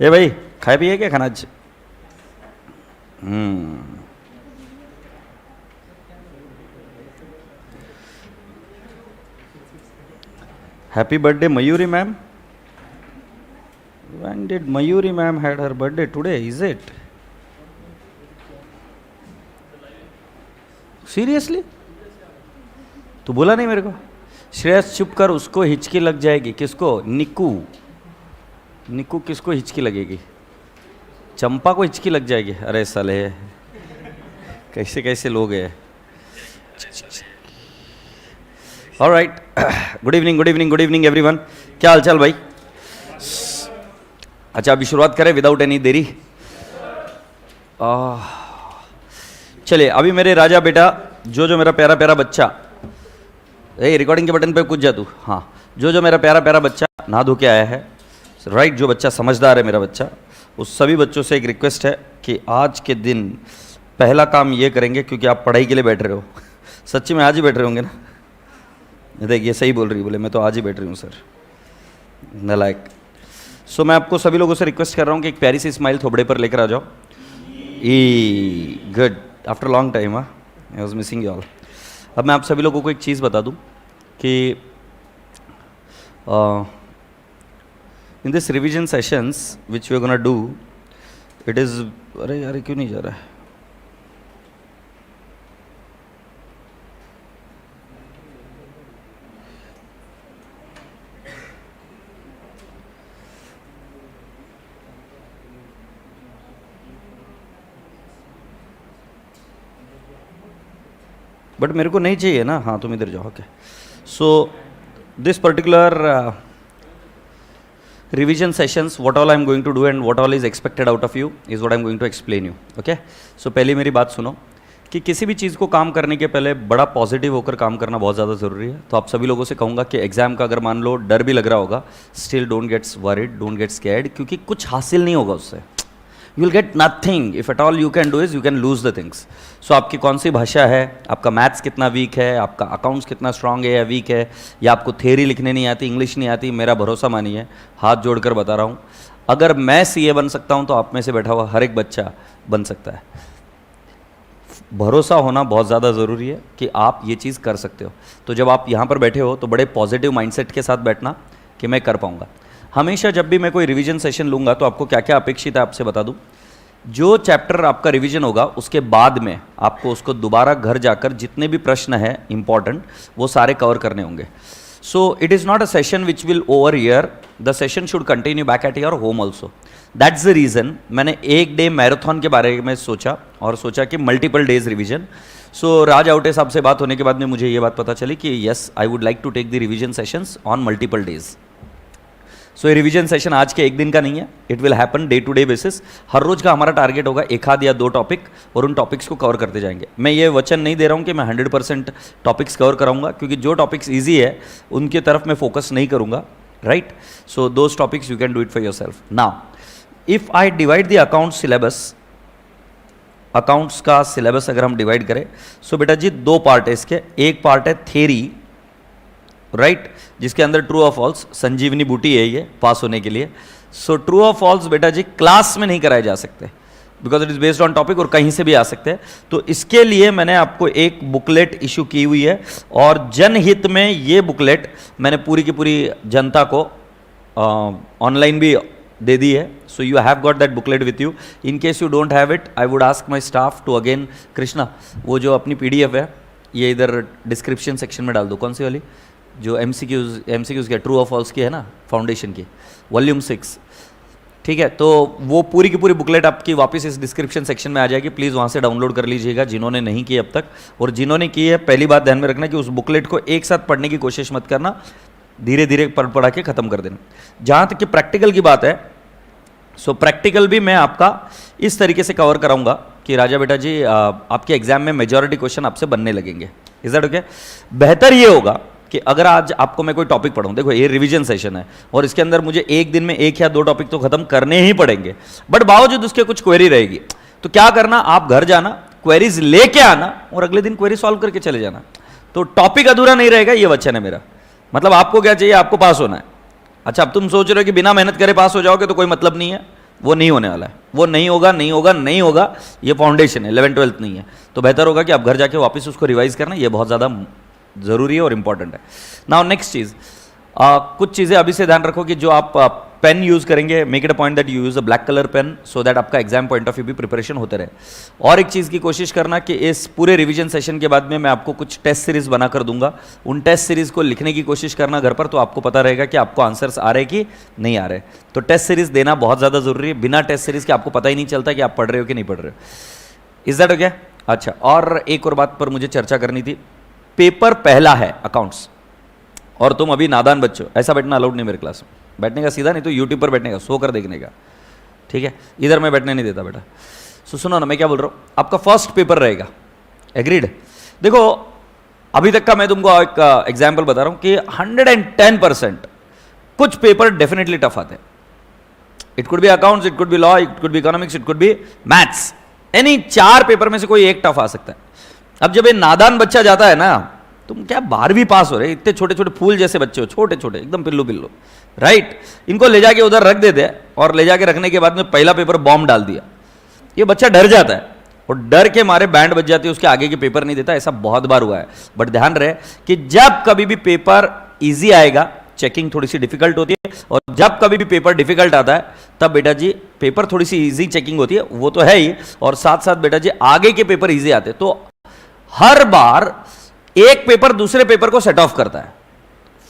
ए भाई, खाए पिए क्या खाना आज? Happy birthday Mayuri ma'am. When did Mayuri ma'am had her birthday today? Is it? Seriously? तू बोला नहीं मेरे को? श्रेयस चुप कर, उसको हिचकी लग जाएगी. किसको? निक्कू. निक्कू किसको हिचकी लगेगी? चंपा को हिचकी लग जाएगी. अरे साले, कैसे कैसे लोग हैं. Alright, good evening everyone. क्या हाल चाल भाई? अच्छा, अभी शुरुआत करें विदाउट एनी देरी. चलिए, अभी मेरे राजा बेटा, जो मेरा प्यारा प्यारा बच्चा, रिकॉर्डिंग के बटन पे कूद जा तू. हाँ, जो मेरा प्यारा प्यारा बच्चा नहा धो के आया है, राइट, जो बच्चा समझदार है मेरा बच्चा, उस सभी बच्चों से एक रिक्वेस्ट है कि आज के दिन पहला काम ये करेंगे, क्योंकि आप पढ़ाई के लिए बैठ रहे हो. सच्ची में आज ही बैठ रहे होंगे ना? देखिए, सही बोल रही, बोले मैं तो आज ही बैठ रही हूँ सर, नालायक. सो मैं आपको सभी लोगों से रिक्वेस्ट कर रहा हूँ कि एक प्यारी सी स्माइल थोबड़े पर लेकर आ जाओ. Good, after long time. I was missing you all. अब मैं आप सभी लोगों को एक चीज़ बता दूँ कि in this revision sessions which we are gonna do, it is, अरे यार क्यों नहीं जा रहा है? बट मेरे को नहीं चाहिए ना. हाँ, तुम इधर जाओ. Okay, so this particular revision sessions, what all I am going to do and what all is expected out of you is what I am going to explain you. Okay, so पहले मेरी बात सुनो कि किसी भी चीज़ को काम करने के पहले बड़ा पॉजिटिव होकर काम करना बहुत ज़्यादा ज़रूरी है. तो आप सभी लोगों से कहूँगा कि एग्जाम का अगर मान लो डर भी लग रहा होगा, still don't gets worried, don't get scared, क्योंकि कुछ हासिल नहीं होगा उससे. You will get nothing. If at all you can do is you can lose the things. So आपकी कौन सी भाषा है, आपका मैथ्स कितना वीक है, आपका अकाउंट्स कितना स्ट्रांग है या वीक है, या आपको थ्योरी लिखने नहीं आती, इंग्लिश नहीं आती, मेरा भरोसा मानिए, हाथ जोड़कर बता रहा हूँ, अगर मैं सीए बन सकता हूँ तो आप में से बैठा हुआ हर एक बच्चा बन सकता है. भरोसा होना बहुत ज़्यादा ज़रूरी है कि आप ये चीज़ कर सकते हो. तो जब आप यहाँ पर बैठे हो तो बड़े पॉजिटिव माइंडसेट के साथ बैठना कि मैं कर पाऊँगा. हमेशा जब भी मैं कोई रिवीजन सेशन लूँगा तो आपको क्या क्या अपेक्षित है आपसे बता दूँ. जो चैप्टर आपका रिवीजन होगा उसके बाद में आपको उसको दोबारा घर जाकर जितने भी प्रश्न हैं इंपॉर्टेंट, वो सारे कवर करने होंगे. So it is not a session which will over here, the session should continue back at your home also. That's the reason मैंने एक डे मैराथन के बारे में सोचा और सोचा कि मल्टीपल डेज रिवीजन. सो राज आउटे साहब से बात होने के बाद में मुझे ये बात पता चली कि yes, I would like to take the revision sessions on multiple days. So ये रिवीजन सेशन आज के एक दिन का नहीं है, it will happen day to day basis. हर रोज का हमारा टारगेट होगा एक आध या दो टॉपिक, और उन टॉपिक्स को कवर करते जाएंगे. मैं ये वचन नहीं दे रहा हूँ कि मैं 100% टॉपिक्स कवर कराऊंगा, क्योंकि जो टॉपिक्स ईजी है उनकी तरफ मैं फोकस नहीं करूंगा, right. So those topics you can do it for your self. Now if I divide the account syllabus, accounts का सिलेबस अगर हम डिवाइड करें, सो बेटा जी दो पार्ट है इसके. एक पार्ट है थेरी, राइट, जिसके अंदर ट्रू और फॉल्स, संजीवनी बूटी है ये पास होने के लिए. सो ट्रू और फॉल्स बेटा जी क्लास में नहीं कराए जा सकते, because it is based on topic और कहीं से भी आ सकते हैं. तो इसके लिए मैंने आपको एक बुकलेट इशू की हुई है, और जनहित में ये बुकलेट मैंने पूरी की पूरी जनता को ऑनलाइन भी दे दी है. So you have got that booklet with you. In case you don't have it, I would ask my staff to again, Krishna वो जो अपनी PDF है ये इधर डिस्क्रिप्शन सेक्शन में डाल दो. कौन सी वाली? जो MCQs के ट्रू और फॉल्स की है ना, फाउंडेशन की, वॉल्यूम 6, ठीक है. तो वो पूरी की पूरी बुकलेट आपकी वापस इस डिस्क्रिप्शन सेक्शन में आ जाएगी. प्लीज़ वहाँ से डाउनलोड कर लीजिएगा जिन्होंने नहीं की अब तक. और जिन्होंने की है, पहली बात ध्यान में रखना कि उस बुकलेट को एक साथ पढ़ने की कोशिश मत करना, धीरे धीरे पढ़ा के ख़त्म कर देना. जहाँ तक कि प्रैक्टिकल की बात है, सो प्रैक्टिकल भी मैं आपका इस तरीके से कवर कराऊंगा कि राजा बेटा जी आपके एग्जाम में मेजॉरिटी क्वेश्चन आपसे बनने लगेंगे. Is that okay? बेहतर ये होगा कि अगर आज आपको मैं कोई टॉपिक पढ़ाऊं, देखो ये रिवीजन सेशन है और इसके अंदर मुझे एक दिन में एक या दो टॉपिक तो खत्म करने ही पड़ेंगे, बट बावजूद उसके कुछ क्वेरी रहेगी. तो क्या करना, आप घर जाना, क्वेरीज लेके आना और अगले दिन क्वेरी सॉल्व करके चले जाना. तो टॉपिक अधूरा नहीं रहेगा, ये वचन है मेरा. मतलब आपको क्या चाहिए, आपको पास होना है. अच्छा, अब तुम सोच रहे हो कि बिना मेहनत करे पास हो जाओगे तो कोई मतलब नहीं है, वो नहीं होने वाला है, वो नहीं होगा, नहीं होगा, नहीं होगा। ये फाउंडेशन है, 11th 12th नहीं है। तो बेहतर होगा कि आप घर जाके वापस उसको रिवाइज करना, ये बहुत ज़्यादा ज़रूरी है और इंपॉर्टेंट है। नाउ नेक्स्ट चीज़, कुछ चीज़ें अभी से ध्यान रखो कि जो आप पेन यूज़ करेंगे, make it a point that you use a black colour pen, so that आपका एग्जाम पॉइंट ऑफ व्यू भी प्रिपरेशन होते रहे। और एक चीज़ की कोशिश करना कि इस पूरे रिवीजन सेशन के बाद में मैं आपको कुछ टेस्ट सीरीज बनाकर दूंगा, उन टेस्ट सीरीज को लिखने की कोशिश करना घर पर, तो आपको पता रहेगा कि आपको आंसर्स आ रहे कि नहीं आ रहे। तो टेस्ट सीरीज देना बहुत ज़्यादा जरूरी है, बिना टेस्ट सीरीज के आपको पता ही नहीं चलता कि आप पढ़ रहे हो कि नहीं पढ़ रहे हो। Is that okay? अच्छा, और एक और बात पर मुझे चर्चा करनी थी। पेपर पहला है अकाउंट्स, और तुम अभी नादान बच्चे हो, ऐसा बैठना अलाउड नहीं मेरे क्लास में। बैठने का सीधा नहीं तो यूट्यूब पर बैठने का, सो कर देखने का, ठीक है? इधर मैं बैठने नहीं देता बेटा। सो सुनो ना, मैं क्या बोल रहा हूँ, आपका फर्स्ट पेपर रहेगा, एग्रीड? देखो अभी तक का मैं तुमको एक एग्जाम्पल बता रहा हूँ कि 110% कुछ पेपर डेफिनेटली टफ आते हैं। It could be accounts, it could be law, it could be economics, it could be maths, any 4 paper में से कोई एक टफ आ सकता है। अब जब ये नादान बच्चा जाता है ना, तुम क्या 12वीं पास हो रहे, इतने छोटे छोटे फूल जैसे बच्चे हो, छोटे छोटे एकदम पिल्लू पिल्लू, राइट? इनको ले जाके उधर रख देते हैं, और ले जाके रखने के बाद में पहला पेपर बॉम्ब डाल दिया, ये बच्चा डर जाता है, और डर के मारे बैंड बज जाती है, उसके आगे के पेपर नहीं देता। ऐसा बहुत बार हुआ है। बट ध्यान रहे कि जब कभी भी पेपर ईजी आएगा, चेकिंग थोड़ी सी डिफिकल्ट होती है, और जब कभी भी पेपर डिफिकल्ट आता है, तब बेटा जी पेपर थोड़ी सी ईजी चेकिंग होती है, वो तो है ही, और साथ साथ बेटा जी आगे के पेपर ईजी आते हैं। तो हर बार एक पेपर दूसरे पेपर को सेट ऑफ करता है।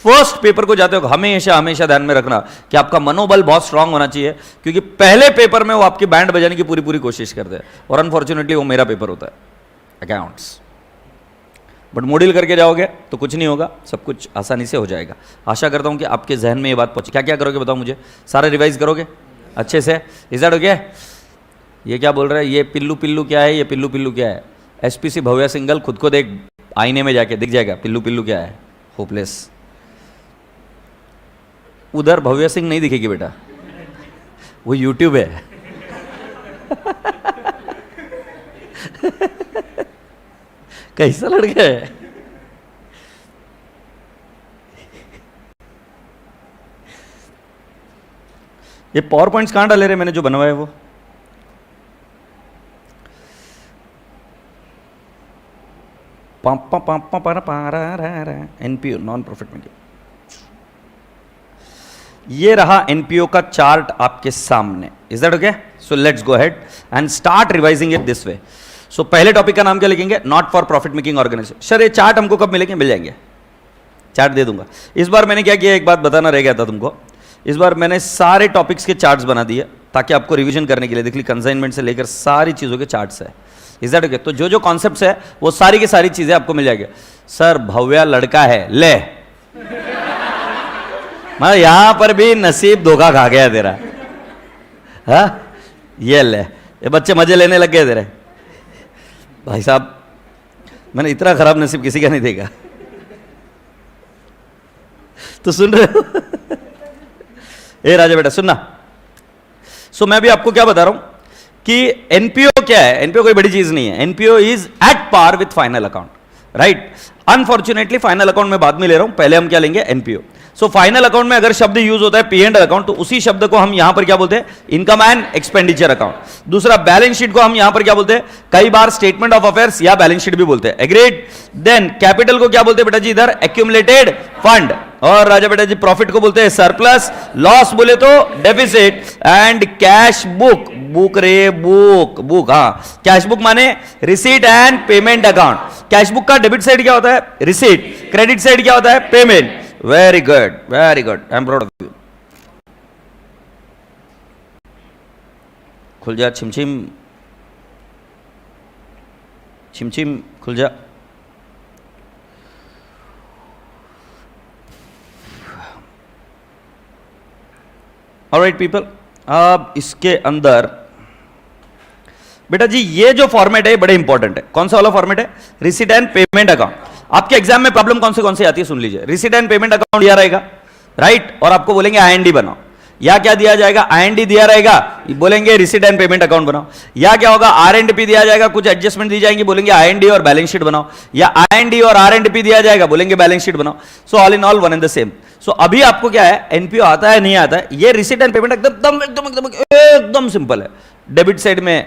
फर्स्ट पेपर को जाते हो हमेशा हमेशा ध्यान में रखना कि आपका मनोबल बहुत स्ट्रांग होना चाहिए, क्योंकि पहले पेपर में वो आपकी बैंड बजाने की पूरी पूरी कोशिश करते हैं, और अनफॉर्चुनेटली वो मेरा पेपर होता है, अकाउंट्स। बट मॉड्यूल करके जाओगे तो कुछ नहीं होगा, सब कुछ आसानी से हो जाएगा। आशा करता हूं कि आपके जहन में ये बात पहुंचे। क्या क्या करोगे बताओ मुझे? सारा रिवाइज करोगे अच्छे से? Is that okay? ये क्या बोल रहा है, ये पिल्लू पिल्लू क्या है, ये पिल्लू पिल्लू क्या है? एसपीसी भव्या सिंगल, खुद को देख आईने में जाके, दिख जाएगा पिल्लू पिल्लू क्या है। होपलेस। उधर भव्या सिंह नहीं दिखेगी बेटा, वो यूट्यूब है। कैसा लड़का है? ये पावर पॉइंट्स कहां डाले रहे मैंने जो बनवाया वो? NPO, non profit making. ये रहा एनपीओ का चार्ट आपके सामने। Is that okay? So let's go ahead and start revising it this way. So पहले टॉपिक का नाम क्या लिखेंगे? Not for profit making organisation. Sir ये चार्ट हमको कब मिलेंगे? मिल जाएंगे, चार्ट दे दूंगा। इस बार मैंने क्या किया, एक बात बताना रह गया था तुमको। इस बार मैंने सारे टॉपिक्स के चार्ट्स बना दिए ताकि आपको रिवीजन करने के लिए, देख ली कंसाइनमेंट से लेकर सारी चीजों के चार्ट्स है। Is that okay? तो जो जो कॉन्सेप्ट्स है वो सारी की सारी चीजें आपको मिल जाएगी। सर भव्या लड़का है, ले मैं यहां पर भी नसीब धोखा खा गया तेरा। हाँ ये ले, ये बच्चे मजे लेने लग गए तेरे। भाई साहब मैंने इतना खराब नसीब किसी का नहीं देखा। तो सुन रहे हो? ए राजा बेटा सुनना। सो मैं भी आपको क्या बता रहा हूं कि एनपीओ क्या है। एनपीओ कोई बड़ी चीज नहीं है। NPO is at par with final account, right? Unfortunately final account में बाद में ले रहा हूं, पहले हम क्या लेंगे? एनपीओ। सो फाइनल अकाउंट में अगर शब्द यूज होता है पी एंड अकाउंट, तो उसी शब्द को हम यहां पर क्या बोलते हैं? Income and expenditure account. दूसरा बैलेंस शीट को हम यहां पर क्या बोलते हैं? कई बार स्टेटमेंट ऑफ अफेयर्स या बैलेंस शीट भी बोलते हैं, एग्रीड? देन कैपिटल को क्या बोलते हैं बेटा जी? इधर एक्यूमुलेटेड फंड। और राजा बेटा जी प्रॉफिट को बोलते हैं सरप्लस, लॉस बोले तो deficit, and cash book, book रे बुक, बुक, हाँ कैश बुक माने receipt and payment account. Cash book का डेबिट साइड क्या होता है? रिसीट। क्रेडिट साइड क्या होता है? Payment. Very good, very good, I am proud of you. खुल जा छिमछिम, छिमछिम खुल जा। ऑलराइट पीपल, अब इसके अंदर बेटा जी ये जो फॉर्मेट है बड़े इंपॉर्टेंट है। कौन सा वाला फॉर्मेट है? Receipt and payment account. आपके एग्जाम में प्रॉब्लम कौन सी आती है सुन लीजिए। रिसीट एंड पेमेंट अकाउंट दिया रहेगा, राइट? और आपको बोलेंगे आईएनडी बनाओ, या क्या दिया जाएगा? आईएनडी दिया रहेगा, बोलेंगे रिसीट एंड पेमेंट अकाउंट बनाओ। या क्या होगा? आरएंडपी दिया जाएगा, कुछ एडजस्टमेंट दी जाएंगी, बोलेंगे आईएनडी और बैलेंस शीट बनाओ। या आईएनडी और आरएंडपी दिया जाएगा, बोलेंगे बैलेंस शीट बनाओ। So all in all one and the same. So अभी आपको क्या है, एनपीओ आता है नहीं आता है, ये रिसीट एंड पेमेंट एकदम एकदम एकदम एकदम सिंपल है। डेबिट साइड में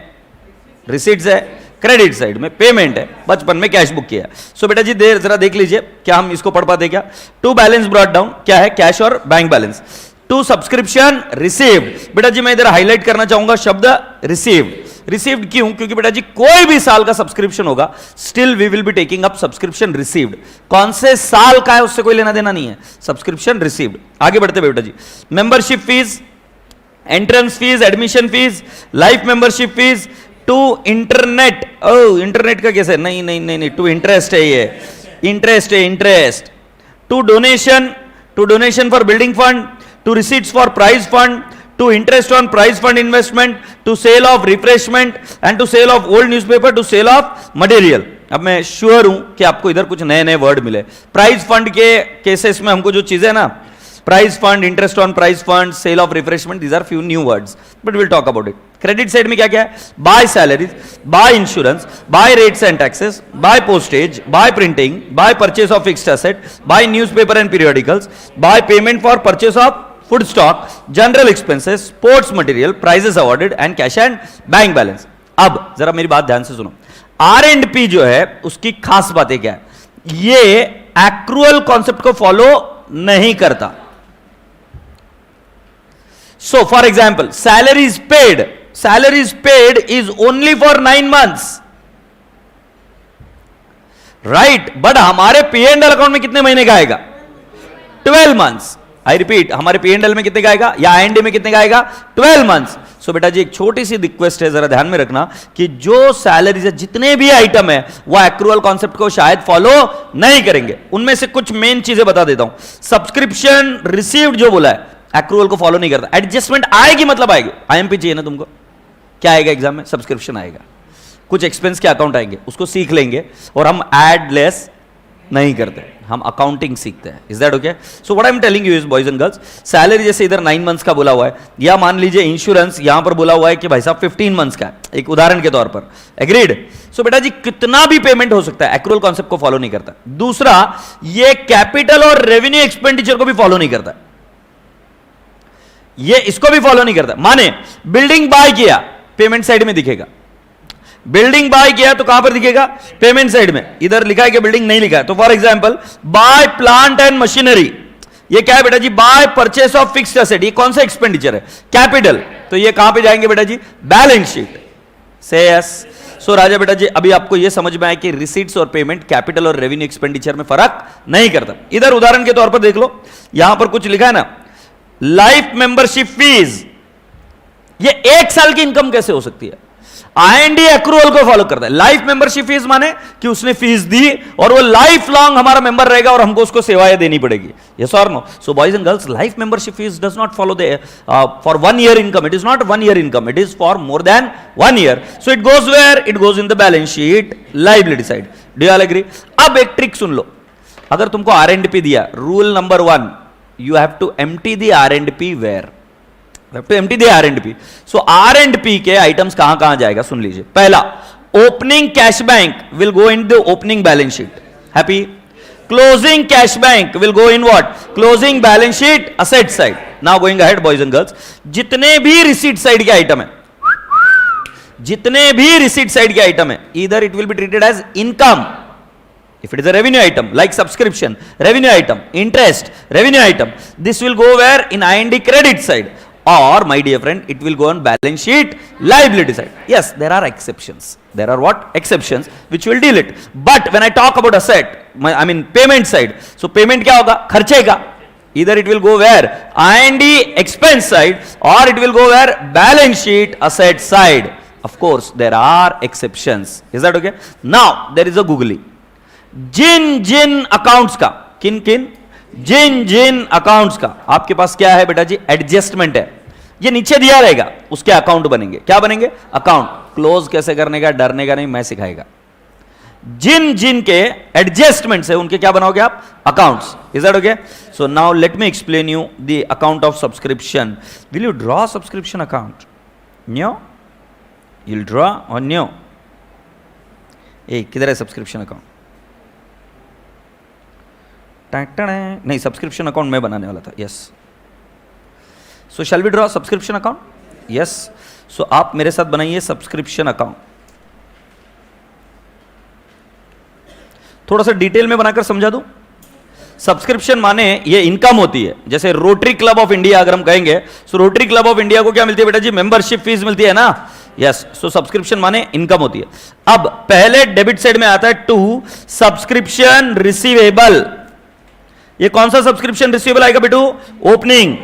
रिसीट्स है, क्रेडिट साइड में पेमेंट है, बचपन में कैश बुक किया। सो बेटा जी देर जरा देख लीजिए, क्या हम इसको पढ़ पाते क्या? टू बैलेंस ब्रॉट डाउन, क्या है? कैश और bank balance. To subscription received, बेटा जी मैं इधर हाईलाइट करना चाहूंगा शब्द रिसीव्ड। रिसीव्ड क्यों? क्योंकि बेटा जी कोई भी साल का सब्सक्रिप्शन होगा, still we will be taking up subscription received. कौन से साल का है उससे कोई लेना देना नहीं है, सब्सक्रिप्शन रिसीव्ड। आगे बढ़ते बेटा जी, membership fees, entrance fees, admission fees, life membership fees, to internet, ओ इंटरनेट का कैसे? नहीं नहीं नहीं नहीं, टू इंटरेस्ट है, ये इंटरेस्ट है, interest. To donation for building fund, to receipts for prize fund, to interest on prize fund investment, to sale of refreshment and to sale of old newspaper, to sale of material. अब मैं sure हूं कि आपको इधर कुछ नए नए word मिले। प्राइज फंड के केसेस में हमको जो चीजें ना, prize fund, interest on prize fund, sale of refreshment, these are few new words, but will talk about it. Credit side में क्या क्या है? By salaries, by insurance, by rates and taxes, by postage, by printing, by purchase of fixed asset, by newspaper and periodicals, by payment for purchase of food stock, general expenses, sports material, prizes awarded and cash and bank balance. अब जरा मेरी बात ध्यान से सुनो, are and P जो है उसकी खास बातें क्या है? ये एक्रूअल कॉन्सेप्ट को फॉलो नहीं करता। So for example, salary is paid is only for 9 months, right? But हमारे पी एंड एल अकाउंट में कितने महीने का आएगा? 12 months। आई रिपीट, हमारे पी एंड एल में कितने का आएगा या आईएनडी में कितने का आएगा? 12 months। सो बेटा जी एक छोटी सी रिक्वेस्ट है, जरा ध्यान में रखना कि जो सैलरी से जितने भी आइटम है वो एक्रूअल कॉन्सेप्ट को शायद फॉलो नहीं करेंगे। उनमें से कुछ मेन चीजें बता देता हूं। सब्सक्रिप्शन रिसीव्ड जो बोला है एक्रूअल को फॉलो नहीं करता। एडजस्टमेंट आएगी मतलब आएगी। आईएमपी चाहिए ना तुमको? क्या आएगा एग्जाम में? सब्सक्रिप्शन आएगा, कुछ एक्सपेंस के अकाउंट आएंगे, उसको सीख लेंगे। और हम एड लेस नहीं करते, हम अकाउंटिंग सीखते हैं। Is that okay? So what I am telling you is boys and girls, salary जैसे इधर 9 months का बोला हुआ है, या मान लीजिए इंश्योरेंस यहां पर बोला हुआ है कि भाई साहब 15 months का है, एक उदाहरण के तौर पर। एग्रीड? सो बेटा जी कितना भी पेमेंट हो सकता है, एक्रूअल कॉन्सेप्ट को फॉलो नहीं करता। दूसरा, ये कैपिटल और रेवेन्यू एक्सपेंडिचर को भी फॉलो नहीं करता, ये इसको भी फॉलो नहीं करता। माने बिल्डिंग बाय किया, पेमेंट साइड में दिखेगा। बिल्डिंग बाय किया तो कहां पर दिखेगा? पेमेंट साइड में। इधर लिखा है कि बिल्डिंग नहीं लिखा है, तो for example buy plant and machinery, ये क्या है बेटा जी? Buy purchase of fixed asset, ये कौन सा एक्सपेंडिचर है? कैपिटल। तो ये कहां पे जाएंगे बेटा जी? Balance sheet. से यस। सो राजा बेटा जी अभी आपको यह समझ में आया कि रिसीट्स और पेमेंट कैपिटल और रेवेन्यू एक्सपेंडिचर में फर्क नहीं करता। इधर उदाहरण के तौर पर देख लो, यहां पर कुछ लिखा है ना, लाइफ मेंबरशिप फीस, ये 1 साल की इनकम कैसे हो सकती है? आईएनडी एक्रूअल को फॉलो करता है। लाइफ मेंबरशिप फीस माने कि उसने फीस दी और वो लाइफ लॉन्ग हमारा मेंबर रहेगा और हमको उसको सेवाएं देनी पड़ेगी। यस और no? So boys and girls, life membership fees does not follow the for 1 year income. It is not 1 year income, it is for more than 1 year। So it goes where? It goes in the balance sheet, liability side. Do you all agree? अब एक trick सुन लो, अगर तुमको R and P दिया, rule number 1, you have to empty the R&P where? You have to empty the R&P. So R&P के items कहां कहां जाएगा सुन लीजिए। पहला, opening cash bank will go in the opening balance sheet. Happy? Closing cash bank will go in what? Closing balance sheet, asset side. Now going ahead boys and girls, जितने भी receipt side के item है, जितने भी receipt side के item है, either it will be treated as income if it is a revenue item like subscription, revenue item, interest, revenue item, this will go where? In IND credit side, or my dear friend it will go on balance sheet liability side. Yes, there are exceptions, there are what? Exceptions which will deal it, but when I talk about asset, I mean payment side, so payment क्या होगा? खर्चे का, either it will go where? IND expense side, or it will go where? Balance sheet asset side. Of course there are exceptions. Is that okay? Now there is a googly, जिन जिन accounts का, किन किन? जिन जिन accounts का आपके पास क्या है बेटा जी? एडजस्टमेंट है, ये नीचे दिया रहेगा, उसके अकाउंट बनेंगे। क्या बनेंगे? अकाउंट। क्लोज कैसे करने का डरने का नहीं, मैं सिखाएगा। जिन जिन के एडजस्टमेंट्स है उनके क्या बनाओगे आप? Accounts. Is that okay? So now let me explain you the account of subscription. Will you draw subscription account? No, you will draw और नो। ए किधर है सब्सक्रिप्शन अकाउंट? नहीं, सब्सक्रिप्शन अकाउंट मैं बनाने वाला था. Yes. So shall we draw subscription account? Yes. So आप मेरे साथ बनाइए सब्सक्रिप्शन अकाउंट. थोड़ा सा डिटेल में बनाकर समझा दूं. सब्सक्रिप्शन माने ये इनकम होती है. जैसे रोटरी क्लब ऑफ इंडिया अगर हम कहेंगे, सो रोटरी क्लब ऑफ इंडिया को क्या मिलती है बेटा जी? मेंबरशिप फीस मिलती है ना. यस. सो सब्सक्रिप्शन माने इनकम होती है. अब पहले डेबिट साइड में आता है टू सब्सक्रिप्शन रिसीवेबल. ये कौन सा सब्सक्रिप्शन रिसीवेबल आएगा बेटू? ओपनिंग.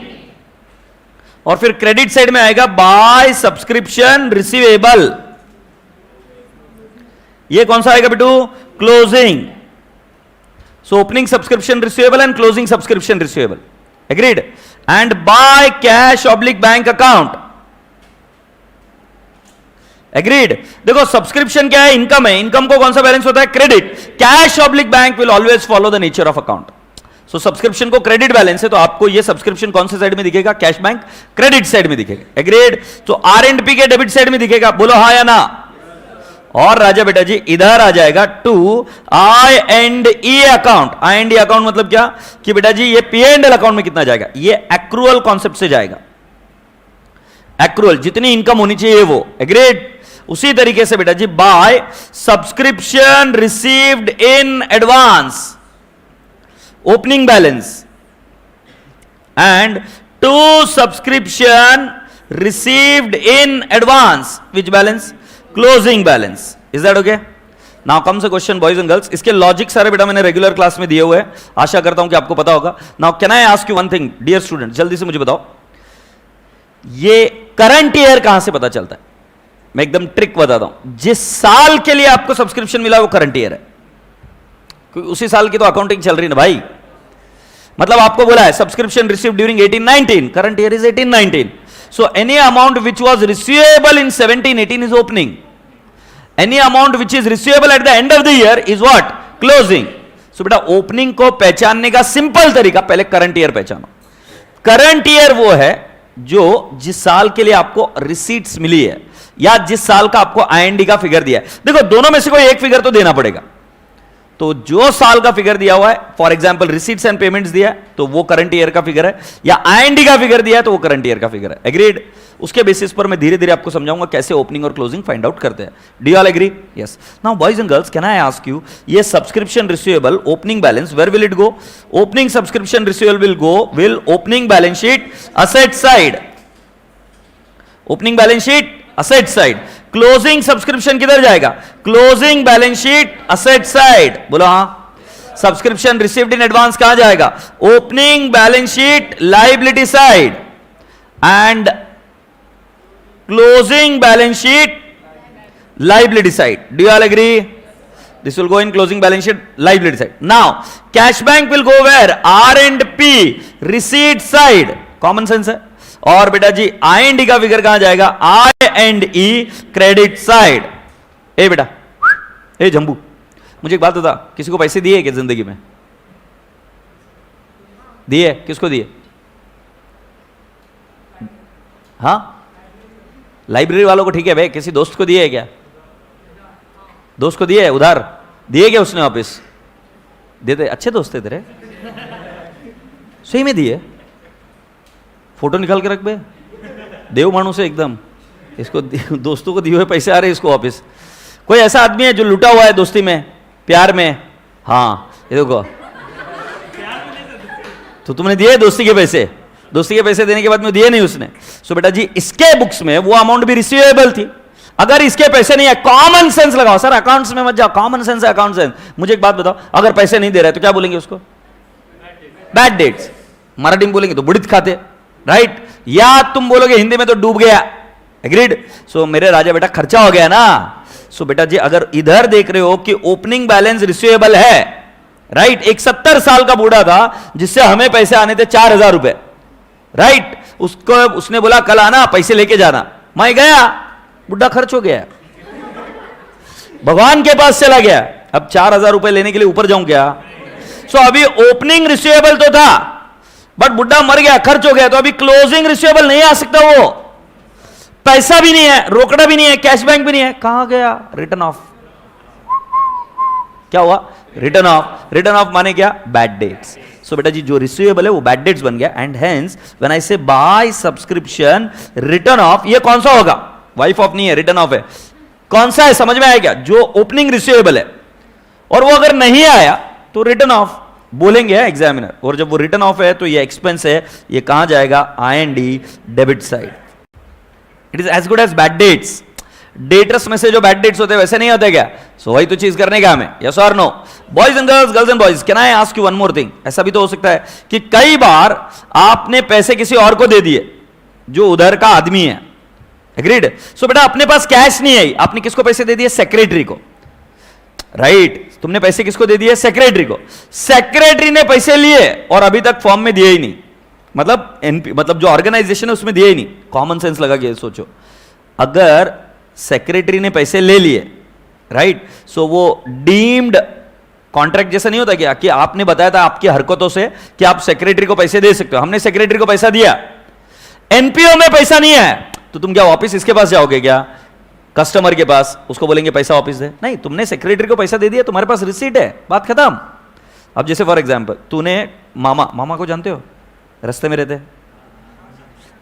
और फिर क्रेडिट साइड में आएगा बाय सब्सक्रिप्शन रिसीवेबल. ये कौन सा आएगा बेटू? Closing. So opening subscription receivable and closing subscription receivable. Agreed? And by cash oblique bank account. Agreed? देखो सब्सक्रिप्शन क्या है? इनकम है. इनकम को कौन सा बैलेंस होता है? Credit. Cash oblique bank will always follow the nature of account. So subscription को क्रेडिट बैलेंस है, तो आपको ये सब्सक्रिप्शन कौन से साइड में दिखेगा? कैश बैंक क्रेडिट साइड में दिखेगा. एग्रीड? तो आर एंड पी के डेबिट साइड में दिखेगा. बोलो हाँ या ना. और राजा बेटा जी इधर आ जाएगा to I and E account. I and E account मतलब क्या? कि बेटा जी ये पी एंड एल अकाउंट में कितना जाएगा? ये एक्रूअल कॉन्सेप्ट से जाएगा. एक्रूअल जितनी इनकम होनी चाहिए वो. एग्रीड? उसी तरीके से बेटा जी by subscription received in advance opening balance and to subscription received in advance which balance? Closing balance. Is that okay? Now comes a question boys and girls. इसके लॉजिक सारे बेटा मैंने रेगुलर क्लास में दिए हुए हैं. आशा करता हूं कि आपको पता होगा. Now can I ask you one thing dear student, जल्दी से मुझे बताओ ये करंट ईयर कहां से पता चलता है? मैं एकदम ट्रिक बताता हूं. जिस साल के लिए आपको सब्सक्रिप्शन मिला वो करंट ईयर है, क्योंकि उसी साल की तो अकाउंटिंग चल रही है ना भाई. मतलब आपको बोला है subscription received during 18-19, current year is 18-19. So any amount which was receivable in 17-18 is opening. Any amount which is receivable at the end of the year is what? Closing. So बेटा ओपनिंग को पहचानने का simple तरीका, पहले current year पहचानो. Current year वो है जो जिस साल के लिए आपको रिसीट्स मिली है या जिस साल का आपको आईएनडी का फिगर दिया है. देखो दोनों में से कोई एक फिगर तो देना पड़ेगा. तो जो साल का फिगर दिया हुआ है, for example receipts and payments दिया है तो वो करंट ईयर का फिगर है, या आईएनडी का फिगर दिया है तो वो करंट ईयर का फिगर है. एग्रीड? उसके बेसिस पर मैं धीरे धीरे आपको समझाऊंगा कैसे ओपनिंग और क्लोजिंग फाइंड आउट करते हैं. Do you all agree? Yes. Now boys and girls, can I ask you, ये subscription receivable opening balance where will it go? Opening subscription receivable will opening balance sheet asset side. Opening balance sheet asset side. Closing subscription किधर जाएगा? Closing balance sheet asset side. बोलो हाँ. Subscription received in advance कहां जाएगा? Opening balance sheet liability side and closing balance sheet liability side. Do you all agree? This will go in closing balance sheet liability side. Now cash bank will go where? R and P receipt side. Common sense है. और बेटा जी I and D का figure कहां जाएगा? I and E credit side. ए बेटा, ए जंबू, मुझे एक बात बता, किसी को पैसे दिए क्या जिंदगी में? दिए? किसको दिए? हाँ, लाइब्रेरी वालों को. ठीक है भाई, किसी दोस्त को दिए क्या? दोस्त को दिए उधार? दिए क्या उसने वापिस? देते? अच्छे दोस्त थे तेरे, सही में दिए? फोटो निकाल के रख बे, देव मानुस है एकदम. इसको दोस्तों को दिए हुए पैसे आ रहे इसको वापस. कोई ऐसा आदमी है जो लुटा हुआ है दोस्ती में, प्यार में? हाँ, ये देखो. तो तुमने दिए दोस्ती के पैसे? दोस्ती के पैसे देने के बाद में दिए नहीं उसने. सो बेटा जी इसके बुक्स में वो अमाउंट भी रिसीवेबल थी. अगर इसके पैसे नहीं है, कॉमन सेंस लगाओ. सर अकाउंट्स में मत जाओ, कॉमन सेंस है अकाउंट सेंस. मुझे एक बात बताओ, अगर पैसे नहीं दे रहे तो क्या बोलेंगे उसको? Bad debts. मराठी में बोलेंगे तो बुढ़ित खाते, राइट? या तुम बोलोगे हिंदी में तो डूब गया. एग्रीड? सो मेरे राजा बेटा खर्चा हो गया ना. सो बेटा जी अगर इधर देख रहे हो कि ओपनिंग बैलेंस रिसीवेबल है, राइट? एक 70 साल का बूढ़ा था जिससे हमें पैसे आने थे 4,000 रुपए, राइट? उसको उसने बोला कल आना, पैसे लेके जाना. मैं गया, बुढ़ा खर्च हो गया, भगवान के पास चला गया. अब 4,000 रुपए लेने के लिए ऊपर जाऊं क्या? सो अभी ओपनिंग रिसीवेबल तो था, बट बुड्ढा मर गया, खर्च हो गया, तो अभी क्लोजिंग रिसीवेबल नहीं आ सकता. वो पैसा भी नहीं है, रोकड़ा भी नहीं है, कैश बैंक भी नहीं है, कहां गया? Return of. क्या हुआ? Return of. रिटर्न ऑफ माने क्या? Bad debts. सो बेटा जी जो रिसीवेबल है वो बैड डेट्स बन गया. एंड हेंस व्हेन आई से बाय सब्सक्रिप्शन रिटर्न ऑफ, ये कौन सा होगा? वाइफ ऑफ नहीं है, रिटर्न ऑफ है. कौन सा है समझ में आया क्या? जो ओपनिंग रिसीवेबल है, और वो अगर नहीं आया तो रिटर्न ऑफ बोलेंगे एग्जामिनर. और जब वो रिटर्न ऑफ है तो ये एक्सपेंस है, ये कहां जाएगा? IND debit side. It is as good as bad debts. Debtors में से जो बैड डेट्स होते हैं वैसे नहीं होते क्या? सो वही तो चीज करने का हमें. यस और no? Boys and girls, girls and boys, can I ask you one more thing? ऐसा भी तो हो सकता है कि कई बार आपने पैसे किसी और को दे दिए जो उधर का आदमी है. एग्रीड? सो बेटा अपने पास कैश नहीं है, आपने किसको पैसे दे दिए? सेक्रेटरी को. राइट? तुमने पैसे किसको दे दिए? सेक्रेटरी को. सेक्रेटरी ने पैसे लिए और अभी तक फॉर्म में दिए ही नहीं. मतलब एनपी, मतलब जो ऑर्गेनाइजेशन है उसमें दिए ही नहीं. कॉमन सेंस लगा के सोचो, अगर सेक्रेटरी ने पैसे ले लिए, राइट, सो वो डीम्ड कॉन्ट्रैक्ट जैसा नहीं होता क्या कि आपने बताया था आपकी हरकतों से कि आप सेक्रेटरी को पैसे दे सकते हो. हमने सेक्रेटरी को पैसा दिया, एनपीओ में पैसा नहीं है, तो तुम क्या वापस इसके पास जाओगे क्या? कस्टमर के पास, उसको बोलेंगे पैसा वापस दे? नहीं, तुमने सेक्रेटरी को पैसा दे दिया, तुम्हारे पास रिसीट है, बात खत्म. अब जैसे फॉर एग्जांपल तूने मामा, मामा को जानते हो, रास्ते में रहते,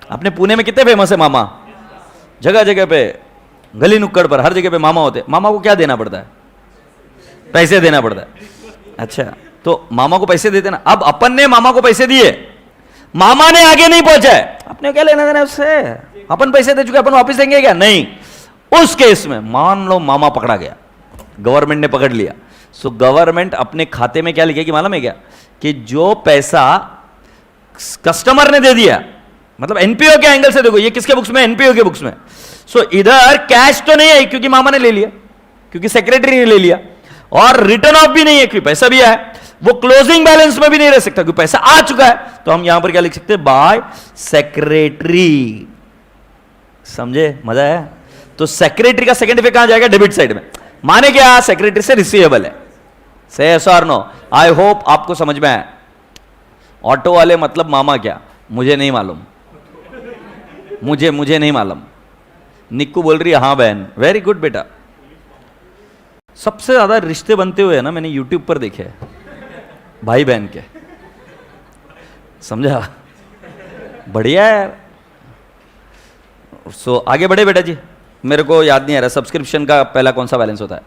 अपने पुणे में कितने फेमस है मामा? जगह जगह पे, गली नुक्कड़ पर, हर जगह पे मामा होते. मामा को क्या देना पड़ता है? पैसे देना पड़ता है. अच्छा, तो मामा को पैसे देते ना. अब अपन ने मामा को पैसे दिए, मामा ने आगे नहीं पहुंचा, अपने क्या लेना देना उससे? अपन पैसे दे चुके, अपन वापस देंगे क्या? नहीं. उस केस में मान लो मामा पकड़ा गया, गवर्नमेंट ने पकड़ लिया. सो गवर्नमेंट अपने खाते में क्या लिखेगी मालूम है क्या? कि जो पैसा कस्टमर ने दे दिया, मतलब एनपीओ के एंगल से देखो, ये किसके बुक्स में? एनपीओ के बुक्स में. सो इधर कैश तो नहीं है क्योंकि मामा ने ले लिया, क्योंकि सेक्रेटरी ने ले लिया, और रिटर्न ऑफ भी नहीं है क्योंकि पैसा भी है. वो क्लोजिंग बैलेंस में भी नहीं रह सकता क्योंकि पैसा आ चुका है. तो हम यहां पर क्या लिख सकते हैं? Bye secretary. समझे? मजा है? तो सेक्रेटरी का सेकंड इफेक्ट कहां जाएगा? डेबिट साइड में. माने क्या? सेक्रेटरी से रिसीवेबल है. से यस और नो? आई होप आपको समझ में आया. ऑटो वाले मतलब मामा क्या? मुझे नहीं मालूम, मुझे नहीं मालूम. निक्कू बोल रही है हाँ बहन. वेरी गुड बेटा. सबसे ज्यादा रिश्ते बनते हुए ना मैंने यूट्यूब पर देखे भाई बहन के. समझा? बढ़िया है यार. सो आगे बढ़े बेटा जी. मेरे को याद नहीं आ रहा सब्सक्रिप्शन का पहला कौन सा बैलेंस होता है?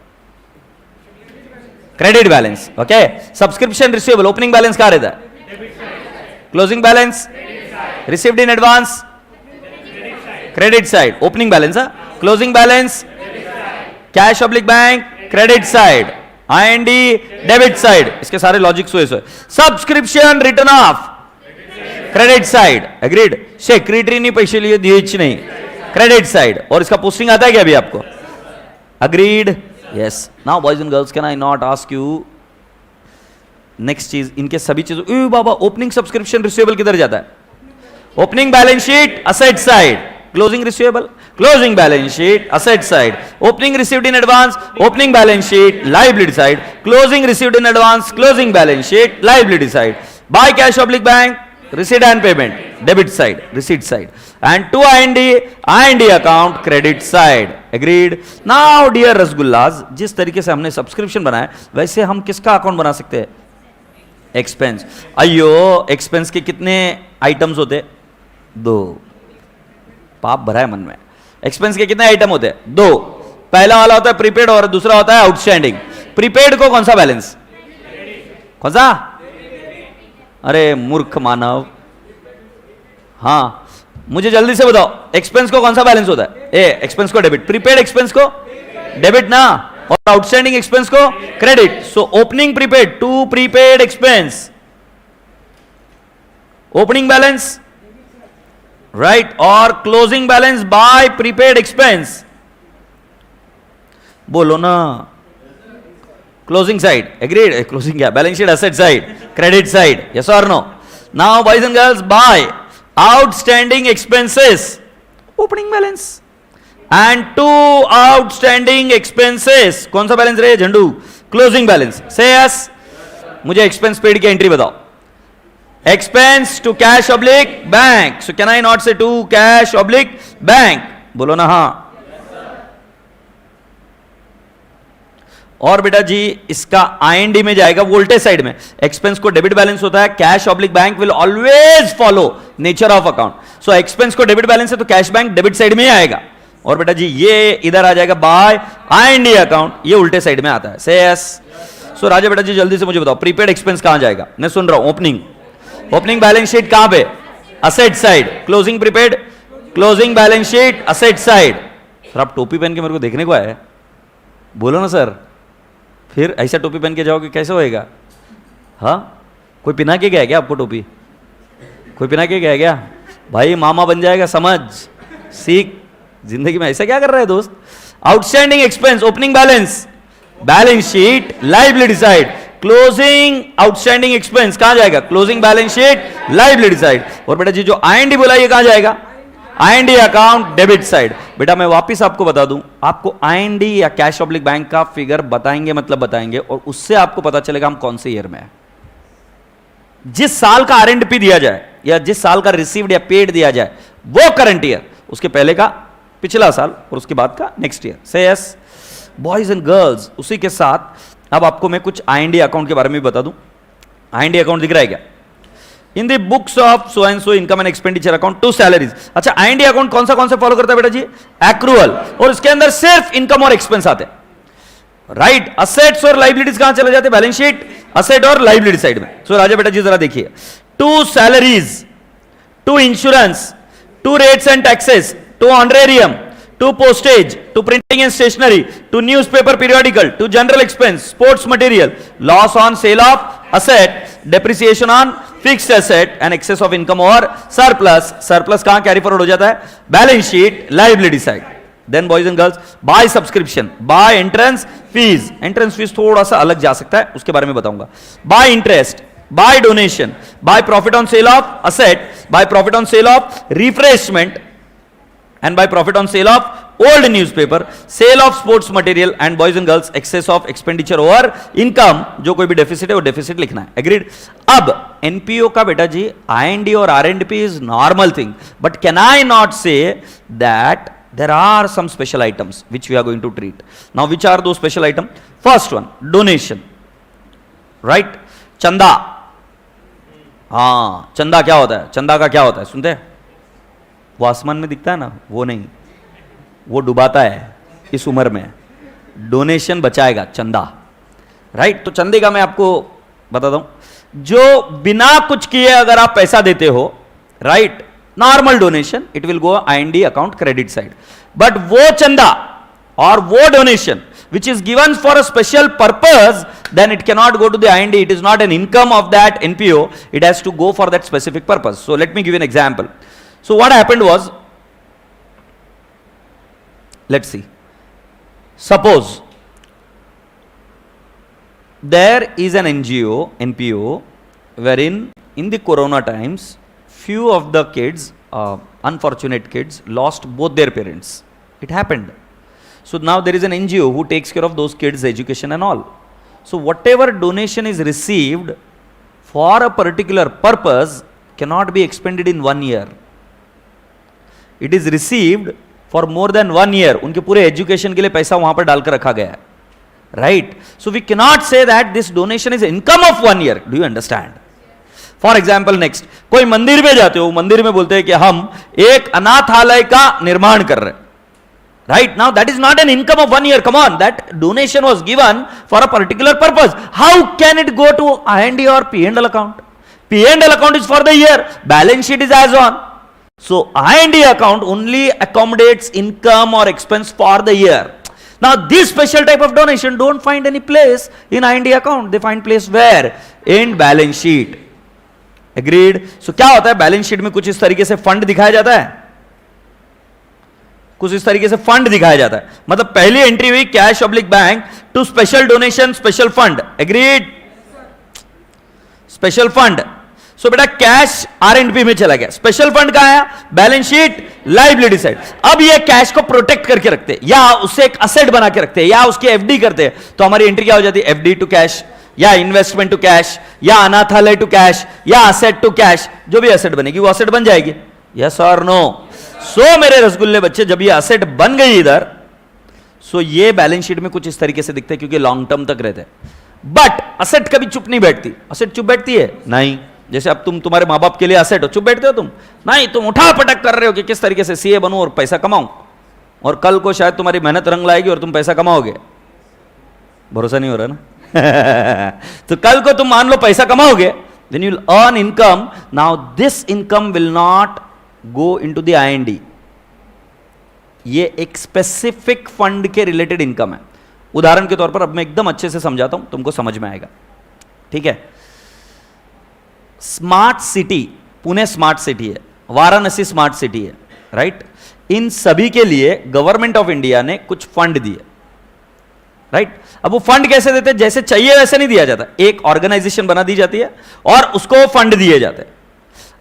Credit balance. Okay. Subscription receivable, opening balance कहां रहता है? Closing balance, received in advance, credit side. Opening balance, closing balance, cash oblique bank, credit side, IND debit side. इसके सारे लॉजिक्स हुए. Subscription return of, credit side. Agreed? Secretary ने पैसे लिए दिए नहीं, क्रेडिट साइड. और इसका पोस्टिंग आता है क्या अभी आपको? Agreed? Yes. Now boys and girls, can I not ask you next चीज? इनके सभी चीजों, बाबा ओपनिंग सब्सक्रिप्शन रिसीवेबल किधर जाता है? Opening balance sheet, asset side. Closing receivable, closing balance sheet, asset side. Opening received in advance, opening balance sheet, liability side. Closing received in advance, closing balance sheet, liability side. By cash oblique bank, receipt and payment, debit side, receipt side. And to IND account, credit side. Agreed? Now dear रसगुल्लाज, जिस तरीके से हमने subscription बनाया वैसे हम किसका account बना सकते हैं? एक्सपेंस. अयो, एक्सपेंस के कितने आइटम्स होते? 2. पाप भरा है मन में. एक्सपेंस के कितने आइटम होते हैं? 2. पहला वाला होता है प्रीपेड और दूसरा होता है आउटस्टैंडिंग. प्रीपेड को कौन सा बैलेंस? कौन सा? अरे मूर्ख मानव. हाँ, मुझे जल्दी से बताओ, एक्सपेंस को कौन सा बैलेंस होता है? एक्सपेंस को डेबिट, प्रीपेड एक्सपेंस को डेबिट ना, और आउटस्टैंडिंग एक्सपेंस को credit. So opening prepaid to prepaid expense, opening balance, right, और closing balance by prepaid expense. बोलो ना. Closing side. Agreed? Closing क्या? Balance sheet, asset side, credit side. Yes or no? Now boys and girls, buy outstanding expenses, opening balance, and two outstanding expenses. कौन सा balance रहे झंडू? Closing balance. Say yes. मुझे expense paid की entry बताओ. Expense to cash oblique bank. So can I not say to cash oblique bank? बोलो ना हाँ. और बेटा जी इसका आईएनडी में जाएगा वोल्टेज साइड में। एक्सपेंस को डेबिट बैलेंस होता है, cash oblique bank will always follow nature of account. So expense को डेबिट बैलेंस है तो कैश बैंक डेबिट साइड में ही आएगा। और बेटा जी ये इधर आ जाएगा बाय आईएनडी अकाउंट, ये उल्टे साइड में आता है। से यस। सो राजा बेटा जी जल्दी से मुझे बताओ प्रीपेड एक्सपेंस कहां जाएगा? मैं सुन रहा हूं। ओपनिंग बैलेंस शीट कहां पे? Asset side. Closing prepaid, closing balance sheet asset side. Sir आप टोपी पहन के मेरे को देखने को आए, बोलो ना सर। फिर ऐसा टोपी पहन के जाओगे कैसे होएगा? हाँ, कोई पिना के गया क्या आपको टोपी? कोई पिना के गया क्या? भाई मामा बन जाएगा, समझ सीख जिंदगी में। ऐसा क्या कर रहा है दोस्त? Outstanding expense, opening balance, balance sheet, liability side. Closing outstanding expense कहां जाएगा? Closing balance sheet, liability side. और बेटा जी जो आईएनडी बोला ये कहां जाएगा? IND account debit side. बेटा मैं वापस आपको बता दूं, आपको आईएनडी या कैश ऑब्लिक बैंक का फिगर बताएंगे मतलब बताएंगे, और उससे आपको पता चलेगा हम कौन से ईयर में है। जिस साल का आरएंडपी दिया जाए या जिस साल का रिसीव्ड या पेड दिया जाए वो करंट ईयर, उसके पहले का पिछला साल और उसके बाद का नेक्स्ट ईयर। से यस बॉयज एंड गर्ल्स। उसी के साथ अब आपको मैं कुछ आईएनडी अकाउंट के बारे में भी बता दूं। आईएनडी अकाउंट दिख रहा है क्या? In the books of so and so income and expenditure account to salaries. अच्छा आईएनडी अकाउंट कौन सा फॉलो करता है बेटा जी? एक्रूअल। और इसके अंदर सिर्फ इनकम और एक्सपेंस आते हैं। राइट, असेट्स और लाइबिलिटीज कहां चले जाते हैं? बैलेंस शीट, असेट और लाइबिलिटी साइड में। सो राजा बेटा जी जरा देखिए, to salaries, to insurance, to rates and taxes, to honorarium, to postage, to printing and stationery, to newspaper periodical, to general expense, sports material, loss on sale of asset, depreciation on fixed asset and excess of income or surplus. surplus कहां carry forward हो जाता है? Balance sheet, liability side. Then boys and girls, by subscription, by entrance fees. Entrance fees थोड़ा सा अलग जा सकता है, उसके बारे में बताऊंगा। By interest, by donation, by profit on sale of asset, by profit on sale of refreshment, and by profit on sale of old newspaper, sale of sports material, and boys and girls excess of expenditure over income। जो कोई भी deficit है वो deficit लिखना है। Agreed. अब NPO का बेटा जी आईएनडी और R and P is normal thing, but can I not say that there are some special items which we are going to treat now? Which are those special item? First one, donation, right? चंदा। हाँ, चंदा क्या होता है? चंदा का क्या होता है सुनते हैं? वो आसमान में दिखता है ना, वो नहीं, वो डुबाता है इस उम्र में। डोनेशन बचाएगा चंदा, राइट? तो चंदे का मैं आपको बताता हूं, जो बिना कुछ किए अगर आप पैसा देते हो, right, normal donation, it will go IND account credit side. But वो चंदा और वो donation which is given for a special purpose, then it cannot go to the IND. It is not an income of that NPO. It has to go for that specific purpose. So let me give you an example. So what happened was, let's see, suppose there is an NPO wherein in the corona times few of the kids, unfortunate kids, lost both their parents. It happened. So now there is an NGO who takes care of those kids' education and all. So whatever donation is received for a particular purpose cannot be expended in 1 year. It is received for more than 1 year. उनके पूरे education के लिए पैसा वहां पर डालकर रखा गया है, right? So we cannot say that this donation is income of 1 year. Do you understand? For example, next, कोई मंदिर में जाते हो, मंदिर में बोलते हैं कि हम एक अनाथालय का निर्माण कर रहे हैं, right? Now that is not an income of 1 year. Come on, that donation was given for a particular purpose. How can it go to IND or P&L account? P&L account is for the year, balance sheet is as on. So IND account only accommodates income or expense for the year. Now this special type of donation don't find any place in IND account. They find place where? In balance sheet. Agreed? So क्या होता है? Balance sheet में कुछ इस तरीके से fund दिखाया जाता है, कुछ इस तरीके से फंड दिखाया जाता है। मतलब पहली एंट्री हुई cash oblique bank to special donation special fund. Agreed? Special fund. So बेटा कैश आरएंडपी में चला गया, स्पेशल फंड का आया बैलेंस शीट लायबिलिटी साइड। अब ये कैश को प्रोटेक्ट करके रखते हैं या उसे एक असेट बना के रखते हैं या उसकी एफडी करते हैं, तो हमारी एंट्री क्या हो जाती है? एफडी टू कैश या इन्वेस्टमेंट टू कैश या अनाथालय टू कैश या असेट टू कैश। जो भी असेट बनेगी वो असेट बन जाएगी। यस और नो? सो मेरे रसगुल्ले बच्चे, जब ये असेट बन गई इधर, सो ये बैलेंस शीट में कुछ इस तरीके से दिखते हैं क्योंकि लॉन्ग टर्म तक रहते हैं। बट असेट कभी चुप नहीं बैठती। असेट चुप बैठती है नहीं। जैसे अब तुम तुम्हारे माँ बाप के लिए असेट हो, चुप बैठते हो तुम? नहीं, तुम उठा पटक कर रहे हो कि किस तरीके से सीए बनूं और पैसा कमाऊं, और कल को शायद तुम्हारी मेहनत रंग लाएगी और तुम पैसा कमाओगे। भरोसा नहीं हो रहा ना? तो कल को तुम मान लो पैसा कमाओगे, then you will earn income. Now this income will not go into the IND. ये एक स्पेसिफिक फंड के रिलेटेड इनकम है। उदाहरण के तौर पर अब मैं एकदम अच्छे से समझाता हूं, तुमको समझ में आएगा, ठीक है? Smart city, Pune smart city है, वाराणसी स्मार्ट सिटी है, राइट? इन सभी के लिए गवर्नमेंट ऑफ इंडिया ने कुछ फंड दिए, राइट? अब वो फंड कैसे देते हैं? जैसे चाहिए वैसे नहीं दिया जाता। एक ऑर्गेनाइजेशन बना दी जाती है और उसको फंड दिए जाते हैं।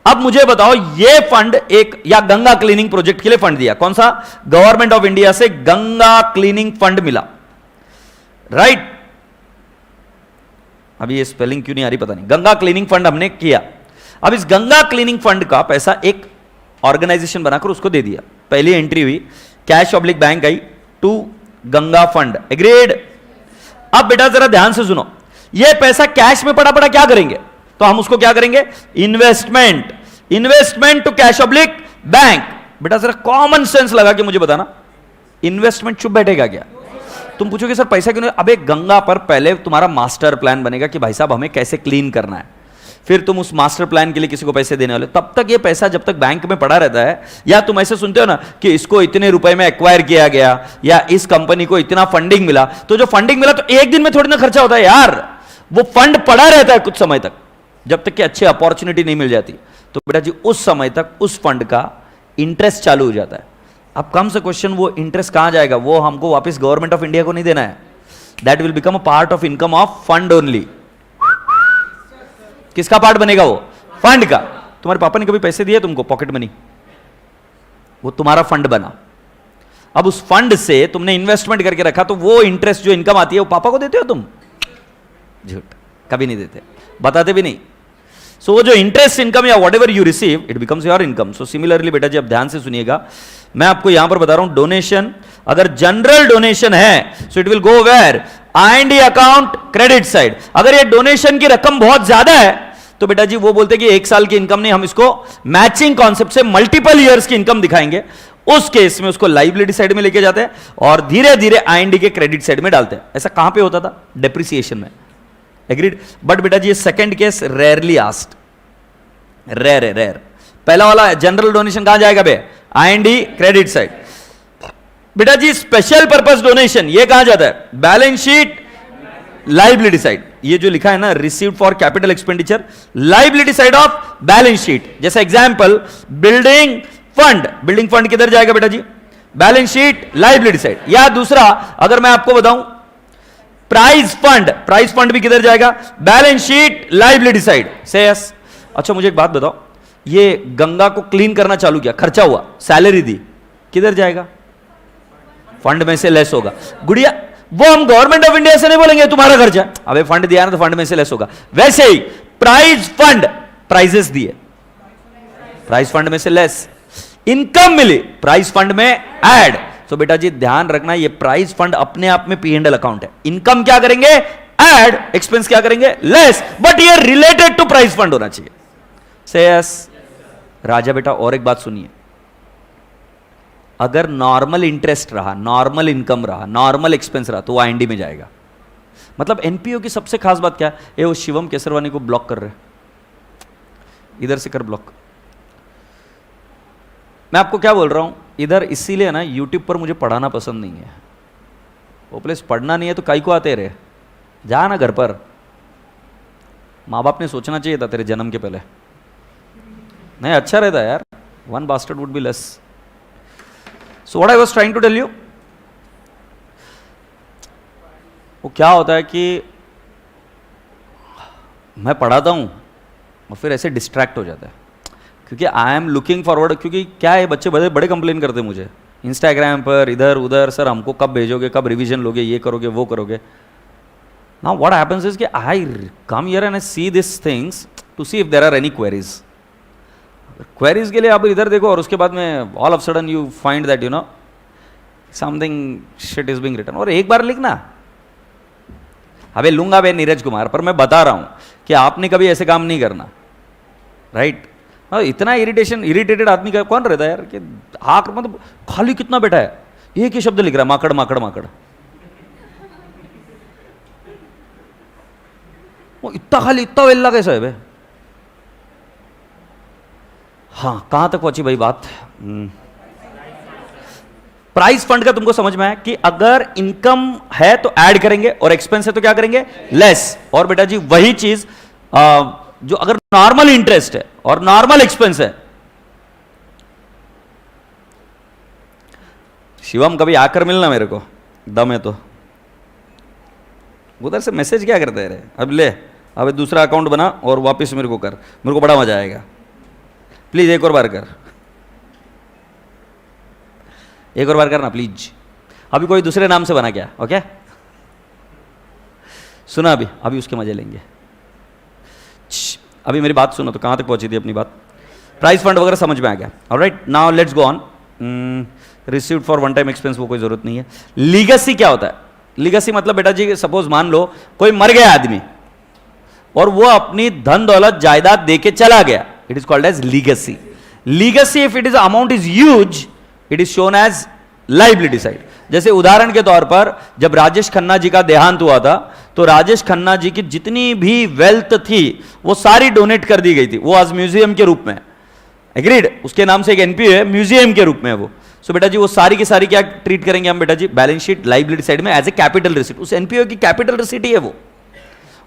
अब मुझे बताओ, ये फंड एक या गंगा क्लीनिंग प्रोजेक्ट के लिए फंड दिया, कौन सा? गवर्नमेंट ऑफ इंडिया से गंगा क्लीनिंग फंड मिला, राइट? अभी ये स्पेलिंग क्यों नहीं आ रही पता नहीं। गंगा क्लीनिंग फंड हमने किया। अब इस गंगा क्लीनिंग फंड का पैसा एक ऑर्गेनाइजेशन बनाकर उसको दे दिया। पहली एंट्री हुई, cash public bank I to Ganga fund, agreed? अब बेटा जरा ध्यान से सुनो, ये पैसा कैश में पड़ा पड़ा क्या करेंगे? तो हम उसको क्या करेंगे? Investment. Investment to cash public bank. बेटा जरा कॉमन सेंस लगा के मुझे बताना, इन्वेस्टमेंट चुप बैठेगा क्या? तुम पूछोगे सर पैसा क्यों नहीं? अबे गंगा पर पहले तुम्हारा मास्टर प्लान बनेगा कि भाई साहब हमें कैसे क्लीन करना है, फिर तुम उस मास्टर प्लान के लिए किसी को पैसे देने वाले। तब तक ये पैसा जब तक बैंक में पड़ा रहता है, या तुम ऐसे सुनते हो ना कि इसको इतने रुपए में एक्वायर किया गया या इस कंपनी को इतना फंडिंग मिला, तो जो फंडिंग मिला तो एक दिन में थोड़ी ना खर्चा होता है यार, वो फंड पड़ा रहता है कुछ समय तक, जब तक कि अच्छी अपॉर्चुनिटी नहीं मिल जाती। तो बेटा जी उस समय तक उस फंड का इंटरेस्ट चालू हो जाता है। अब कम से क्वेश्चन, वो इंटरेस्ट कहां जाएगा? वो हमको वापस गवर्नमेंट ऑफ इंडिया को नहीं देना है। That will become a part of income of fund only. किसका पार्ट बनेगा? वो फंड का। तुम्हारे पापा ने कभी पैसे दिए तुमको पॉकेट मनी? वो तुम्हारा फंड बना। अब उस फंड से तुमने इन्वेस्टमेंट करके रखा, तो वो इंटरेस्ट जो इनकम आती है वो पापा को देते हो तुम? झूठ, कभी नहीं देते, बताते भी नहीं। सो वो जो इंटरेस्ट इनकम या whatever you receive, it becomes your income. So similarly बेटा जी अब ध्यान से सुनिएगा, मैं आपको यहां पर बता रहा हूं, डोनेशन अगर जनरल डोनेशन है so it will go where? IND account, credit side. अगर ये डोनेशन की रकम बहुत ज्यादा है तो बेटा जी वो बोलते हैं कि एक साल की इनकम नहीं, हम इसको मैचिंग कॉन्सेप्ट से मल्टीपल ईयर्स की इनकम दिखाएंगे। उस केस में उसको लाइबिलिटी साइड में लेके जाते हैं और धीरे धीरे IND के क्रेडिट साइड में डालते हैं। ऐसा कहां पे होता था? डेप्रिसिएशन में, एग्रीड? बट बेटा जी second case rarely asked, rare है, रेयर। पहला वाला जनरल डोनेशन कहां जाएगा बे? IND credit side. बेटा जी स्पेशल पर्पस डोनेशन ये कहां जाता है? Balance sheet, liability side. ये जो लिखा है ना, received for capital expenditure, liability side of balance sheet. जैसे example building fund, building fund किधर जाएगा बेटा जी? Balance sheet, liability side. या दूसरा अगर मैं आपको बताऊं प्राइज फंड, प्राइज फंड भी किधर जाएगा? Balance sheet, liability side. से यस। अच्छा मुझे एक बात बताओ, ये गंगा को क्लीन करना चालू किया, खर्चा हुआ, सैलरी दी, किधर जाएगा? फंड में से लेस होगा। गुड़िया वो हम गवर्नमेंट ऑफ इंडिया से नहीं बोलेंगे तुम्हारा खर्चा, अबे फंड दिया ना तो फंड में से लेस होगा। वैसे ही प्राइज फंड, प्राइजेस दिए, प्राइज फंड में से लेस। इनकम मिली, प्राइज फंड में ऐड। तो बेटा जी ध्यान रखना, ये प्राइज फंड अपने आप में P&L अकाउंट है। इनकम क्या करेंगे? ऐड। एक्सपेंस क्या करेंगे? लेस। बट ये रिलेटेड टू प्राइज फंड होना चाहिए। से यस। राजा बेटा और एक बात सुनिए, अगर नॉर्मल इंटरेस्ट रहा, नॉर्मल इनकम रहा, नॉर्मल एक्सपेंस रहा तो वो IND में जाएगा। मतलब NPO की सबसे खास बात क्या है? वो शिवम केसरवानी को ब्लॉक कर रहे हैं, इधर से कर ब्लॉक। मैं आपको क्या बोल रहा हूं, इधर इसीलिए ना YouTube पर मुझे पढ़ाना पसंद नहीं है। वो प्लेस पढ़ना नहीं है तो काई को आते रहे, जा ना घर पर। माँ बाप ने सोचना चाहिए था तेरे जन्म के पहले। नहीं अच्छा रहता यार, one bastard would be less. So what I was trying to tell you, वो क्या होता है कि मैं पढ़ाता हूं और फिर ऐसे डिस्ट्रैक्ट हो जाता है, क्योंकि आई एम लुकिंग फॉरवर्ड। क्योंकि क्या है, बच्चे बड़े बड़े कंप्लेन करते हैं मुझे इंस्टाग्राम पर, इधर उधर, सर हमको कब भेजोगे, कब रिवीजन लोगे, ये करोगे वो करोगे। नाउ व्हाट हैपेंस इज कि I come here and I see this things to see if there are any queries. Queries के लिए आप इधर देखो और उसके बाद में all of sudden you find that you know something shit is being written, और एक बार लिखना। अबे लूंगा बे नीरज कुमार, पर मैं बता रहा हूं कि आपने कभी ऐसे काम नहीं करना, राइट? इतना इरिटेटेड आदमी का कौन रहता है यार, कि आंख मतलब खाली कितना बैठा है, एक ही शब्द लिख रहा है, माकड़ माकड़ माकड़। वो इतना खाली इतना वेल्ला कैसा है बे? हाँ, कहां तक पहुंची भाई बात? प्राइस फंड का तुमको समझ में आया कि अगर इनकम है तो ऐड करेंगे और एक्सपेंस है तो क्या करेंगे? लेस। और बेटा जी वही चीज जो अगर नॉर्मल इंटरेस्ट है और नॉर्मल एक्सपेंस है, शिवम कभी आकर मिलना मेरे को, दम है तो। उधर से मैसेज क्या करते रहे, अब ले अब दूसरा अकाउंट बना और वापस मेरे को कर, मेरे को बड़ा मजा आएगा। प्लीज एक और बार कर, एक और बार करना प्लीज। अभी कोई दूसरे नाम से बना क्या? ओके, सुना? अभी उसके मजे लेंगे। अभी मेरी बात सुनो, तो कहां तक पहुंची थी अपनी बात? प्राइस फंड वगैरह समझ में आ गया। Alright, now let's go on. Received for one time expense, वो कोई जरूरत नहीं है। लीगेसी क्या होता है? लीगेसी मतलब बेटा जी सपोज मान लो कोई मर गया आदमी और वो अपनी धन दौलत जायदाद देके चला गया, it is called as legacy. Legacy if it is amount is huge, it is shown as liability side. जैसे उदाहरण के तौर पर जब राजेश खन्ना जी का देहांत हुआ था, तो राजेश खन्ना जी की जितनी भी वेल्थ थी वो सारी डोनेट कर दी गई थी, वो आज म्यूजियम के रूप में, एग्रीड, उसके नाम से एक एनपीओ है, म्यूजियम के रूप में है वो। सो बेटा जी वो सारी की सारी क्या ट्रीट करेंगे हम बेटा जी? बैलेंस शीट लाइबिलिटी साइड में एज ए कैपिटल रिसीट। उस एनपीओ की कैपिटल रिसीट ही है वो,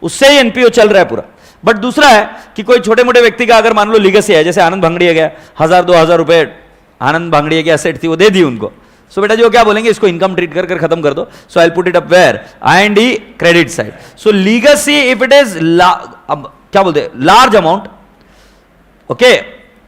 उससे ही एनपीओ चल रहा है पूरा। बट दूसरा है कि कोई छोटे मोटे व्यक्ति का अगर मान लो लीगेसी है, जैसे आनंद भांगड़िया गया, 1000-2000 रुपए आनंद भांगड़िया की एसेट थी वो दे दी उनको। सो बेटा जी वो क्या बोलेंगे? इसको इनकम ट्रीट कर खत्म कर दो। So I put it up where? I and D credit side. So legacy if it is क्या बोलते large amount, okay,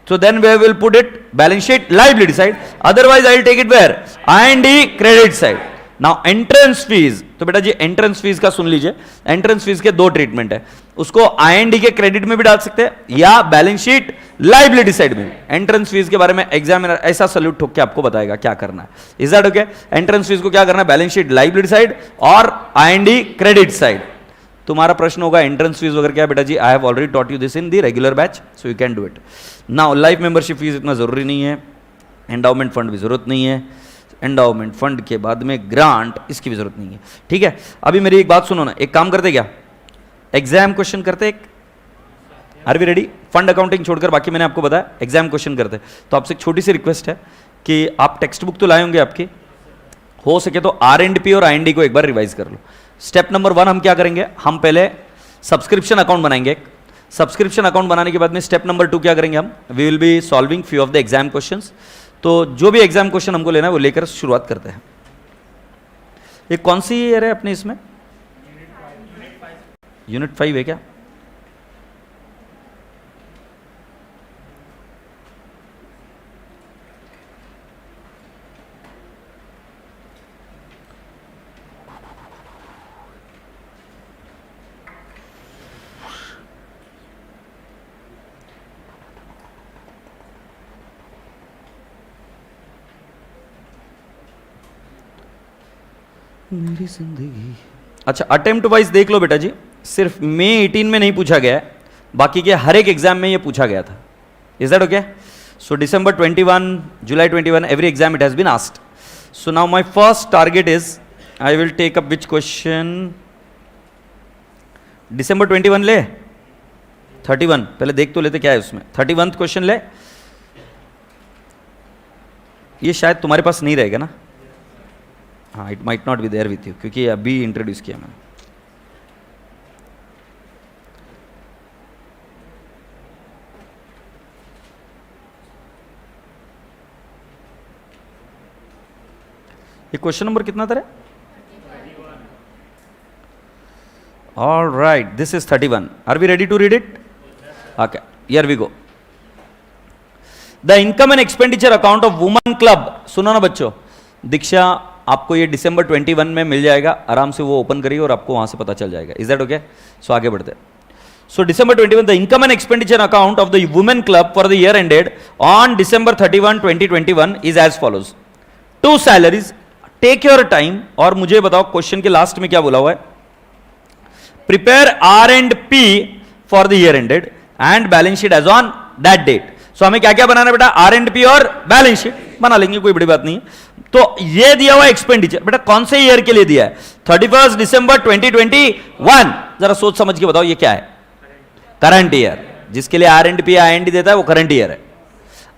so then we will put it balance sheet liability side, otherwise I will take it where? I&D credit side. Now entrance fees, तो बेटा जी entrance fees का सुन लीजिए। Entrance fees के दो treatment है, उसको I&D के credit में भी डाल सकते हैं या बैलेंस शीट लाइबिलिटी साइड में। एंट्रेंस फीस के बारे में एग्जामिनर ऐसा सल्यूट ठोक के आपको बताएगा क्या करना है। Is that okay? Entrance fees को क्या करना है? बैलेंस शीट लाइबिलिटी साइड और I&D क्रेडिट साइड। तुम्हारा प्रश्न होगा एंट्रेंस फीस वगैरह क्या? बेटा जी I have already taught you this in the regular batch, so you can do it. Now life membership fees इतना जरूरी नहीं है, एंडाउमेंट फंड भी जरूरत नहीं है, एंडाउमेंट फंड के बाद में ग्रांट, इसकी भी जरूरत नहीं है, ठीक है? अभी मेरी एक बात सुनो ना, एक काम करते क्या, एग्जाम क्वेश्चन करते एक, are we ready? Fund accounting छोड़कर बाकी मैंने आपको बताया, एग्जाम क्वेश्चन करते। तो आपसे एक छोटी सी रिक्वेस्ट है कि आप टेक्स्ट बुक तो लाए होंगे आपकी, हो सके तो R&P और I&D को एक बार रिवाइज कर लो। स्टेप नंबर 1 हम क्या करेंगे? हम पहले सब्सक्रिप्शन अकाउंट बनाएंगे। सब्सक्रिप्शन अकाउंट बनाने के बाद में स्टेप नंबर 2 क्या करेंगे हम? We will be solving few of the exam questions. तो जो भी एग्जाम क्वेश्चन हमको लेना है वो लेकर शुरुआत करते हैं। ये कौन सी ईयर है अपने इसमें? यूनिट 5 है क्या? मेरी जिंदगी। अच्छा, अटेम्प्ट वाइज देख लो बेटा जी, सिर्फ मई 18 में नहीं पूछा गया है, बाकी के हर एक एग्जाम में ये पूछा गया था। Is that okay? So December 21, July 21, every exam it has been asked. So now my first target is I will take up which question? December 21 ले, 31 पहले देख तो लेते क्या है उसमें। 31th क्वेश्चन ले, ये शायद तुम्हारे पास नहीं रहेगा ना? हाँ, it might not be there with you, क्योंकि अभी इंट्रोड्यूस किया मैंने। ये क्वेश्चन नंबर कितना था? All right, this is 31। Are we ready to read it? Okay, here we go. The income and expenditure account of women club. सुनो ना बच्चों, दीक्षा आपको ये December 21 में मिल जाएगा, आराम से वो ओपन करिए और आपको वहां से पता चल जाएगा। Is that okay? सो आगे बढ़ते। So December 21, the income and expenditure account of the women club for the year ended on December 31, 2021 is as follows. 2 salaries, take your time और मुझे बताओ क्वेश्चन के लास्ट में क्या बोला हुआ है, prepare R and P for the year ended and balance sheet as on that date. So हमें क्या क्या बनाना है बेटा, आर एंड पी और बैलेंस शीट बना लेंगे, कोई बड़ी बात नहीं है। तो ये दिया हुआ एक्सपेंडिचर बेटा कौन से ईयर के लिए दिया है, 31 दिसंबर 2021। जरा सोच समझ के बताओ ये क्या है, करंट ईयर। जिसके लिए R and P I and D देता है वो करंट ईयर है।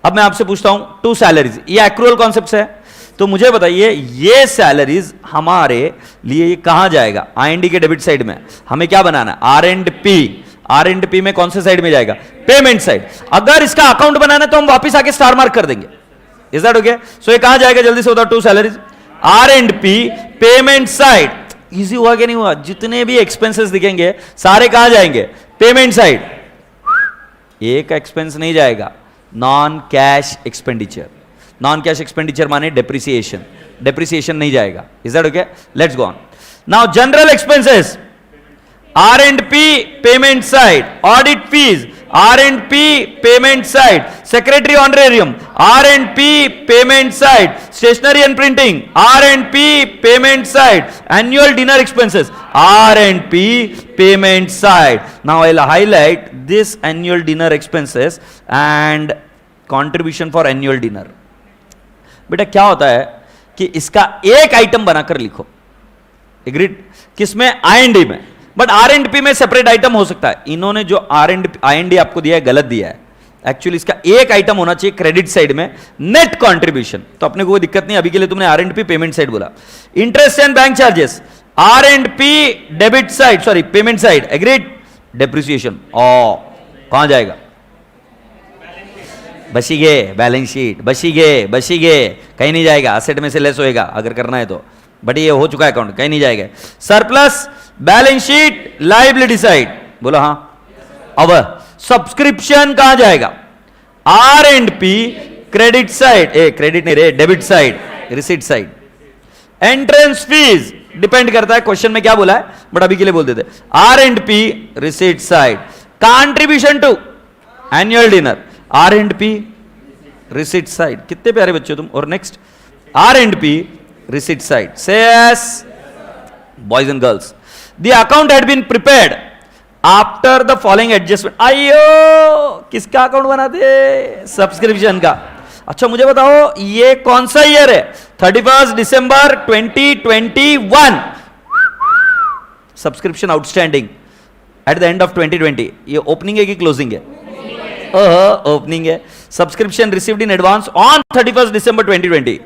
अब मैं आपसे पूछता हूं टू सैलरीज, ये एक्रूअल कॉन्सेप्ट है, तो मुझे बताइए ये सैलरीज हमारे लिए ये कहां जाएगा, आई एंड डी के डेबिट साइड में हमें क्या बनाना है, R and P. R and P में कौन से साइड में जाएगा, पेमेंट साइड। अगर इसका अकाउंट बनाना है तो हम वापस आके स्टार मार्क कर देंगे, इज दैट ओके। सो ये कहां जाएगा जल्दी से बताओ, to salaries R and P payment side. Easy हुआ कि नहीं हुआ, जितने भी एक्सपेंसेस दिखेंगे सारे कहां जाएंगे, पेमेंट साइड। एक एक्सपेंस नहीं जाएगा, non cash expenditure. Non cash expenditure माने डेप्रिसिएशन, डेप्रिसिएशन नहीं जाएगा, is that okay. Let's go on now, general expenses R and P payment side, audit fees R and P payment side, secretary honorarium R and P payment side, stationery and printing R and P payment side, annual dinner expenses R and P payment side. Now I will highlight this annual dinner expenses and contribution for annual dinner। बेटा क्या होता है कि इसका एक item बनाकर लिखो, agreed, किसमें, आई एंड डी में, बट आर एंड पी में सेपरेट आइटम हो सकता है। इन्होंने जो आई एंड डी आपको दिया है गलत दिया है, एक्चुअली इसका एक आइटम होना चाहिए क्रेडिट साइड में, नेट कंट्रीब्यूशन। तो अपने को कोई दिक्कत नहीं, अभी के लिए तुमने R and P payment side बोला। Interest and bank charges R and P debit side, sorry payment side, agreed. Depreciation कहां जाएगा, बसीगे, बैलेंस शीट, बसीगे कहीं नहीं जाएगा, असेट में से लेस होएगा अगर करना है तो, बट ये हो चुका है अकाउंट, कहीं नहीं जाएगा। Surplus balance sheet liability side, बोलो हाँ। अब सब्सक्रिप्शन कहां जाएगा, R and P credit side, credit नहीं रे, debit side, receipt side. Entrance fees depend करता है क्वेश्चन में क्या बोला है, बट अभी के लिए बोल देते, R and P receipt side. Contribution to annual dinner R and P receipt side. कितने प्यारे बच्चे तुम। और next R and P receipt side. Say yes boys and girls, the account had been prepared after the following adjustment. आइयो किसका account बनाते, subscription का। अच्छा मुझे बताओ ये कौन सा ईयर है, 31 दिसंबर 2021। Subscription outstanding at the end of 2020, ये ओपनिंग है कि क्लोजिंग है, ओपनिंग है। Subscription received in advance on 31 December 2020,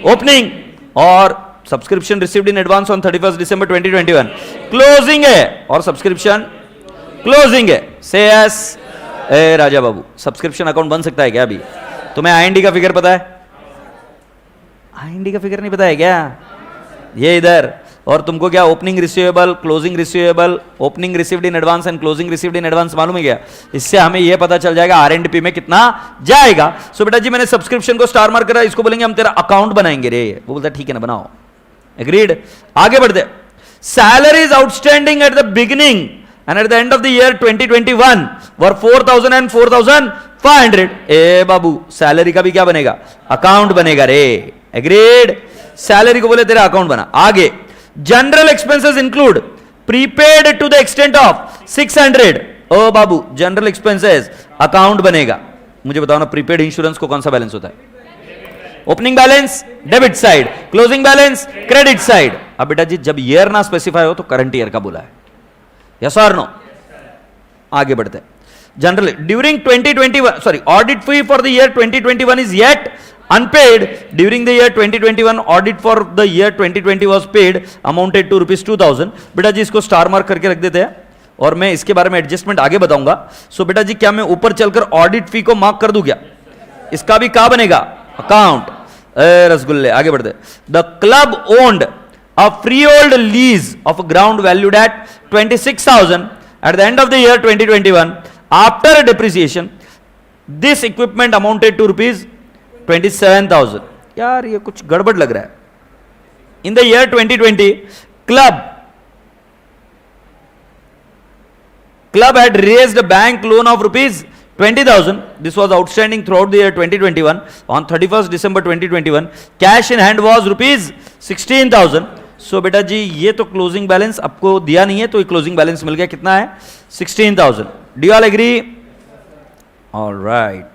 opening. और subscription received in advance on 31 December 2021, closing है। और सब्सक्रिप्शन क्लोजिंग है। से एस ए राजा बाबू, सब्सक्रिप्शन अकाउंट बन सकता है क्या अभी? तुम्हें आईएनडी का फिगर पता है? आईएनडी का फिगर नहीं पता है क्या? ये इधर। और तुमको क्या opening receivable, closing receivable, opening received in advance and closing received in advance मालूम है क्या? इससे हमें यह पता चल जाएगा आर एंड पी में कितना जाएगा। सो बेटा जी मैंने सब्सक्रिप्शन को स्टार मार्क करा, इसको बोलेंगे हम तेरा अकाउंट बनाएंगे रे। वो बोलता ठीक है ना बनाओ, एग्रीड। आगे बढ़ते, salaries outstanding at the beginning and at the end of the year 2021 were 4,000 and 4,500। A Babu salary का भी क्या बनेगा, अकाउंट बनेगा रे, एग्रीड। सैलरी को बोले तेरा अकाउंट बना। आगे general expenses include prepaid to the extent of 600। ओ बाबू जनरल एक्सपेंसेस अकाउंट बनेगा। मुझे बताओ ना प्रीपेड इंश्योरेंस को कौन सा बैलेंस होता है? Opening balance debit side, closing balance credit side. अब बेटा जी जब ईयर ना स्पेसिफाई हो तो करंट ईयर का बोला है, यस और नो। आगे बढ़ते हैं। Generally during 2021, sorry, audit fee for the year 2021 is yet unpaid. During the year 2021 audit for the year 2020 was paid amounted to ₹2,000। बेटा जी इसको स्टार मार्क करके रख देते हैं और मैं इसके बारे में एडजस्टमेंट आगे बताऊंगा। सो बेटा जी क्या मैं ऊपर चलकर ऑडिट फी को मार्क कर दूं क्या? इसका भी क्या बनेगा, अकाउंट। रसगुल्ले। आगे बढ़ते, the club owned a freehold lease of ground valued at 26,000 at the end of the year 2021 after depreciation. This equipment amounted to ₹27,000। यार ये कुछ गड़बड़ लग रहा है। In the year 2020 club had raised a bank loan of 20,000. This was outstanding throughout the year 2021. On 31st December 2021, cash in hand was rupees 16,000. So बेटा जी ये तो क्लोजिंग बैलेंस आपको दिया नहीं है, तो ये क्लोजिंग बैलेंस मिल गया, कितना है 16,000. Do you all agree? All right.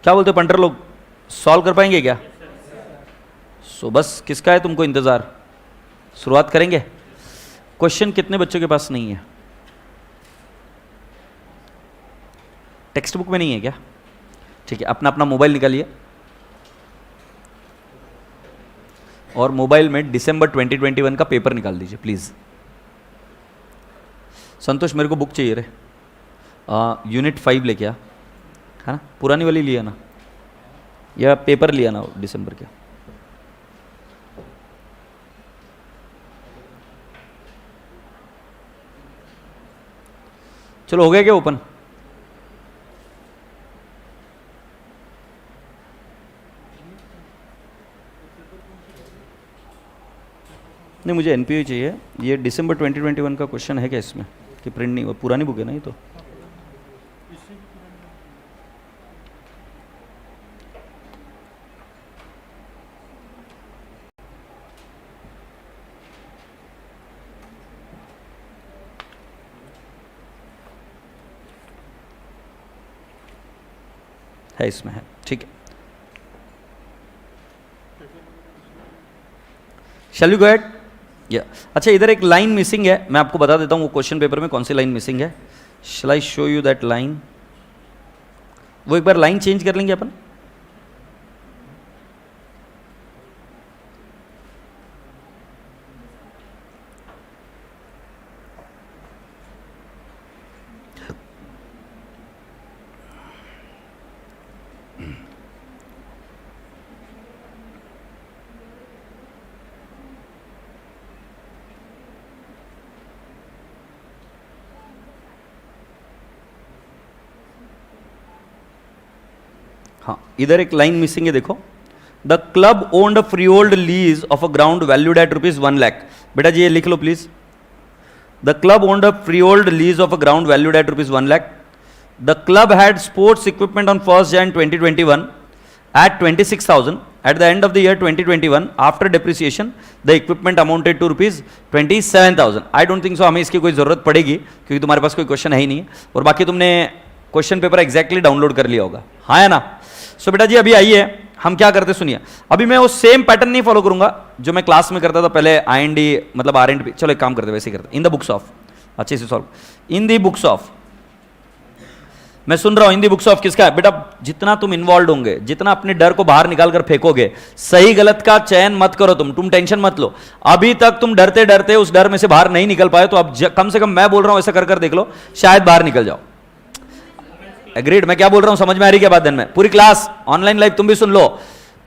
क्या बोलते पंटर लोग, सॉल्व कर पाएंगे क्या? सो बस किसका है तुमको इंतजार, शुरुआत करेंगे. क्वेश्चन कितने बच्चों के पास नहीं है? टेक्स्ट बुक में नहीं है क्या? ठीक है, अपना अपना मोबाइल निकालिए और मोबाइल में दिसंबर 2021 का पेपर निकाल दीजिए प्लीज. संतोष मेरे को बुक चाहिए रे, यूनिट 5 लेके आ, है ना, पुरानी वाली लिया ना, या पेपर लिया ना दिसंबर के. चलो हो गया क्या ओपन? नहीं मुझे एनपीओ चाहिए. ये दिसंबर 2021 का क्वेश्चन है क्या इसमें कि प्रिंट नहीं हुआ? पुरानी बुक है ना ये तो. है इसमें है, ठीक है. Shall we go ahead? या अच्छा, इधर एक लाइन मिसिंग है, मैं आपको बता देता हूं वो क्वेश्चन पेपर में कौन सी लाइन मिसिंग है. Shall I show you that line? वो एक बार लाइन चेंज कर लेंगे अपन. हाँ, इधर एक लाइन मिसिंग है, देखो. The club owned a free hold lease of a ground valued at ₹1 lakh. बेटा जी ये लिख लो please. The club owned a free hold lease of a ground valued at ₹1 lakh. The club had sports equipment on 1st Jan 2021 at 26,000. At the end of the year 2021, after depreciation, the equipment amounted to ₹27,000. I don't think so हमें इसकी कोई जरूरत पड़ेगी क्योंकि तुम्हारे पास कोई question है ही नहीं, और बाकी तुमने क्वेश्चन पेपर एग्जैक्टली डाउनलोड कर लिया होगा, हाँ है ना. सो बेटा जी अभी आइए हम क्या करते सुनिए. अभी मैं वो सेम पैटर्न नहीं फॉलो करूंगा जो मैं क्लास में करता था पहले, IND मतलब R&D. चलो एक काम करते वैसे ही करते. इन द बुक्स ऑफ, अच्छे से solve. In the books of, मैं सुन रहा हूं इन द बुक्स ऑफ किसका है बेटा? जितना तुम इन्वॉल्व होंगे, जितना अपने डर को बाहर निकाल कर फेंकोगे, सही गलत का चयन मत करो. तुम टेंशन मत लो. अभी तक तुम डरते डरते उस डर में से बाहर नहीं निकल पाए, तो अब कम से कम मैं बोल रहा हूं ऐसा कर देख लो, शायद बाहर निकल जाओ. एग्रीड? मैं क्या बोल रहा हूं समझ में आ रही क्या बात? दिन में पूरी क्लास ऑनलाइन लाइव तुम भी सुन लो.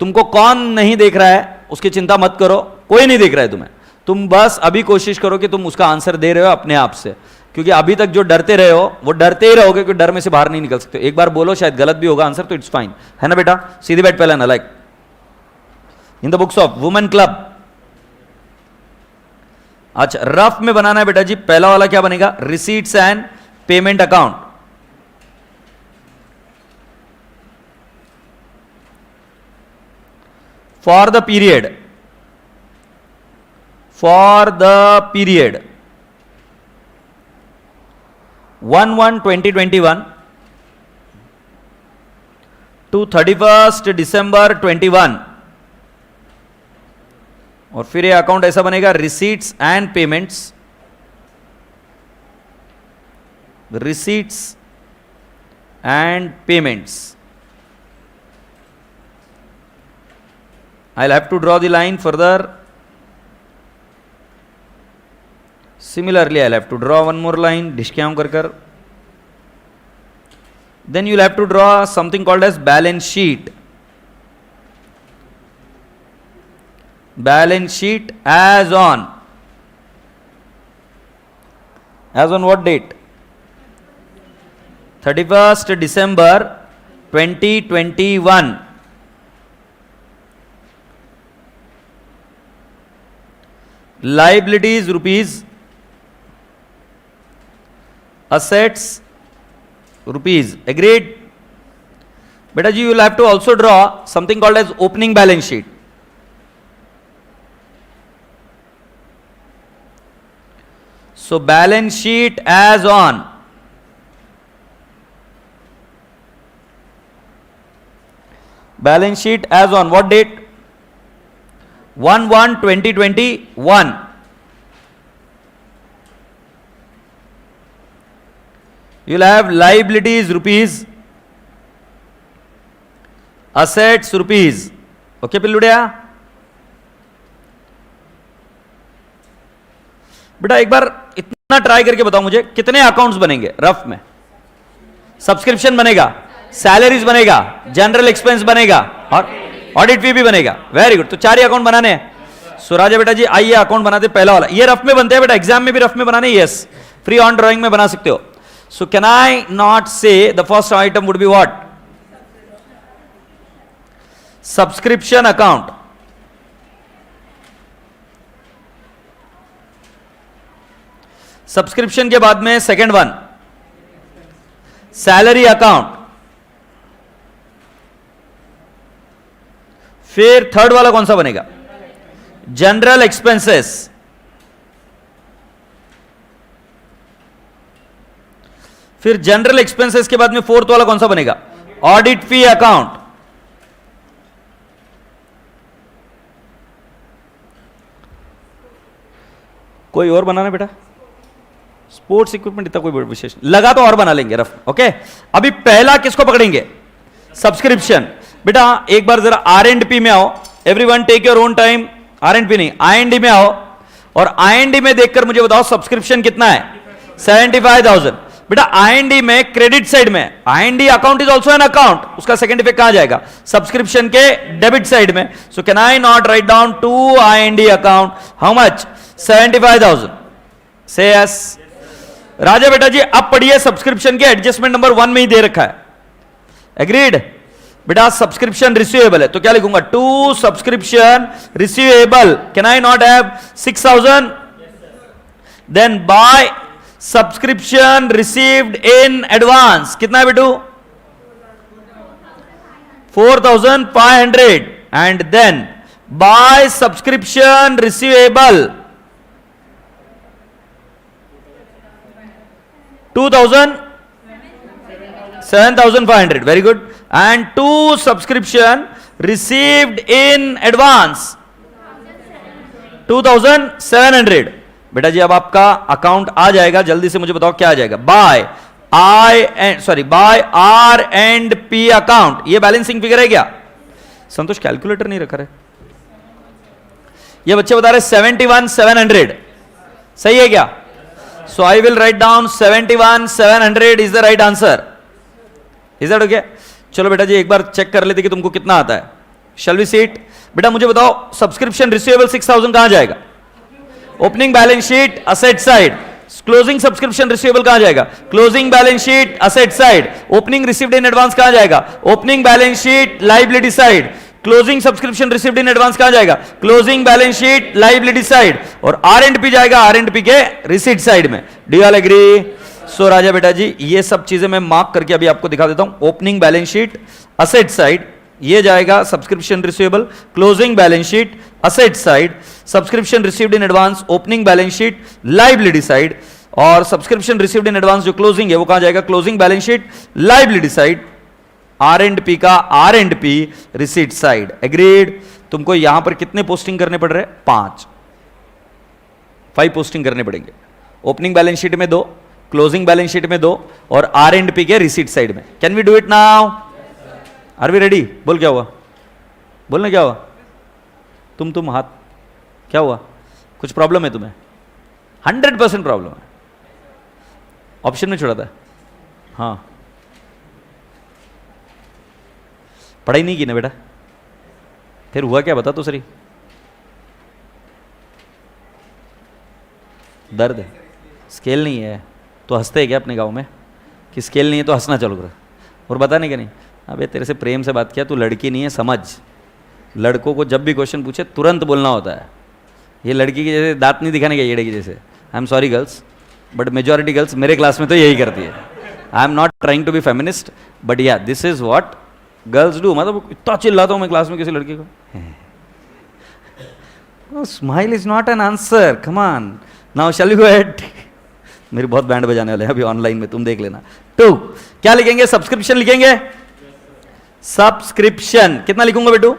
तुमको कौन नहीं देख रहा है उसकी चिंता मत करो, कोई नहीं देख रहा है तुम्हें. तुम बस अभी कोशिश करो कि तुम उसका आंसर दे रहे हो अपने आप से, क्योंकि अभी तक जो डरते रहे हो वो डरते ही रहोगे, क्योंकि डर में से बाहर नहीं निकल सकते. एक बार बोलो, शायद गलत भी होगा आंसर, तो इट्स फाइन, है ना बेटा. सीधी बैठ पहले ना, like in the books of women club. अच्छा रफ में बनाना है बेटा जी. पहला वाला क्या बनेगा? Receipts and payment account. For the period 1/1/2021 to 31st December 21. और फिर ये अकाउंट ऐसा बनेगा, receipts and payments. Receipts and payments. I'll have to draw the line further. Similarly, I'll have to draw one more line. डिशक्याम कर कर. Then you'll have to draw something called as balance sheet. Balance sheet as on what date? 31st December 2021. Liabilities assets rupees. Agreed? Beta ji, you will have to also draw something called as opening balance sheet. So balance sheet as on what date? 1/1/2021. You will have liabilities rupees, assets rupees. Okay पिल्लुड़िया? बेटा एक बार इतना try करके बताओ मुझे, कितने accounts बनेंगे rough में? Subscription बनेगा, सैलरीज बनेगा, जनरल एक्सपेंस बनेगा और ऑडिट फी भी बनेगा. Very good. तो 4 ही अकाउंट बनाने हैं. सो राजा बेटा जी आइए अकाउंट बनाते. पहला वाला ये रफ में बनते हैं बेटा, एग्जाम में भी रफ में बनाने. यस, फ्री ऑन ड्राइंग में बना सकते हो. सो कैन आई नॉट से the first item would be what? Subscription account. Subscription के बाद में सेकंड वन सैलरी अकाउंट. फिर थर्ड वाला कौन सा बनेगा? General expenses. फिर जनरल एक्सपेंसेस के बाद में फोर्थ वाला कौन सा बनेगा? Audit fee account. कोई और बनाना बेटा? स्पोर्ट्स इक्विपमेंट इतना कोई विशेष लगा तो और बना लेंगे रफ. ओके, अभी पहला किसको पकड़ेंगे? सब्सक्रिप्शन. बेटा एक बार जरा R&P में आओ. Everyone take your own time. R&P नहीं, I&D में आओ और I&D में देखकर मुझे बताओ सब्सक्रिप्शन कितना है? 75,000. बेटा I&D में क्रेडिट साइड में I&D account is also an account. उसका सेकंड इफेक्ट कहां जाएगा? सब्सक्रिप्शन के डेबिट साइड में. So can I not write down to I&D account? How much? 75,000. से यस. राजा बेटा जी अब पढ़िए, सब्सक्रिप्शन के एडजस्टमेंट नंबर 1 में ही दे रखा है. एग्रीड? बेटा सब्सक्रिप्शन रिसीवेबल है तो क्या लिखूंगा? To subscription receivable. Can I not have 6,000? Then by subscription received in advance. कितना है बेटू? 4,500. And then by subscription receivable 7,500. Very good. And two subscription received in advance 2,700. बेटा जी अब आपका अकाउंट आ जाएगा. जल्दी से मुझे बताओ क्या आ जाएगा? By by R&P account. ये बैलेंसिंग फिगर है क्या? संतोष कैलकुलेटर नहीं रखा है. ये बच्चे बता रहे 71,700. सही है क्या? So I will write down 71,700 is the right answer. Is that okay? चलो बेटा जी एक बार चेक कर लेते कि तुमको कितना आता है. Shall we see it? बेटा मुझे बताओ सब्सक्रिप्शन रिसीवेबल 6,000 कहां जाएगा? Opening balance sheet asset side. Closing subscription receivable कहां जाएगा? Closing balance sheet asset side. Opening received in advance कहां जाएगा? Opening balance sheet liability side. Closing subscription received in advance कहां जाएगा? Closing balance sheet liability side. और R&P जाएगा R&P के receipt side में. Do you all agree? So राजा बेटा जी ये सब चीजें मैं मार्क करके अभी आपको दिखा देता हूं. Opening balance sheet asset side ये जाएगा subscription receivable. Closing balance sheet asset side. Subscription received in advance opening balance sheet liability side. और सब्सक्रिप्शन रिसीव्ड इन एडवांस जो क्लोजिंग है वो कहां जाएगा? Closing balance sheet liability side. R&P का R&P receipt side. Agreed? तुमको यहां पर कितने पोस्टिंग करने पड़ रहे हैं? 5 पोस्टिंग करने पड़ेंगे. ओपनिंग बैलेंस शीट में 2, क्लोजिंग बैलेंस शीट में 2 और R&P के रिसीट साइड में. Can we do it now? Are we ready? बोल क्या हुआ? बोलना क्या हुआ? तुम हाथ क्या हुआ? कुछ प्रॉब्लम है तुम्हें? 100% प्रॉब्लम है. ऑप्शन में छोड़ा था. हाँ पढ़ाई नहीं की ना बेटा? फिर हुआ क्या बता तो सही. दर्द है, स्केल नहीं है तो हंसते हैं क्या अपने गांव में कि स्केल नहीं है तो हंसना चालू करो और बताने का नहीं. अबे तेरे से प्रेम से बात किया, तू लड़की नहीं है समझ. लड़कों को जब भी क्वेश्चन पूछे तुरंत बोलना होता है. ये लड़की के जैसे दांत नहीं दिखाने का, येड़े की जैसे. I am sorry girls, but majority girls मेरे क्लास में तो यही करती है. I am not trying to be feminist, but yeah this is what girls do. मतलब इतना चिल्लाता हूं मैं क्लास में किसी लड़की को. Smile is not an answer. Come on now shall we go ahead. मेरी बहुत बैंड बजाने वाले हैं अभी ऑनलाइन में, तुम देख लेना. 2 क्या लिखेंगे? सब्सक्रिप्शन लिखेंगे. सब्सक्रिप्शन कितना लिखूंगा बेटू?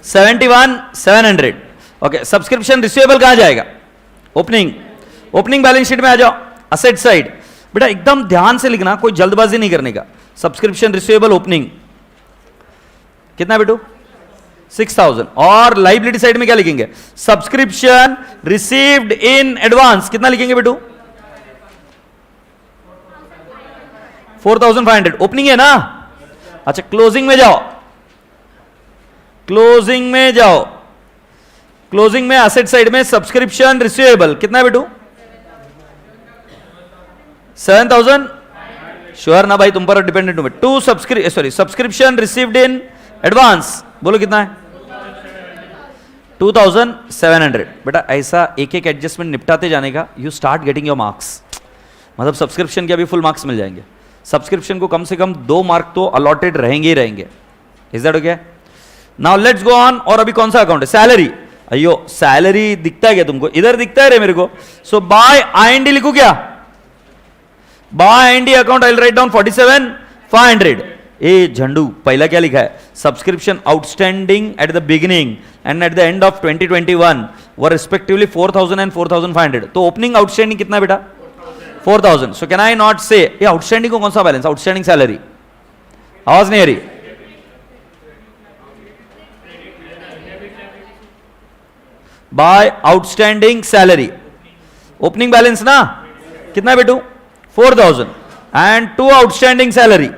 71,700. ओके. सब्सक्रिप्शन रिसीवेबल कहां जाएगा? ओपनिंग. ओपनिंग बैलेंस शीट में आ जाओ, असेट साइड. बेटा एकदम ध्यान से लिखना, कोई जल्दबाजी नहीं करने का. सब्सक्रिप्शन रिसीवेबल ओपनिंग कितना बेटू? 6,000. और लाइबिलिटी साइड में क्या लिखेंगे? सब्सक्रिप्शन रिसीव्ड इन एडवांस कितना लिखेंगे बेटू? 4,500. ओपनिंग है ना? अच्छा क्लोजिंग में जाओ. क्लोजिंग में जाओ. क्लोजिंग में एसेट साइड में सब्सक्रिप्शन रिसीवेबल कितना है बेटू? 7,000. श्योर ना भाई, तुम पर डिपेंडेंट हूं. 2 सब्सक्रिप्शन रिसीव्ड इन एडवांस बोलो कितना है? 2,700. बेटा ऐसा एक एक एडजस्टमेंट निपटाते जाने का, you start getting your marks. मतलब सब्सक्रिप्शन के अभी फुल मार्क्स मिल जाएंगे. सब्सक्रिप्शन को कम से कम 2 मार्क तो अलॉटेड रहेंगे ही रहेंगे. Is that okay? Now let's go on. और अभी कौन सा अकाउंट है? सैलरी. अयो सैलरी दिखता है क्या तुमको? इधर दिखता है रे मेरे को. सो बाय आईएनडी लिखू क्या? By I and D account I will write down 47,500. ए झंडू पहला क्या लिखा है? Subscription outstanding at the beginning and at the end of 2021 were respectively 4,000 and 4,500. तो ओपनिंग आउटस्टैंडिंग कितना बेटा? 4,000. सो कैन आई नॉट से ये आउटस्टैंडिंग को कौन सा बैलेंस? Outstanding salary. आवाज नहीं आ रही. By outstanding salary. Opening balance ना कितना बेटू? 4,000 एंड 2 आउटस्टैंडिंग सैलरी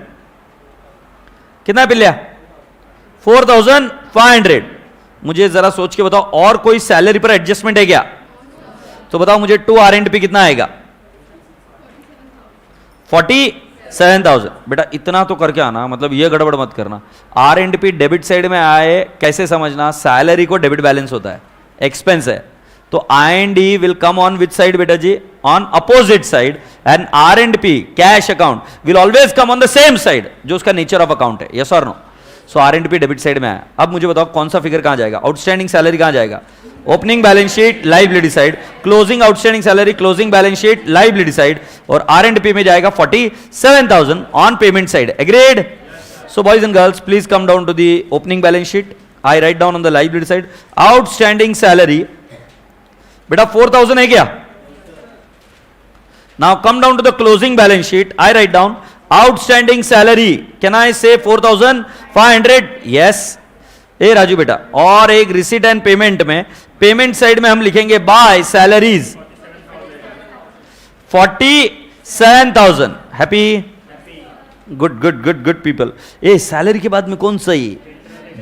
कितना पिल्लिया? 4,500. मुझे जरा सोच के बताओ और कोई सैलरी पर एडजस्टमेंट है क्या? तो बताओ मुझे 2 R&P कितना आएगा? 47,000. बेटा इतना तो करके आना, मतलब ये गड़बड़ मत करना. R&P डेबिट साइड में आए कैसे समझना? सैलरी को डेबिट बैलेंस होता है, एक्सपेंस है. तो I&D will come on which side बेटा जी? On opposite side. And R&P cash account will always come on the same side, जो उसका नेचर ऑफ अकाउंट है. यस और नो? सो R&P डेबिट साइड में आया. अब मुझे बताओ कौन सा फिगर कहां जाएगा? आउटस्टैंडिंग सैलरी कहां जाएगा? Opening balance sheet liability side. Closing outstanding salary closing balance sheet liability side. और R&P में जाएगा 47,000 on payment side. Agreed? So boys and girls please come down to the opening balance sheet. I write down on the liability side outstanding salary. बेटा 4,000 है क्या? Now come down to the closing balance sheet. I write down outstanding salary. Can I say 4,500? Yes. ए राजू बेटा, और एक receipt and payment में, payment side में हम लिखेंगे by salaries 47,000. Happy? Good good good good people. ए सैलरी के बाद में कौन सही?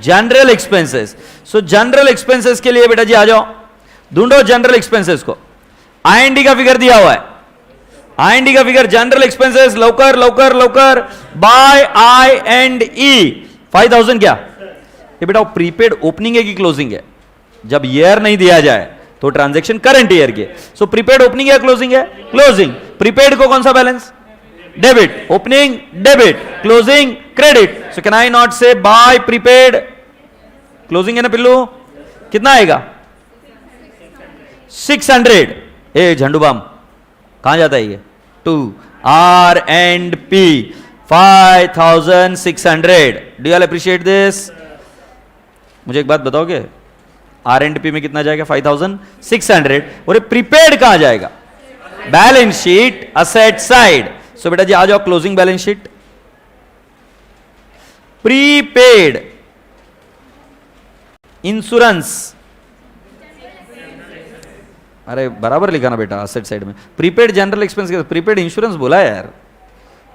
General expenses. So general expenses के लिए बेटा जी आ जाओ, ढूंढो जनरल एक्सपेंसेस को. आईएनडी का फिगर दिया हुआ है. आईएनडी का फिगर जनरल एक्सपेंसेस. लवकर लवकर लवकर. बाय I&E 5,000 क्या? ये बेटा प्रीपेड ओपनिंग है कि क्लोजिंग है? जब ईयर नहीं दिया जाए तो ट्रांजैक्शन करंट ईयर के. सो प्रीपेड ओपनिंग है क्लोजिंग है? क्लोजिंग. प्रीपेड को कौन सा balance? Debit. Opening debit, closing credit. So can I not से बाय प्रीपेड? क्लोजिंग है ना पिल्लू? कितना आएगा? 600. ए झंडूबाम कहां जाता है ये? 2 R&P 5,600. Do you all appreciate this? मुझे एक बात बताओगे, R&P में कितना जाएगा? 5,600. और ये प्रीपेड कहां जाएगा? Balance sheet asset side. So बेटा जी आ जाओ closing balance sheet. Prepaid insurance. अरे बराबर लिखा ना बेटा असेट साइड में. Prepaid general expense, prepaid insurance बोला है यार.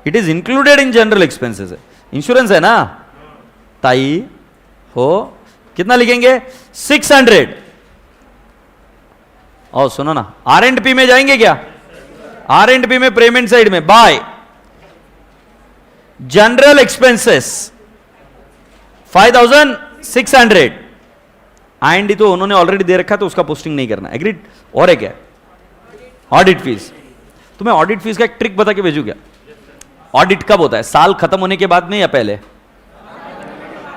It is included in general expenses. है इंश्योरेंस है ना ताई हो? कितना लिखेंगे? 600. और सुनो ना, R&P में जाएंगे क्या? R&P में पेमेंट साइड में बाय जनरल एक्सपेंसेस 5,600. I&D तो उन्होंने ऑलरेडी दे रखा तो उसका पोस्टिंग नहीं करना. एग्रीड? और है क्या? Audit fees. तुम्हें ऑडिट फीस का एक ट्रिक बता के भेजू क्या? ऑडिट कब होता है? साल खत्म होने के बाद में या पहले?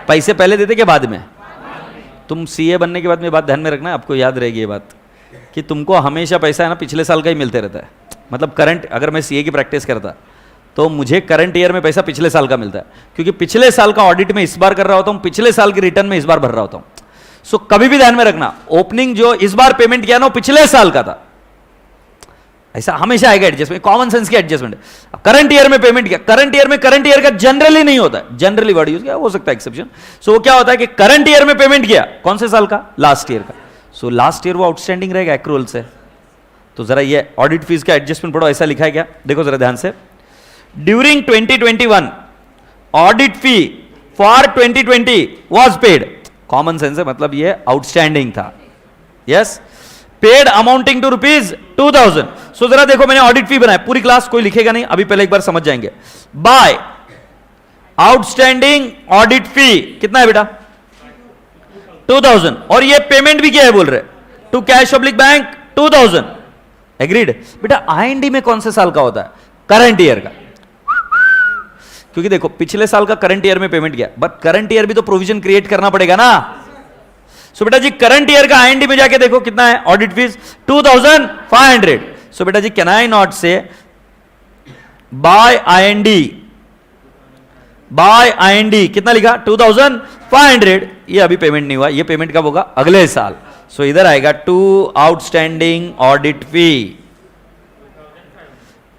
पैसे पहले देते के बाद में? तुम सीए बनने के बाद में बात ध्यान में रखना, आपको याद रहेगी ये बात कि तुमको हमेशा पैसा है ना पिछले साल का ही मिलते रहता है। मतलब करंट, अगर मैं सीए की प्रैक्टिस करता तो मुझे करंट ईयर में पैसा पिछले साल का मिलता है, क्योंकि पिछले साल का ऑडिट में इस बार कर रहा होता हूं, पिछले साल की रिटर्न में इस बार भर रहा होता हूं। सो कभी भी ध्यान में रखना, ओपनिंग जो इस बार पेमेंट किया ना वो पिछले साल का था, ऐसा हमेशा आएगा एडजस्टमेंट, कॉमन सेंस की एडजस्टमेंट। करंट ईयर में पेमेंट किया, करंट ईयर में करंट ईयर का जनरली नहीं होता है, जनरली वर्ड यूज किया, हो सकता है एक्सेप्शन। सो वो क्या होता है कि करंट ईयर में पेमेंट किया, कौन से साल का? लास्ट ईयर का। सो लास्ट ईयर वो आउटस्टैंडिंग रहेगा एक्रूअल से। तो जरा ये ऑडिट फीस का एडजस्टमेंट पढ़ो, ऐसा लिखा है क्या? देखो जरा ध्यान से, during 2021 audit fee for 2020 was paid. Common sense है, मतलब ये आउटस्टैंडिंग था। Yes, paid amounting to ₹2000। So जरा देखो, मैंने ऑडिट फी बनाया, पूरी क्लास कोई लिखेगा नहीं, अभी पहले एक बार समझ जाएंगे। बाय आउटस्टैंडिंग ऑडिट फी कितना है बेटा? 2000। और ये पेमेंट भी क्या है बोल रहे? To cash public bank 2000। Agreed? बेटा आईएनडी में कौन से साल का होता है? करंट ईयर का। क्योंकि देखो पिछले साल का करंट ईयर में पेमेंट किया, बट करंट ईयर भी तो प्रोविजन क्रिएट करना पड़ेगा ना। सो बेटा जी करंट ईयर का आईएनडी में जाके देखो कितना है ऑडिट फीस? 2500। सो बेटा जी कैन आई नॉट से बाय आईएनडी, बाय आईएनडी कितना लिखा? 2500। ये अभी पेमेंट नहीं हुआ, ये पेमेंट कब होगा? अगले साल। सो इधर आएगा टू आउटस्टैंडिंग ऑडिट फी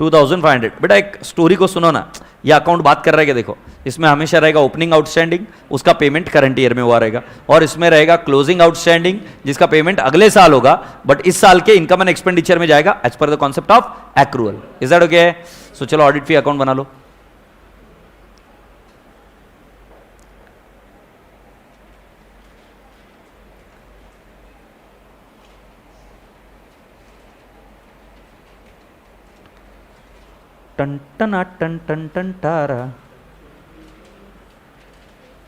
2500। बेटा एक स्टोरी को सुनो ना, ये अकाउंट बात कर रहा है कि देखो इसमें हमेशा रहेगा ओपनिंग आउटस्टैंडिंग, उसका पेमेंट करंट ईयर में हुआ रहेगा, और इसमें रहेगा क्लोजिंग आउटस्टैंडिंग जिसका पेमेंट अगले साल होगा, बट इस साल के इनकम एंड एक्सपेंडिचर में जाएगा एज पर the concept of accrual. Is that okay? So चलो ऑडिट फी अकाउंट बना लो। टन टना टन टन टन टारा।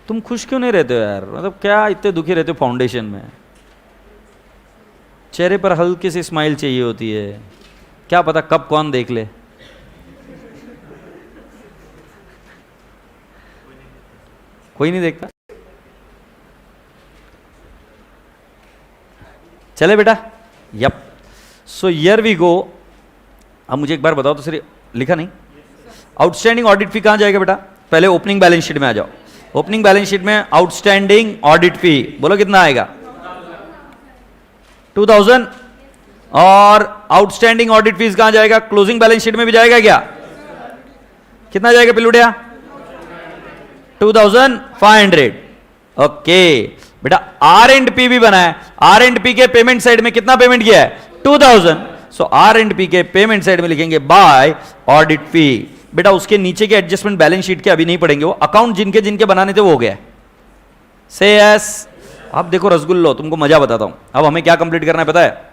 तुम खुश क्यों नहीं रहते हो यार? मतलब क्या इतने दुखी रहते हो फाउंडेशन में? चेहरे पर हल्की सी स्माइल चाहिए होती है, क्या पता कब कौन देख ले। कोई नहीं देखता। चले बेटा, yup. So here we go. अब मुझे एक बार बताओ तो, सिर्फ लिखा नहीं, आउटस्टैंडिंग ऑडिट फी कहां जाएगा बेटा? पहले ओपनिंग बैलेंस शीट में आ जाओ। ओपनिंग बैलेंस शीट में आउटस्टैंडिंग ऑडिट फी बोलो कितना आएगा? 2000। और आउटस्टैंडिंग ऑडिट फीस कहां जाएगा? क्लोजिंग बैलेंस शीट में भी जाएगा क्या? कितना जाएगा पिलुड़िया? 2500। ओके बेटा, आर एंड पी भी बना है, आर एंड पी के पेमेंट साइड में कितना पेमेंट किया है? 2000। सो आर एंड पी के पेमेंट साइड में लिखेंगे बाय ऑडिट फी। बेटा उसके नीचे के एडजस्टमेंट बैलेंस शीट के अभी नहीं पड़ेंगे, वो अकाउंट जिनके जिनके बनाने थे वो हो गया। से यस। अब देखो रसगुल्लो, तुमको मजा बताता हूं। अब हमें क्या कंप्लीट करना है पता है?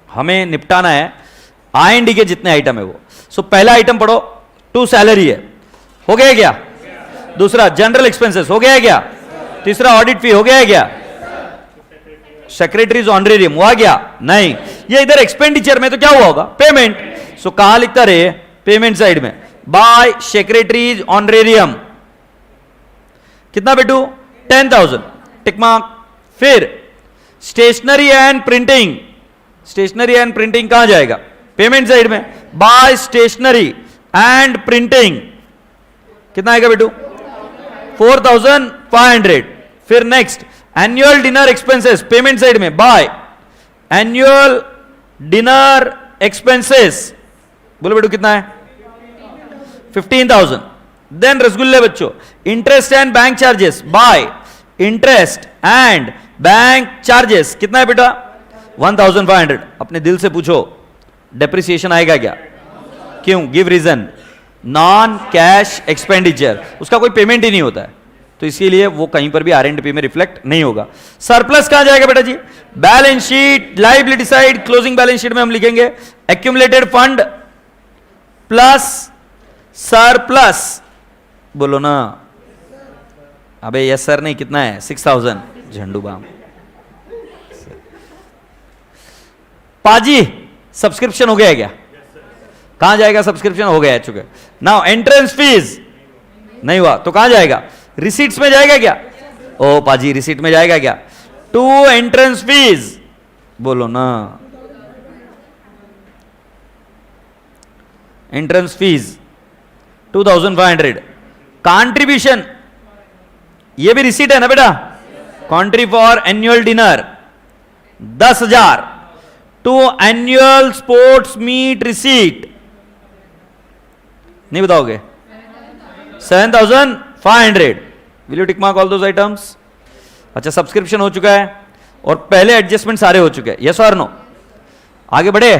हमें निपटाना है आईएनडी के जितने आइटम है वो। सो पहला आइटम पढ़ो, टू सैलरी है, हो गया क्या? दूसरा जनरल एक्सपेंसेस हो गया क्या? तीसरा ऑडिट फी हो गया क्या? सेक्रेटरीज ऑनरेरियम हुआ क्या? नहीं। ये इधर एक्सपेंडिचर में तो क्या हुआ होगा? पेमेंट। सो कहां लिखता रहे? पेमेंट साइड में बाय सेक्रेटरीज ऑनरेरियम कितना बेटू? 10,000 टिक मार्क। फिर stationery and printing, stationery and printing कहां जाएगा? पेमेंट साइड में बाय स्टेशनरी एंड प्रिंटिंग कितना आएगा बेटू? 4,500। फिर next annual dinner expenses, payment side में बाय एनुअल डिनर एक्सपेंसेस बोलो बेटू कितना है? 15,000। देन रसगुल्ले बच्चों, interest and bank charges by interest and bank charges कितना है बेटा? 1,500। अपने दिल से पूछो डेप्रिसिएशन आएगा क्या? क्यों? Give reason. Non cash expenditure, उसका कोई पेमेंट ही नहीं होता है, तो इसीलिए वो कहीं पर भी आर&पी में रिफ्लेक्ट नहीं होगा। सरप्लस कहां जाएगा बेटा जी? Balance sheet, liability side, closing balance sheet में हम लिखेंगे एक्यूमुलेटेड फंड प्लस सरप्लस। बोलो ना। अबे यस सर नहीं, कितना है? 6,000। झंडू बाम। पाजी सब्सक्रिप्शन हो गया है क्या? कहां जाएगा? सब्सक्रिप्शन हो गया है चुके। नाउ एंट्रेंस फीस नहीं हुआ तो कहां जाएगा? रिसीट्स में जाएगा क्या? ओ पाजी रिसीट में जाएगा क्या? टू एंट्रेंस फीस बोलो ना, एंट्रेंस फीस 2500। कंट्रीब्यूशन ये भी रिसीट है ना बेटा? Contri for annual dinner 10,000। To annual sports meet receipt नहीं बताओगे? 7,500। Will you tick mark all those items? अच्छा सब्सक्रिप्शन हो चुका है और पहले एडजस्टमेंट सारे हो चुके हैं, यस और नो? आगे बढ़े।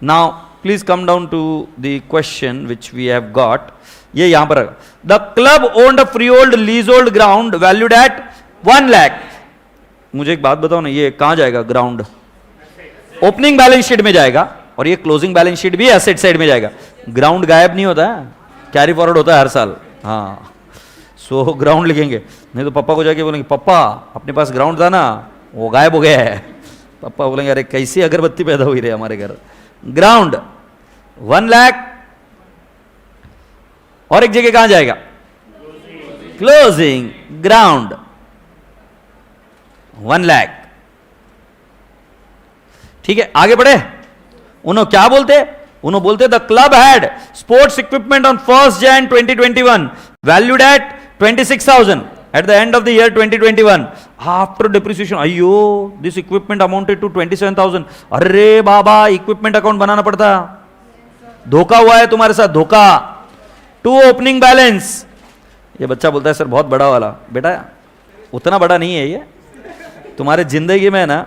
Now please come down to the question which we have got. ये यहां पर the club owned a free old leasehold ground valued at 1 lakh. मुझे एक बात बताओ ना, ये कहां जाएगा ग्राउंड? ओपनिंग बैलेंस शीट में जाएगा और ये क्लोजिंग बैलेंस शीट भी एसेट साइड में जाएगा। ग्राउंड गायब नहीं होता है, कैरी फॉरवर्ड होता है हर साल। हाँ सो ग्राउंड लिखेंगे, नहीं तो पापा को जाके बोलेंगे पापा अपने पास ग्राउंड था ना वो गायब हो गया है। पापा बोलेंगे अरे कैसी अगरबत्ती पैदा हुई रही हमारे घर। ग्राउंड 1 लाख और एक जगह कहां जाएगा? Closing ground 1 lakh. ठीक है आगे बढ़े। उन्होंने क्या बोलते? उन्होंने बोलते the club had sports equipment on 1 Jan 2021 valued at 26,000 at the end of the year 2021 after depreciation। अयो दिस इक्विपमेंट अमाउंटेड टू 27,000। अरे बाबा इक्विपमेंट अकाउंट बनाना पड़ता, धोखा हुआ है तुम्हारे साथ, धोखा। To opening balance. ये बच्चा बोलता है सर बहुत बड़ा वाला। बेटा उतना बड़ा नहीं है ये, तुम्हारे जिंदगी में ना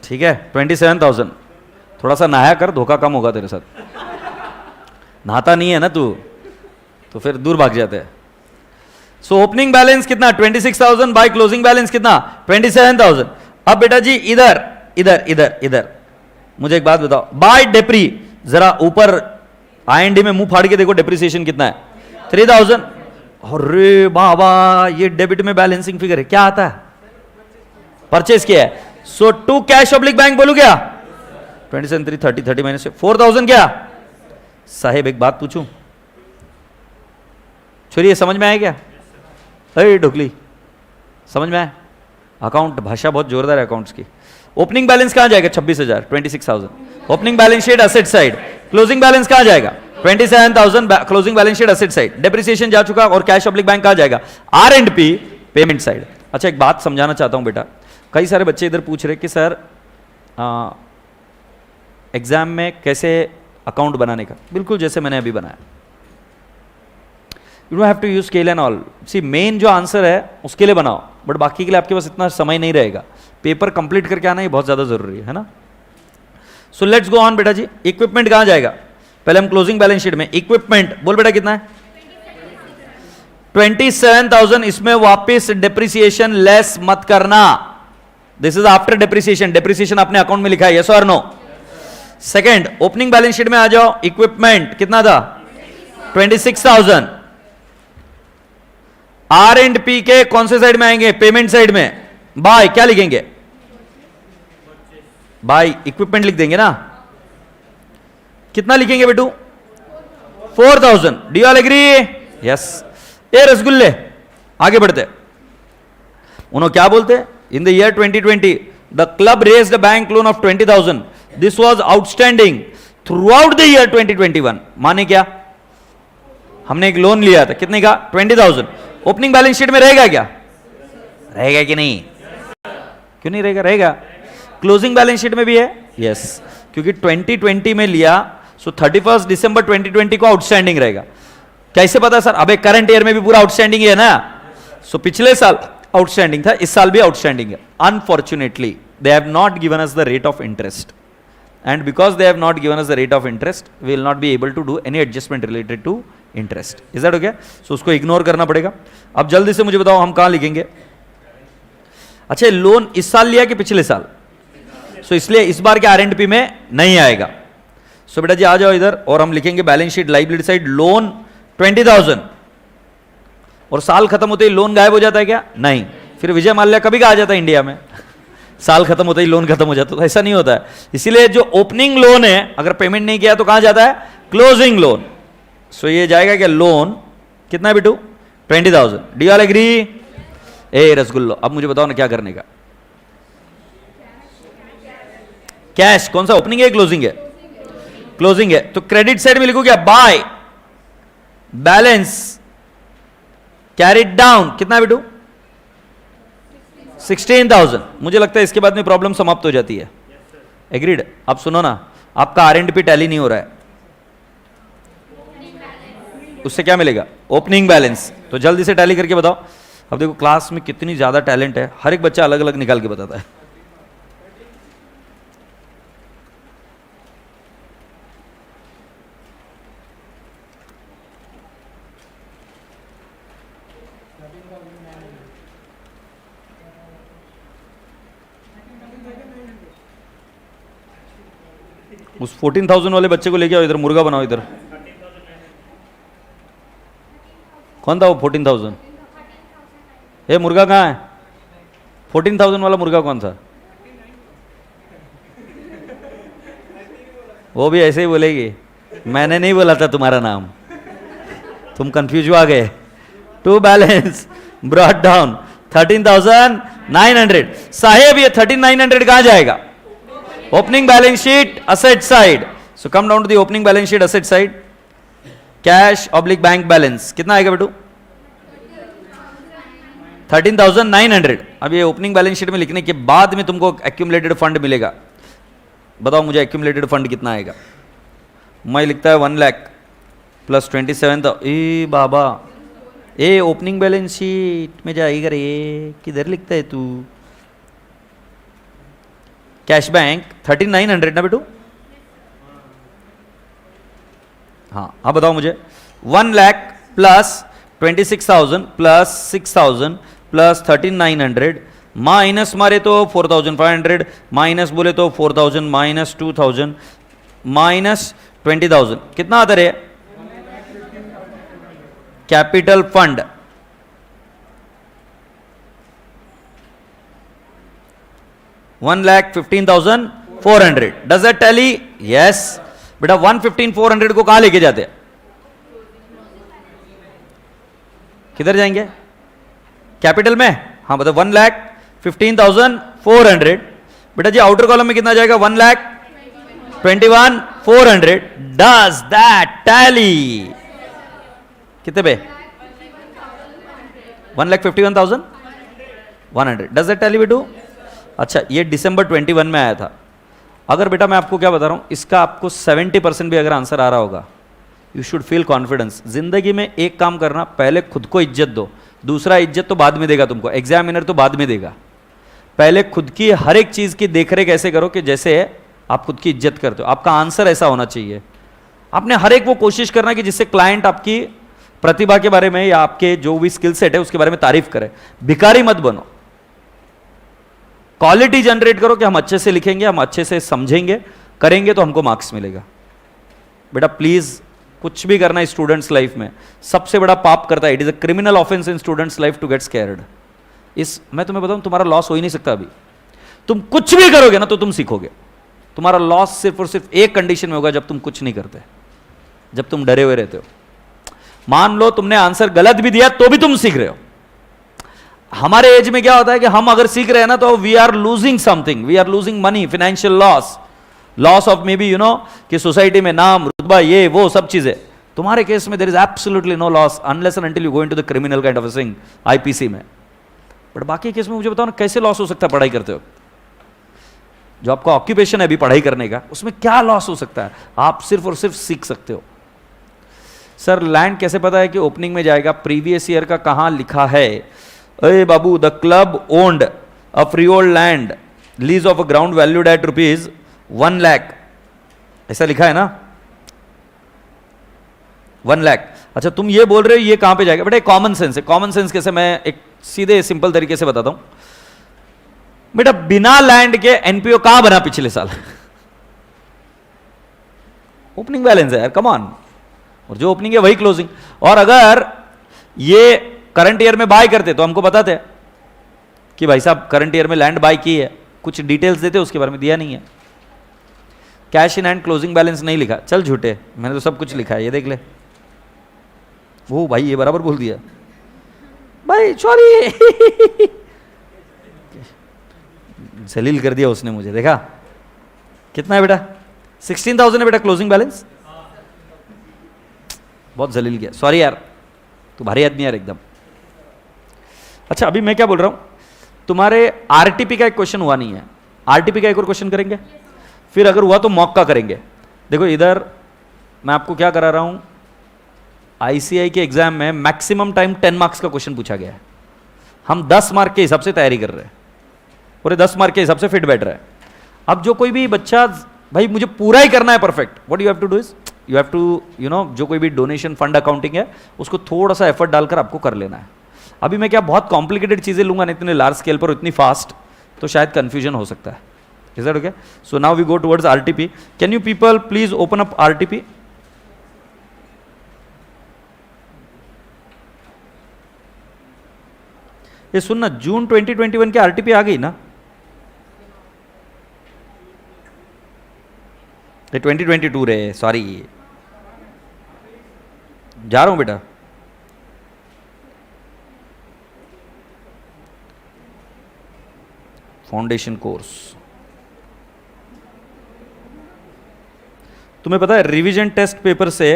ठीक है 27,000। थोड़ा सा नहाया कर, धोखा कम होगा तेरे साथ। नहाता नहीं है ना तू तो फिर दूर भाग जाते हैं। सो ओपनिंग बैलेंस कितना? 26,000 बाय क्लोजिंग बैलेंस कितना? 27,000। अब बेटा जी इधर इधर इधर इधर मुझे एक बात बताओ, बाय डेप्री जरा ऊपर IND में मुंह फाड़ के देखो डेप्रिसिएशन कितना है? 3,000। अरे बाबा ये डेबिट में बैलेंसिंग फिगर है, क्या आता है? परचेज किया है। सो टू कैश ऑब्लिक बैंक बोलू क्या? 27, 3, 30, 30 माइनस 4,000 क्या? साहेब एक बात पूछूं, छोड़िए समझ में आया क्या? अरे ढोकली समझ में आया? अकाउंट भाषा बहुत जोरदार है अकाउंट्स की। ओपनिंग बैलेंस कहां जाएगा? 26,000 26,000। Opening balance sheet asset side. Closing balance कहां जाएगा? 27,000 closing balance sheet asset side. Depreciation जा चुका और कैश ऑब्लिक बैंक कहां जाएगा? R&P payment side. अच्छा एक बात समझाना चाहता हूं बेटा, कई सारे बच्चे इधर पूछ रहे कि सर एग्जाम में कैसे अकाउंट बनाने का। बिल्कुल जैसे मैंने अभी बनाया, you don't have to use scale and all. See main जो आंसर है उसके लिए बनाओ, बट बाकी के लिए आपके पास इतना समय नहीं रहेगा। पेपर कंप्लीट करके आना ये बहुत ज्यादा जरूरी है ना। सो लेट्स गो ऑन बेटा जी। इक्विपमेंट कहां जाएगा? पहले हम क्लोजिंग बैलेंस शीट में इक्विपमेंट बोल बेटा कितना है? 27,000। इसमें वापस डेप्रिसिएशन लेस मत करना। This is after depreciation. Depreciation आपने अकाउंट में लिखा है, यस और no? Second opening balance sheet में आ जाओ। इक्विपमेंट कितना था? 26,000। R&P के कौन से साइड में आएंगे? पेमेंट साइड में। बाय क्या लिखेंगे? बाय इक्विपमेंट लिख देंगे ना। कितना लिखेंगे बेटू? 4,000। Do you all agree? Yes. ये रसगुल्ले आगे बढ़ते। उन्होंने क्या बोलते? In the year 2020 the club raised a bank loan of 20,000। This was outstanding throughout the year 2021। माने क्या? हमने एक लोन लिया था, कितने का? 20,000। ओपनिंग बैलेंस शीट में रहेगा क्या? रहेगा कि नहीं? क्यों नहीं रहेगा? रहेगा। क्लोजिंग बैलेंस शीट में भी है, यस क्योंकि 2020 में लिया, सो 31 दिसंबर 2020 को आउटस्टैंडिंग रहेगा। कैसे पता सर? अबे करंट ईयर में भी पूरा आउटस्टैंडिंग है ना। सो पिछले साल आउटस्टैंडिंग था, इस साल भी आउटस्टैंडिंग है। Unfortunately they have not given us the rate of interest, and because they have not given us the rate of interest, we will not be able to do any adjustment related to interest. Is that okay? So उसको ignore करना पड़ेगा। अब जल्दी से मुझे बताओ हम कहां लिखेंगे? अच्छा लोन इस साल लिया कि पिछले साल? सो इसलिए इस बार के R&P में नहीं आएगा। सो बेटा जी आ जाओ इधर और हम लिखेंगे balance sheet liability side loan 20,000 और साल खत्म होते ही लोन गायब हो जाता है क्या? नहीं। फिर विजय माल्या कभी का आ जाता है इंडिया में? साल खत्म होते ही लोन खत्म हो जाता है, ऐसा नहीं होता है। इसीलिए जो ओपनिंग लोन है अगर पेमेंट नहीं किया तो कहां जाता है? Closing loan. सो ये जाएगा क्या? लोन कितना है बेटू? 20,000। Do you all agree? ए रसगुल्लो, अब मुझे बताओ ना क्या करने का। कैश कौन सा, ओपनिंग है क्लोजिंग है? क्लोजिंग है। तो क्रेडिट साइड में लिखो क्या? By balance carried down. कितना है बेटू? 16,000। मुझे लगता है इसके बाद में प्रॉब्लम समाप्त हो जाती है। एग्रीड? अब सुनो ना, आपका R&P टैली नहीं हो रहा है, उससे क्या मिलेगा? Opening balance. तो जल्दी से टैली करके बताओ। अब देखो क्लास में कितनी ज्यादा टैलेंट है, हर एक बच्चा अलग अलग निकाल के बताता है। उस 14,000 वाले बच्चे को लेके आओ इधर, मुर्गा बनाओ इधर। कौन था वो 14,000? ये मुर्गा कहाँ है? 14,000 वाला मुर्गा कौन था? वो भी ऐसे ही बोलेगी, मैंने नहीं बोला था तुम्हारा नाम, तुम कंफ्यूज हुआ गए। To balance brought down 13,900। साहेब ये 13,900 कहां जाएगा? Opening balance sheet asset side. So come down to the opening balance sheet asset side. Cash oblique bank balance कितना आएगा बेटू? 13,900। अब ये ओपनिंग बैलेंस शीट में लिखने के बाद में तुमको एक्यूमुलेटेड फंड मिलेगा। बताओ मुझे एक्यूमुलेटेड फंड कितना आएगा? मैं लिखता है 1 लाख प्लस 27। ए बाबा, ए ओपनिंग बैलेंस शीट में जाएगा रे, किधर लिखता है तू? कैश बैंक 13,900 ना बेटू? हाँ, अब बताओ मुझे 1 lakh plus 26,000 plus 6,000 plus 13,900 minus मारे तो 4,500 माइनस बोले तो 4,000 माइनस 2,000 माइनस 20,000 कितना आता है? Capital fund 1,15,400। Does that tally? Yes बेटा। 1,15,400 को कहां लेके जाते हैं? किधर जाएंगे? कैपिटल में। हाँ बताओ 1,15,400। बेटा जी आउटर कॉलम में कितना जाएगा? 1,21,400। Does that tally? कितने पे? 1,51,100। डज दैट टैली बेटू? अच्छा, ये दिसंबर 21 में आया था। अगर बेटा मैं आपको क्या बता रहा हूं, इसका आपको 70% भी अगर आंसर आ रहा होगा, यू शुड फील कॉन्फिडेंस। जिंदगी में एक काम करना, पहले खुद को इज्जत दो, दूसरा इज्जत तो बाद में देगा तुमको, एग्जामिनर तो बाद में देगा। पहले खुद की हर एक चीज की देखरेख ऐसे करो कि जैसे आप खुद की इज्जत करते हो। आपका आंसर ऐसा होना चाहिए। आपने हर एक वो कोशिश करना कि जिससे क्लाइंट आपकी प्रतिभा के बारे में या आपके जो भी स्किल सेट है उसके बारे में तारीफ करे। भिखारी मत बनो, क्वालिटी जनरेट करो कि हम अच्छे से लिखेंगे, हम अच्छे से समझेंगे, करेंगे तो हमको मार्क्स मिलेगा। बेटा प्लीज कुछ भी करना है स्टूडेंट्स लाइफ में, सबसे बड़ा पाप करता है। It is a criminal offence in students life to get scared. मैं तुम्हें बताऊं, तुम्हारा लॉस हो ही नहीं सकता अभी। तुम कुछ भी करोगे ना तो तुम सीखोगे। तुम्हारा लॉस सिर्फ और सिर्फ एक कंडीशन में होगा, जब तुम कुछ नहीं करते, जब तुम डरे हुए रहते हो। मान लो तुमने आंसर गलत भी दिया तो भी तुम सीख रहे हो। हमारे एज में क्या होता है कि हम अगर सीख रहे हैं ना तो we are losing something, we are losing money, financial loss, loss of maybe you know कि सोसाइटी में नाम, रुतबा, ये वो सब चीजें। तुम्हारे केस में there is absolutely no loss unless and until you go into the criminal kind of a thing, IPC में। बट बाकी केस में मुझे बताओ ना, कैसे लॉस हो सकता है पढ़ाई करते हो? जो आपका ऑक्यूपेशन है अभी पढ़ाई करने का, उसमें क्या लॉस हो सकता है? आप सिर्फ और सिर्फ सीख सकते हो। सर लैंड कैसे पता है कि ओपनिंग में जाएगा? प्रीवियस ईयर का कहां लिखा है? अरे बाबू, the club owned a free old land lease of a ground valued at ₹1 lakh, ऐसा लिखा है ना? 1 लाख। अच्छा तुम ये बोल रहे हो ये कहां पे जाएगा? बेटा कॉमन सेंस है। कॉमन सेंस कैसे? मैं एक सीधे सिंपल तरीके से बताता हूं। बेटा बिना लैंड के एनपीओ कहां बना पिछले साल? ओपनिंग बैलेंस है यार, कम ऑन। और जो ओपनिंग है वही क्लोजिंग। और अगर ये करंट ईयर में बाय करते तो हमको बताते कि भाई साहब करंट ईयर में लैंड बाय की है, कुछ डिटेल्स देते, उसके बारे में दिया नहीं है। Cash in hand closing balance नहीं लिखा, चल झूठे, मैंने तो सब कुछ लिखा है, ये देख ले। वो भाई ये बराबर बोल दिया भाई, सॉरी जलील कर दिया उसने मुझे, देखा कितना है बेटा, 16,000 है बेटा क्लोजिंग बैलेंस, बहुत जलील किया, सॉरी यार, तू भारी आदमी यार एकदम। अच्छा अभी मैं क्या बोल रहा हूं, तुम्हारे आरटीपी का एक क्वेश्चन हुआ नहीं है, आरटीपी का एक और क्वेश्चन करेंगे, फिर अगर हुआ तो मॉक का करेंगे। देखो इधर मैं आपको क्या करा रहा हूं, आईसीआई के एग्जाम में मैक्सिमम टाइम 10 मार्क्स का क्वेश्चन पूछा गया है, हम 10 मार्क के हिसाब से तैयारी कर रहे हैं, पूरे 10 मार्क के हिसाब से फिट बैठ रहा है। अब जो कोई भी बच्चा भाई मुझे पूरा ही करना है perfect, what you have to do is you have to you know, जो कोई भी डोनेशन फंड अकाउंटिंग है उसको थोड़ा सा एफर्ट डालकर आपको कर लेना है। अभी मैं क्या बहुत कॉम्प्लिकेटेड चीजें लूंगा नहीं, इतने लार्ज स्केल पर इतनी फास्ट, तो शायद कंफ्यूजन हो सकता है। Is that okay? So now we go towards RTP. Can you people please open up RTP? ये सुनना, जून 2021 की आरटीपी आ गई ना, ये 2022 रे, सॉरी जा रहा हूं बेटा। फाउंडेशन कोर्स, तुम्हें पता है रिवीजन टेस्ट पेपर से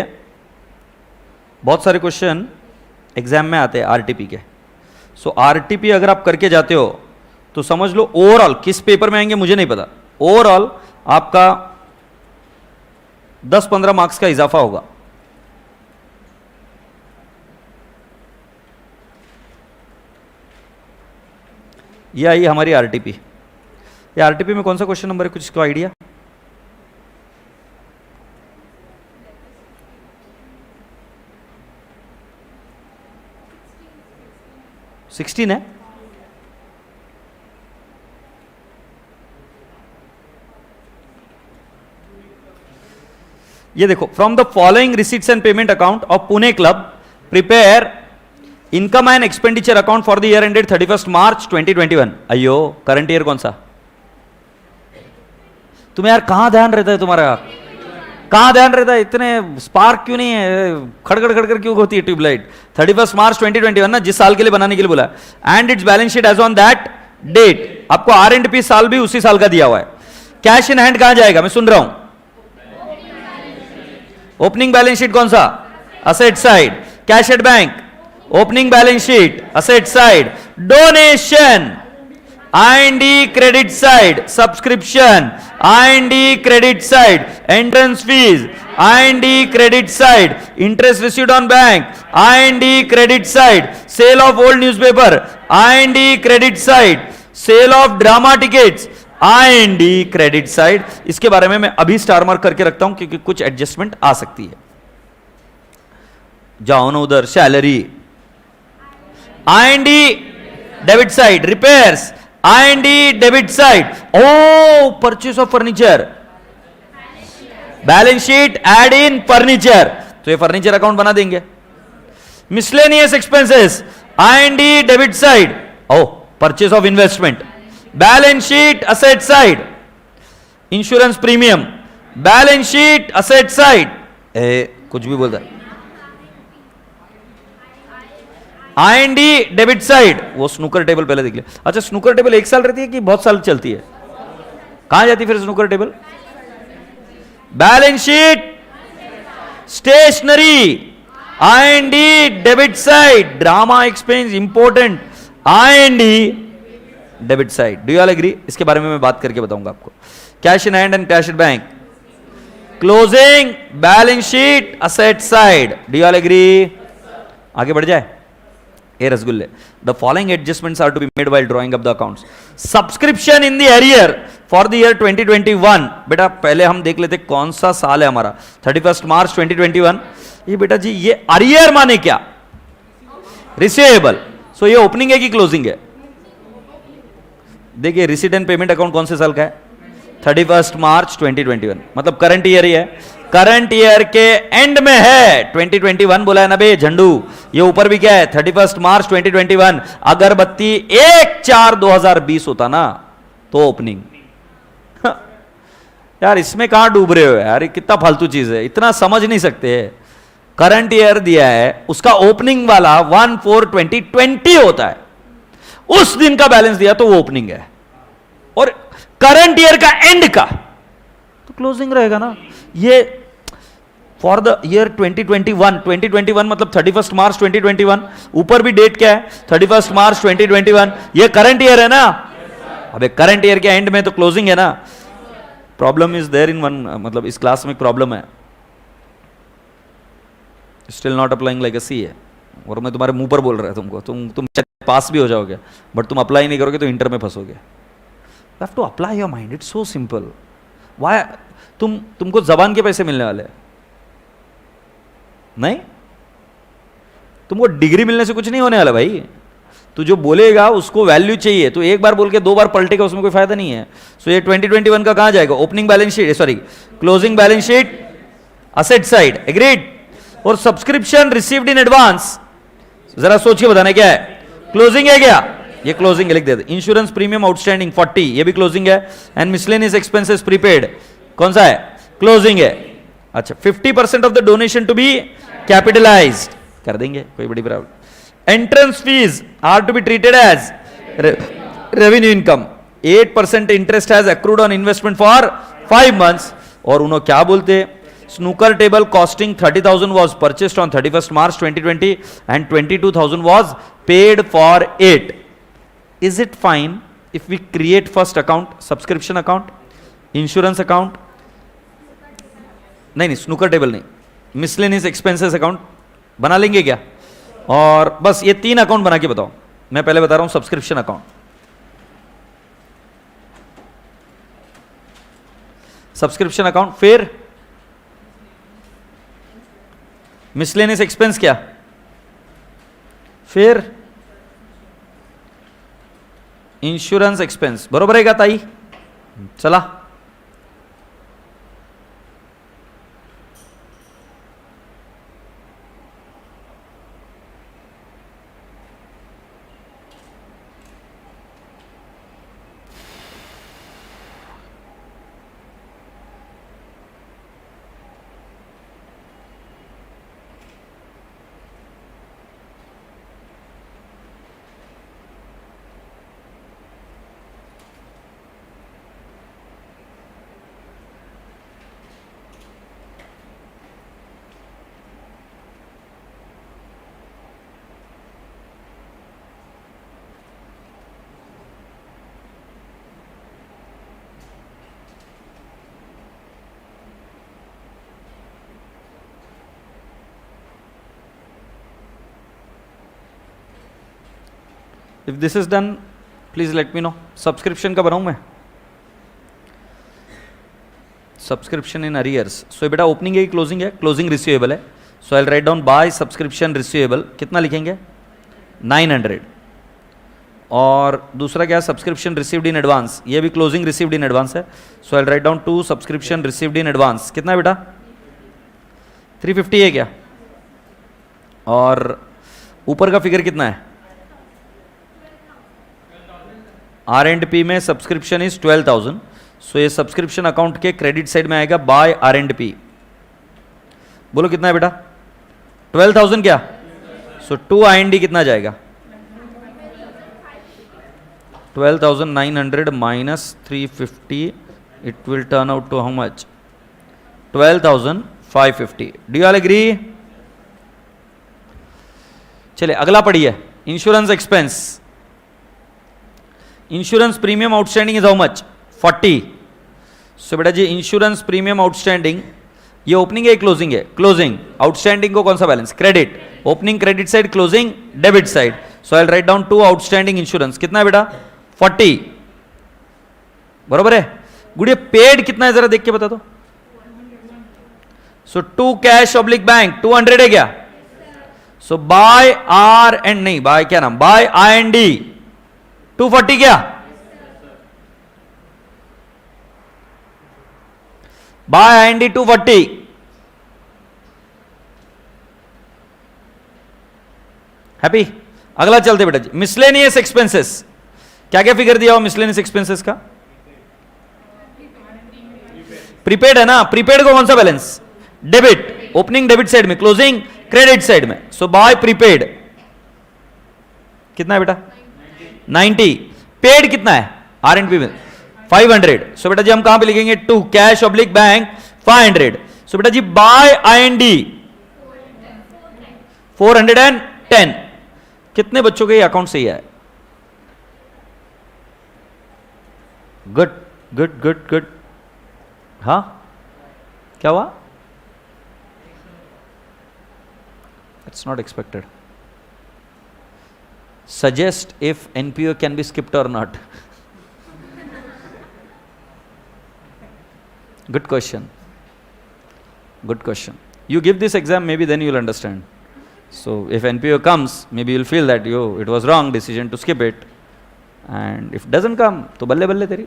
बहुत सारे क्वेश्चन एग्जाम में आते हैं आरटीपी के। सो आरटीपी अगर आप करके जाते हो तो समझ लो ओवरऑल किस पेपर में आएंगे मुझे नहीं पता, ओवरऑल आपका 10-15 मार्क्स का इजाफा होगा। ये आई हमारी आरटीपी। ये आरटीपी में कौन सा क्वेश्चन नंबर है, कुछ इसको आइडिया? सिक्सटीन है। ये देखो, from the following receipts and payment account of Pune club prepare income and expenditure account for the year ended 31 मार्च 2021। अयो करंट ईयर कौन सा? तुम्हें यार कहां ध्यान रहता है तुम्हारा, कहां ध्यान रहता है, इतने स्पार्क क्यों नहीं है, खड़खड़ खड़खड़ क्यों होती है ट्यूबलाइट? 31 मार्च 2021 ना, जिस साल के लिए बनाने के लिए बोला, and it's balance sheet as on that date. आपको आर एंड पी साल भी उसी साल का दिया हुआ है। कैश इन हैंड कहां जाएगा, मैं सुन रहा हूं। ओपनिंग बैलेंस शीट कौन सा? Asset side. Cash at bank, opening balance sheet asset side. Donation I and D credit side. Subscription I and D credit side. Entrance fees I and D credit side. Interest received on bank I and D credit side. Sale of old newspaper I and D credit side. Sale of drama tickets I and D credit side. इसके बारे में मैं अभी star mark करके रखता हूं क्योंकि कुछ एडजस्टमेंट आ सकती है। जाओ ना उधर, salary I and D debit side. Repairs I and D debit side. ओ purchase of furniture balance sheet add in furniture, तो ये फर्नीचर अकाउंट बना देंगे। Miscellaneous expenses I and D debit side. ओ purchase of investment balance sheet asset side. Insurance premium balance sheet asset side. कुछ भी बोलता है। आई&डी डेबिट साइड, वो स्नूकर टेबल पहले देख ले। अच्छा स्नूकर टेबल एक साल रहती है कि बहुत साल चलती है? कहां जाती है फिर snooker table? Balance sheet stationery I and D debit side. Drama expense important I and D debit side. Do you all agree? इसके बारे में मैं बात करके बताऊंगा आपको। Cash in hand and cash at bank. Closing balance sheet asset side. Do you all agree? आगे बढ़ जाए। ए रसगुल्ले, the following adjustments are to be made while drawing up the accounts. Subscription in the arrear for the year 2021। बेटा पहले हम देख लेते कौन सा साल है हमारा, 31 मार्च 2021। ये बेटा जी ये अरियर माने क्या? रिसीवेबल। सो ये ओपनिंग है कि क्लोजिंग है? देखिए रिसीट एंड पेमेंट अकाउंट कौन से साल का है? 31 मार्च 2021, मतलब करंट ईयर ही है, करंट ईयर के एंड में है। 2021 बोला है ना बे झंडू, ये ऊपर भी क्या है 31 मार्च 2021। अगरबत्ती 1/4/2020 होता ना तो ओपनिंग। यार इसमें कहां डूब रहे हो यार, कितना फालतू चीज है, इतना समझ नहीं सकते। करंट ईयर दिया है, उसका ओपनिंग वाला 1/4/2020 होता है, उस दिन का बैलेंस दिया तो वो ओपनिंग है, और करंट ईयर का एंड का तो क्लोजिंग रहेगा ना। ये फॉर द ईयर 2021 मतलब 31 मार्च 2021, ऊपर भी डेट क्या है 31 मार्च 2021, ये करंट ईयर है ना। अबे करंट ईयर के एंड में तो क्लोजिंग है ना। Problem is there in one, मतलब इस क्लास में एक प्रॉब्लम है, स्टिल नॉट अप्लाइंग लेगेसी है, और मैं तुम्हारे मुंह पर बोल रहा है तुमको, तुम पास भी हो जाओगे बट तुम अप्लाई नहीं करोगे तो इंटर में फंसोगे। You have to apply your mind, it's so simple. Why तुमको जबान के पैसे मिलने वाले हैं नहीं, तुमको डिग्री मिलने से कुछ नहीं होने वाला भाई। तू जो बोलेगा उसको वैल्यू चाहिए, तो एक बार बोल के 2 बार पलटेगा उसमें कोई फायदा नहीं है। सो ये 2021 का कहां जाएगा, opening balance sheet, sorry closing balance sheet, asset side, agreed. और सब्सक्रिप्शन रिसीव्ड इन एडवांस, जरा सोच के बताना क्या है, क्लोजिंग है क्या, ये क्लोजिंग लिख देते। इंश्योरेंस प्रीमियम आउटस्टैंडिंग 40, ये भी क्लोजिंग है। एंड मिसलेनियस एक्सपेंसेस प्रीपेड कौन सा है, क्लोजिंग है। अच्छा 50% of the donation to be capitalised कर देंगे, कोई बड़ी problem. Entrance fees are to be treated as revenue income. 8% interest has accrued on investment for 5 months। और उन्होंने क्या बोलते, snooker table costing 30,000 was purchased on 31st March 2020 and 22,000 was paid for it. Is it fine if we create first account, subscription account, insurance account, नहीं snooker table नहीं, miscellaneous expenses account बना लेंगे क्या? और बस ये 3 अकाउंट बना के बताओ। मैं पहले बता रहा हूं सब्सक्रिप्शन अकाउंट, सब्सक्रिप्शन अकाउंट, फिर मिसलेनियस एक्सपेंस क्या, फिर इंश्योरेंस एक्सपेंस, बरोबर है क्या ताई? चला if this is done please let me no. Subscription का बनाऊं मैं, सब्सक्रिप्शन इन अरियर्स। सो बेटा ओपनिंग है, क्लोजिंग है, क्लोजिंग रिसीवेबल है। So I write down by subscription receivable, कितना लिखेंगे 900। और दूसरा क्या है, सब्सक्रिप्शन रिसीव्ड इन एडवांस, ये भी क्लोजिंग रिसीव्ड इन एडवांस है। So I write down 2 subscription received in advance, कितना है बेटा 350 है क्या? और ऊपर का फिगर कितना है, R&P में सब्सक्रिप्शन इज 12,000। सो ये सब्सक्रिप्शन अकाउंट के क्रेडिट साइड में आएगा बाय R&P। बोलो कितना है बेटा 12,000 क्या? सो 2 I&D कितना जाएगा 12,900 minus 350, it will turn out to how much 12,550। Do you all agree? चलिए अगला पढ़िए, insurance expense. Insurance premium outstanding is how much 40। So बेटा जी इंश्योरेंस प्रीमियम आउटस्टैंडिंग, ये ओपनिंग है क्लोजिंग है, क्लोजिंग। आउटस्टैंडिंग को कौन सा balance, credit, opening credit side, closing debit side. So I write down 2 outstanding insurance, कितना है बेटा 40, बरोबर है। गुड़िया पेड कितना है जरा देख के बता दो। सो 2 कैश ऑब्लिक बैंक 200 है क्या? सो बाय आर एंड नहीं बाय क्या नाम, बाय I&D 240 क्या? By IND 240. हैप्पी? अगला चलते बेटा जी, मिसलेनियस एक्सपेंसेस. क्या क्या फिगर दिया हो मिसलेनियस एक्सपेंसेस का? प्रीपेड है ना, प्रीपेड को कौन सा balance? Debit. Opening debit side में, क्लोजिंग क्रेडिट साइड में. सो बाय प्रीपेड कितना है बेटा? 90. पेड कितना है R&P में? 500. सो बेटा जी हम कहां पे लिखेंगे? To cash oblique bank 500. So बेटा जी बाय IND 410. कितने बच्चों के अकाउंट सही है? Good good good good. हाँ क्या हुआ? It's not expected. Suggest if NPO can be skipped और not. Good question, good question. You give this exam, maybe then you'll understand. So if NPO comes, maybe you'll feel that it was wrong decision to skip it, and if it doesn't come, तो बल्ले बल्ले तेरी.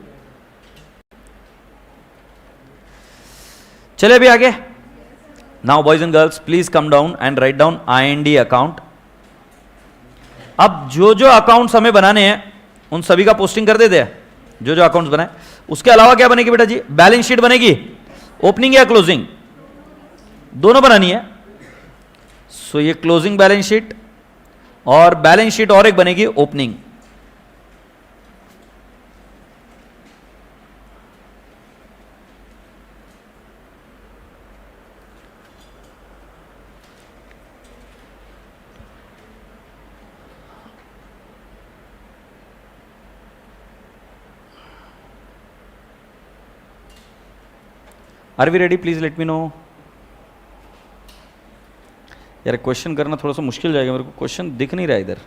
चले अभी आगे. Now boys and girls, please come down and write down IND account. अब जो जो अकाउंट्स हमें बनाने हैं उन सभी का पोस्टिंग कर देते हैं. जो जो अकाउंट्स बनाए उसके अलावा क्या बनेगी बेटा जी? बैलेंस शीट बनेगी. ओपनिंग या क्लोजिंग? दोनों बनानी है. सो ये क्लोजिंग बैलेंस शीट और बैलेंस शीट और एक बनेगी opening. Are we ready? Please let me know. यार क्वेश्चन करना थोड़ा सा मुश्किल जाएगा, मेरे को क्वेश्चन दिख नहीं रहा इधर.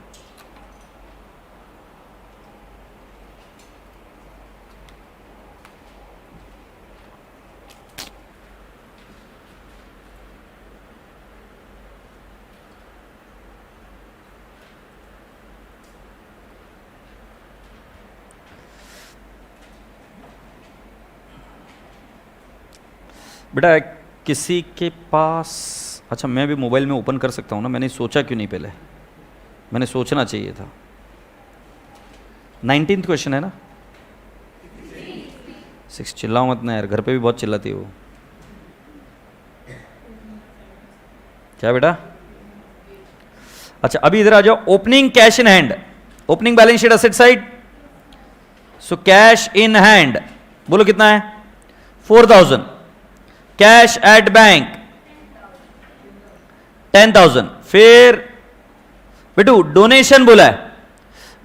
बेटा किसी के पास, अच्छा मैं भी मोबाइल में ओपन कर सकता हूँ ना, मैंने सोचा क्यों नहीं पहले? मैंने सोचना चाहिए था. 19th क्वेश्चन है ना? 6. चिल्लाओ मत ना यार, घर पे भी बहुत चिल्लाती है वो. क्या बेटा? अच्छा अभी इधर आ जाओ. Opening cash in hand, opening balance sheet asset side. So cash in hand बोलो कितना है? 4000. Cash at bank 10,000. फिर बेटू डोनेशन बोला है.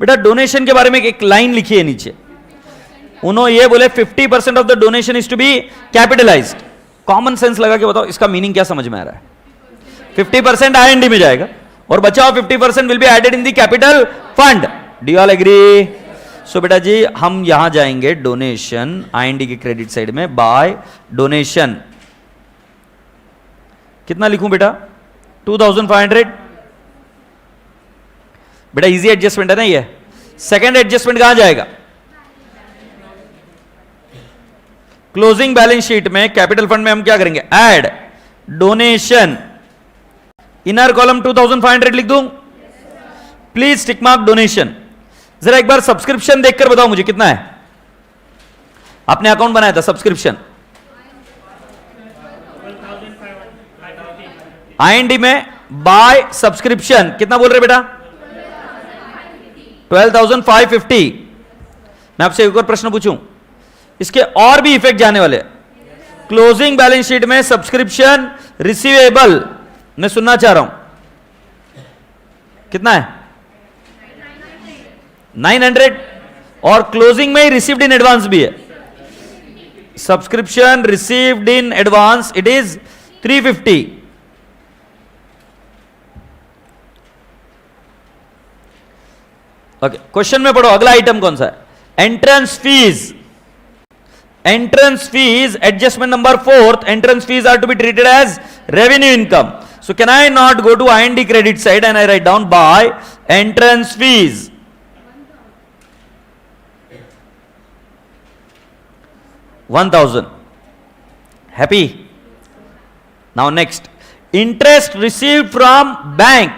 बेटा डोनेशन के बारे में एक लाइन लिखी है नीचे. उन्होंने ये बोले 50% of the donation is to be capitalised. Common sense लगा के बताओ इसका मीनिंग क्या समझ में आ रहा है? 50% IND में जाएगा और बचा हुआ 50% will be added in the capital fund. Do all agree? So बेटा जी हम यहां जाएंगे डोनेशन IND के क्रेडिट साइड में बाय डोनेशन. कितना लिखूं बेटा? 2500. बेटा इजी एडजस्टमेंट है ना ये. सेकेंड एडजस्टमेंट कहां जाएगा? क्लोजिंग बैलेंस शीट में कैपिटल फंड में हम क्या करेंगे? Add donation. इनर कॉलम 2500 लिख दूं. Please tick mark donation. जरा एक बार सब्सक्रिप्शन देखकर बताओ मुझे कितना है? आपने अकाउंट बनाया था सब्सक्रिप्शन IND में बाय सब्सक्रिप्शन कितना बोल रहे बेटा? 12,550. मैं आपसे एक और प्रश्न पूछूं, इसके और भी इफेक्ट जाने वाले. क्लोजिंग बैलेंस शीट में सब्सक्रिप्शन रिसीवेबल मैं सुनना चाह रहा हूं कितना है? 900. और क्लोजिंग में ही रिसीव्ड इन एडवांस भी है. Subscription received in advance it is 350. Okay question में पढ़ो. अगला आइटम कौन सा है? Entrance fees. Entrance fees adjustment number 4th. Entrance fees are to be treated as revenue income. So can I not go to IND credit side and I write down by entrance fees? 1000. Happy? Now next, interest receive from bank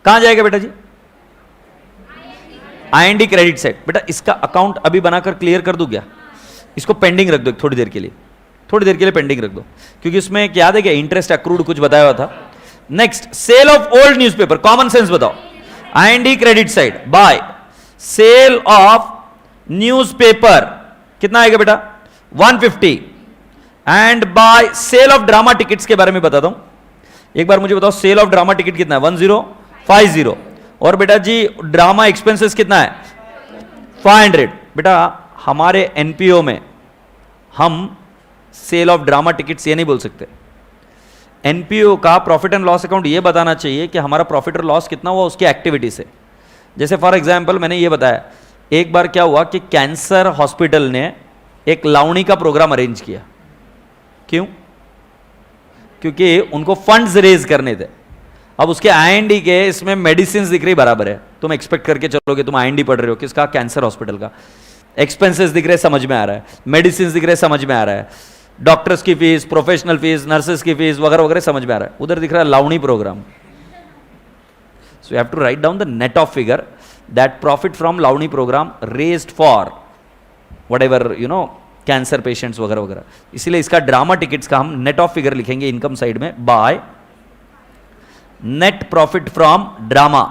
कहां जाएगा बेटा जी? IND credit side. बेटा इसका account अभी बनाकर clear कर दूं क्या? इसको पेंडिंग रख दो थोड़ी देर के लिए, थोड़ी देर के लिए पेंडिंग रख दो, क्योंकि उसमें एक याद है क्या, इंटरेस्ट अक्रूड कुछ बताया हुआ था। Next, sale of old newspaper, common sense बताओ। IND credit side by sale of newspaper कितना आएगा बेटा? 150। And by sale of drama tickets के बारे में बताता हूं, एक बार मुझे बताओ सेल ऑफ ड्रामा टिकट कितना है? 1050। और बेटा जी ड्रामा एक्सपेंसेस कितना है? 500। बेटा हमारे एनपीओ में हम सेल ऑफ ड्रामा टिकट्स ये नहीं बोल सकते। एनपीओ का प्रॉफिट एंड लॉस अकाउंट ये बताना चाहिए कि हमारा प्रॉफिट और लॉस कितना हुआ उसकी एक्टिविटी से। जैसे फॉर एग्जांपल मैंने ये बताया, एक बार क्या हुआ कि कैंसर हॉस्पिटल ने एक लावणी का प्रोग्राम अरेंज किया। क्यों? क्योंकि उनको फंड्स रेज करने थे। अब उसके IND के इसमें मेडिसिन दिख रही बराबर है, तुम एक्सपेक्ट करके चलोगे, तुम IND पढ़ रहे हो किसका? कैंसर हॉस्पिटल का। एक्सपेंसेस दिख रहे समझ में आ रहा है, मेडिसिन दिख रहे समझ में आ रहा है, डॉक्टर्स की फीस, प्रोफेशनल फीस, नर्सेस की फीस वगैरह वगैरह समझ में आ रहा है। उधर दिख रहा है Lavani programme. So you have to write down the net of figure that profit from Lavani programme raised for whatever you know cancer patients वगैरह वगैरह। इसीलिए इसका ड्रामा टिकट्स का हम नेट ऑफ फिगर लिखेंगे इनकम साइड में by net profit from drama.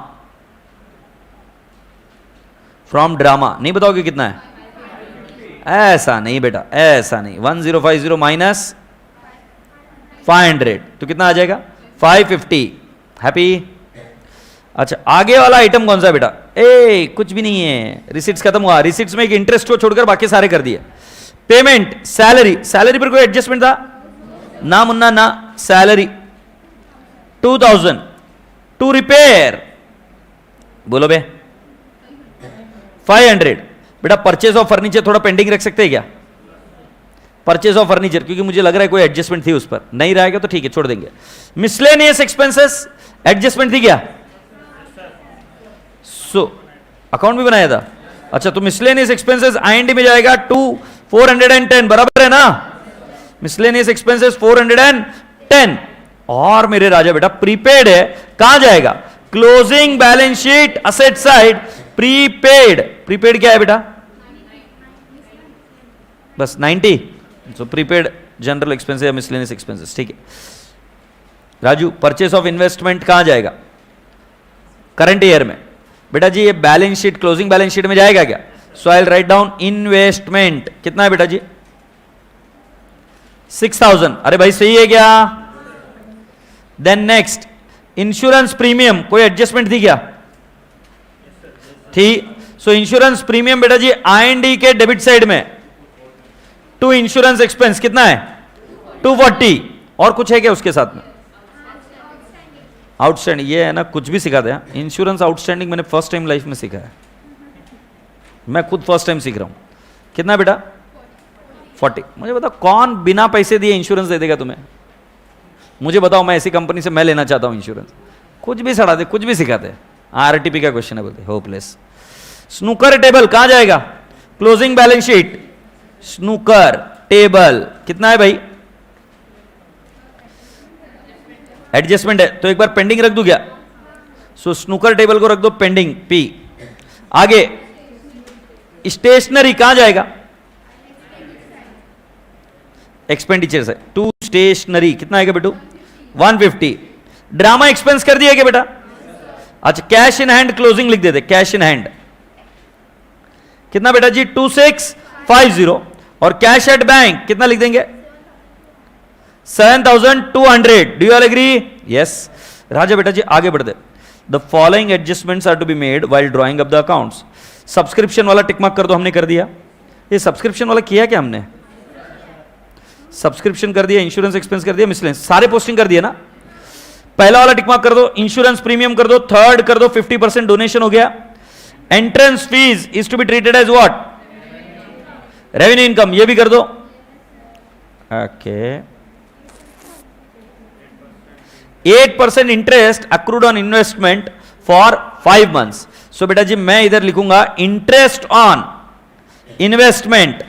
From drama नहीं बताओगे कितना है? ऐसा नहीं बेटा, ऐसा नहीं। 1050 माइनस 500 तो कितना आ जाएगा? 550। हैप्पी? अच्छा आगे वाला आइटम कौन सा है बेटा? कुछ भी नहीं है, रिसिट्स खत्म हुआ। रिसिट्स में एक इंटरेस्ट को छोड़कर बाकी सारे कर दिए। पेमेंट, सैलरी, सैलरी पर कोई एडजस्टमेंट था? ना मुन्ना ना। सैलरी 2000 टू रिपेयर, बोलो बे 500। बेटा परचेज ऑफ फर्नीचर थोड़ा पेंडिंग रख सकते हैं क्या? परचेज ऑफ फर्नीचर, क्योंकि मुझे लग रहा है कोई एडजस्टमेंट थी उस पर, नहीं रहेगा तो ठीक है छोड़ देंगे। मिसलेनियस एक्सपेंसेस एडजस्टमेंट थी क्या? सो अकाउंट भी बनाया था। अच्छा तो मिसलेनियस एक्सपेंसेस IND में जाएगा 410 बराबर है ना? Miscellaneous expenses 410। और मेरे राजा बेटा प्रीपेड है, कहां जाएगा? Closing balance sheet asset side prepaid. Prepaid क्या है बेटा? बस 90। सो प्रीपेड जनरल एक्सपेंसेस या मिसलेनियस एक्सपेंसेस, ठीक है। राजू परचेस ऑफ इन्वेस्टमेंट कहां जाएगा? करंट ईयर में। बेटा जी ये balance sheet closing balance sheet में जाएगा क्या? So I will write down investment कितना है बेटा जी? 6000। अरे भाई सही है क्या? देन नेक्स्ट इंश्योरेंस प्रीमियम, कोई एडजस्टमेंट थी क्या? थी। सो इंश्योरेंस प्रीमियम बेटा जी IND के डेबिट साइड में टू इंश्योरेंस एक्सपेंस कितना है? 240। और कुछ है क्या उसके साथ में? आउटस्टैंडिंग, ये है ना कुछ भी सिखाते हैं। इंश्योरेंस आउटस्टैंडिंग मैंने फर्स्ट टाइम लाइफ में सीखा है, मैं खुद फर्स्ट टाइम सीख रहा हूं। कितना बेटा? 40। मुझे बताओ कौन बिना पैसे दिए इंश्योरेंस दे देगा तुम्हें? मुझे बताओ, मैं ऐसी कंपनी से मैं लेना चाहता हूं इंश्योरेंस। कुछ भी सड़ाते, कुछ भी सिखाते। RTP का क्वेश्चन है बोलते, होपलेस। स्नूकर टेबल कहां जाएगा? Closing balance sheet. Snooker table कितना है भाई? एडजस्टमेंट है तो एक बार पेंडिंग रख दूं क्या? सो स्नूकर टेबल को रख दो पेंडिंग P। आगे स्टेशनरी कहां जाएगा? एक्सपेंडिचर है टू स्टेशनरी कितना आएगा बेटू? 150। ड्रामा एक्सपेंस कर दिया क्या बेटा? अच्छा कैश इन हैंड क्लोजिंग लिख देते, कैश इन हैंड कितना बेटा जी? 2650। और कैश एट बैंक कितना लिख देंगे? 7200। Do you all agree? Yes. राजा बेटा जी आगे बढ़ते। The following adjustments are to be made while drawing up the accounts. Subscription वाला टिक मार्क कर दो, हमने कर दिया। ये सब्सक्रिप्शन वाला किया क्या हमने? सब्सक्रिप्शन कर दिया, इंश्योरेंस एक्सपेंस कर दिया, मिसलेनियस सारे पोस्टिंग कर दिया ना। पहला वाला टिक मार्क कर दो, इंश्योरेंस प्रीमियम कर दो, थर्ड कर दो 50% डोनेशन हो गया। Entrance fees is to be treated as what? Revenue income, ये भी कर दो। Okay 8% interest accrued on investment for 5 months. So बेटा जी मैं इधर लिखूंगा इंटरेस्ट ऑन इन्वेस्टमेंट।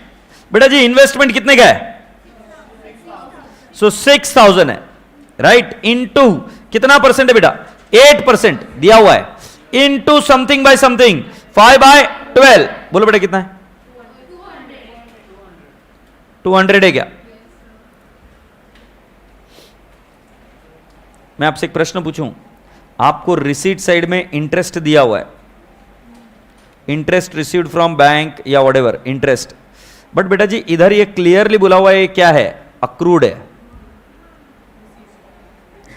बेटा जी इन्वेस्टमेंट कितने का है? सो 6000 है, राइट, इनटू कितना परसेंट है बेटा, 8% दिया हुआ है, इनटू समथिंग बाय समथिंग 5/12, बोलो बेटा कितना है, 200 है क्या? मैं आपसे एक प्रश्न पूछूं, आपको रिसीट साइड में इंटरेस्ट दिया हुआ है, इंटरेस्ट रिसीव्ड फ्रॉम बैंक या व्हाटएवर इंटरेस्ट, बट बेटा जी इधर ये क्लियरली बोला हुआ है ये क्या है, अक्रूड है,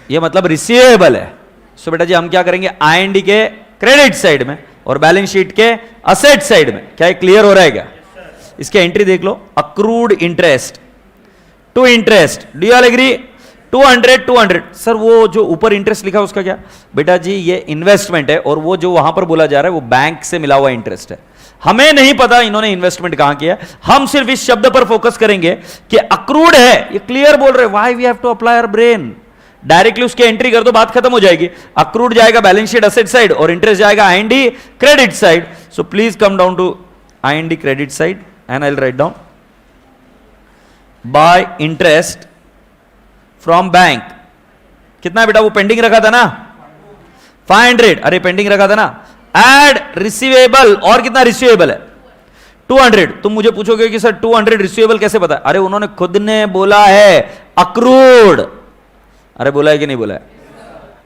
ये मतलब रिसीवेबल है। सो बेटा जी हम क्या करेंगे, आई के क्रेडिट साइड में और बैलेंस शीट के असेट साइड में, क्या क्लियर हो रहा है क्या? इसके एंट्री देख लो, accrued interest to interest, do you all agree? 200 sir वो जो ऊपर इंटरेस्ट लिखा है उसका क्या? बेटा जी ये इन्वेस्टमेंट है और वो जो वहां पर बोला जा रहा है वो बैंक से मिला हुआ इंटरेस्ट है, हमें नहीं पता इन्होंने इन्वेस्टमेंट कहां किया, हम सिर्फ इस शब्द पर फोकस करेंगे कि अक्रूड है, ये क्लियर बोल रहे, why we have to apply our brain, directly उसकी एंट्री कर दो, बात खत्म हो जाएगी। अक्रूड जाएगा बैलेंस शीट असेट साइड और इंटरेस्ट जाएगा I credit side. So please come down to I credit side and I will write down by interest from bank, कितना है बेटा, वो पेंडिंग रखा था ना 500, अरे पेंडिंग रखा था ना, एड रिसीवेबल, और कितना रिसीवेबल है 200। तुम मुझे पूछोगे कि सर 200 रिसीवेबल कैसे पता, अरे उन्होंने खुद ने बोला है अक्रूड, अरे बोला है कि नहीं बोला है,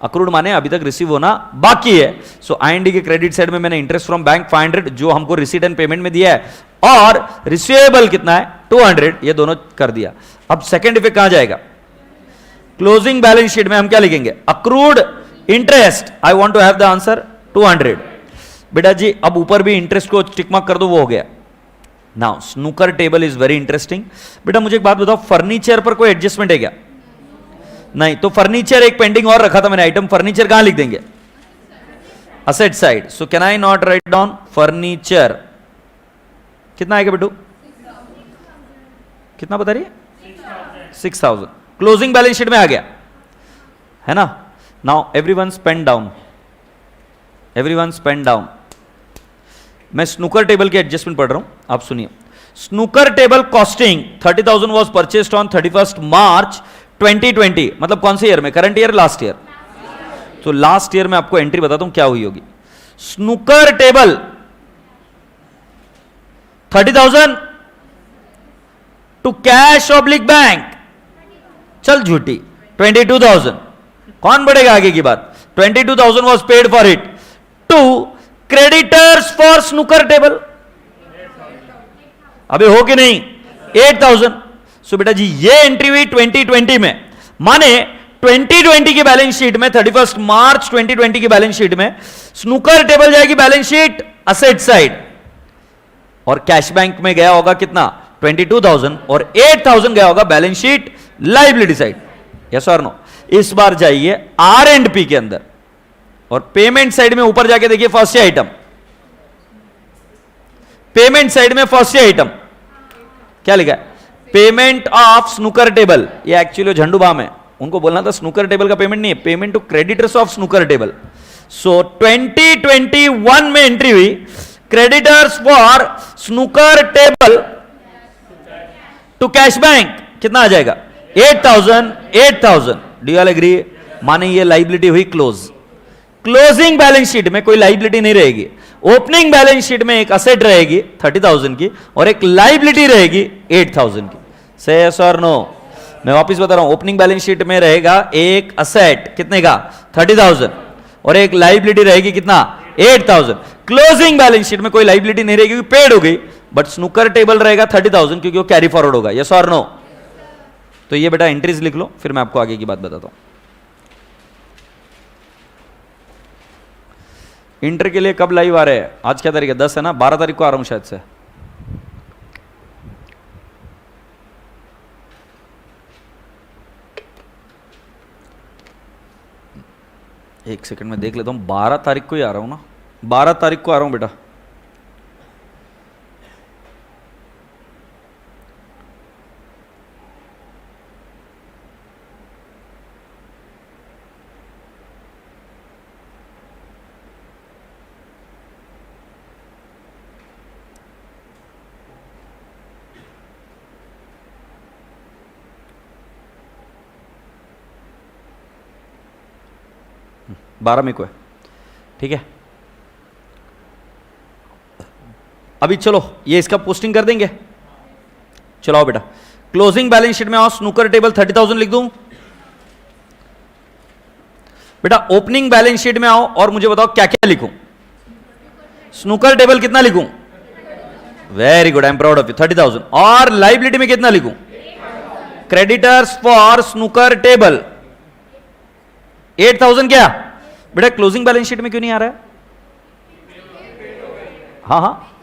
अक्रूड माने अभी तक रिसीव होना बाकी है। सो आई के क्रेडिट साइड में मैंने इंटरेस्ट फ्रॉम बैंक 500 जो हमको रिसीट एंड पेमेंट में दिया है, और रिसीवेबल कितना है 200, ये दोनों कर दिया। अब सेकेंड इफेक्ट कहां जाएगा, क्लोजिंग बैलेंस शीट में हम क्या लिखेंगे, accrued interest, I want to have the answer 200। बेटा जी अब ऊपर भी इंटरेस्ट को टिक मार्क कर दो, वो हो गया। Now snooker table is very interesting. बेटा मुझे एक बात बताओ, फर्नीचर पर कोई एडजस्टमेंट है क्या? नहीं, तो फर्नीचर एक पेंडिंग और रखा था मैंने आइटम, फर्नीचर कहां लिख देंगे, asset side. So can I not write down furniture, कितना आएगा बेटू, कितना बता रही है 6000, क्लोजिंग बैलेंस शीट में आ गया है ना। Now everyone spend down, everyone spend down. मैं स्नूकर टेबल की एडजस्टमेंट पढ़ रहा हूं, आप सुनिए। Snooker table costing 30,000 was purchased on 31 March 2020, मतलब कौन से ईयर में, करंट ईयर लास्ट ईयर? तो लास्ट ईयर में आपको एंट्री बताता हूं क्या हुई होगी। Snooker table 30,000 to cash oblique bank, चल झूठी 22,000, कौन बढ़ेगा आगे की बात, 22,000 was paid for it to creditors for snooker table, अबे हो कि नहीं 8,000। सो बेटा जी ये एंट्री हुई 2020 में, माने 2020 की बैलेंस शीट में 31 मार्च 2020 की बैलेंस शीट में स्नूकर टेबल जाएगी बैलेंस शीट असेट साइड, और कैश बैंक में गया होगा कितना 22,000, और 8,000 गया होगा balance sheet liability side, yes और नो। इस बार जाइए आर एंड पी के अंदर और पेमेंट साइड में ऊपर जाके देखिए फर्स्ट आइटम, पेमेंट साइड में फर्स्ट आइटम क्या लिखा है, पेमेंट ऑफ स्नूकर टेबल। ये एक्चुअली झंडू बाम है, उनको बोलना था स्नूकर टेबल का पेमेंट नहीं है, payment to creditors of snooker table. So 2021 में एंट्री हुई creditors for snooker table to cash bank, कितना आ जाएगा 8,000। Do you all agree? माने ये लाइबिलिटी हुई क्लोज। क्लोजिंग बैलेंस शीट में कोई लाइबिलिटी नहीं रहेगी, ओपनिंग बैलेंस शीट में एक असेट रहेगी 30,000 की और एक लाइबिलिटी रहेगी 8,000 की। से यस और नो? मैं वापस बता रहा हूं, ओपनिंग बैलेंस शीट में रहेगा एक असेट कितने का 30,000 और एक लाइबिलिटी रहेगी कितना 8,000। क्लोजिंग बैलेंस शीट में कोई लाइबिलिटी नहीं रहेगी, पेड हो गई, बट स्नूकर टेबल रहेगा 30,000 क्योंकि वो कैरी फॉरवर्ड होगा। यस और नो? तो ये बेटा एंट्रीज लिख लो, फिर मैं आपको आगे की बात बताता हूं। इंटर के लिए कब लाइव आ रहे हैं? आज क्या तारीख है? 10 है ना, 12 तारीख को आ रहा हूं शायद से। एक सेकंड में देख लेता हूं, 12 तारीख को ही आ रहा हूं ना, 12 तारीख को आ रहा हूं बेटा। 12 में को है, ठीक है। अभी चलो ये इसका पोस्टिंग कर देंगे। चलो आओ बेटा, क्लोजिंग बैलेंस शीट में आओ, स्नूकर टेबल 30,000 लिख दूं बेटा। ओपनिंग बैलेंस शीट में आओ और मुझे बताओ क्या क्या लिखूं। स्नूकर टेबल कितना लिखूं? Very good, I am proud of you, 30,000। और लाइबिलिटी में कितना लिखूं? Creditors for snooker table 8,000। क्या बेटा क्लोजिंग बैलेंस शीट में क्यों नहीं आ रहा है? हाँ हाँ,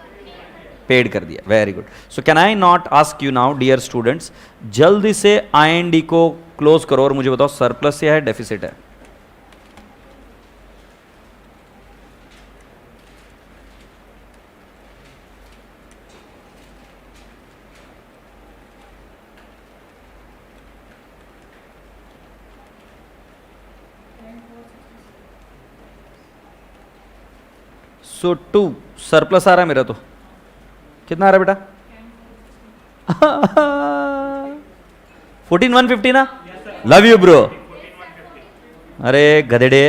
पेड कर दिया, very good. So can I not ask you now dear students, जल्दी से आई को क्लोज करो और मुझे बताओ सरप्लस या है डेफिसिट है? सो 2 सरप्लस आ रहा है मेरा, तो कितना आ रहा है बेटा? 14,150 ना? Love you bro. अरे गधेड़े,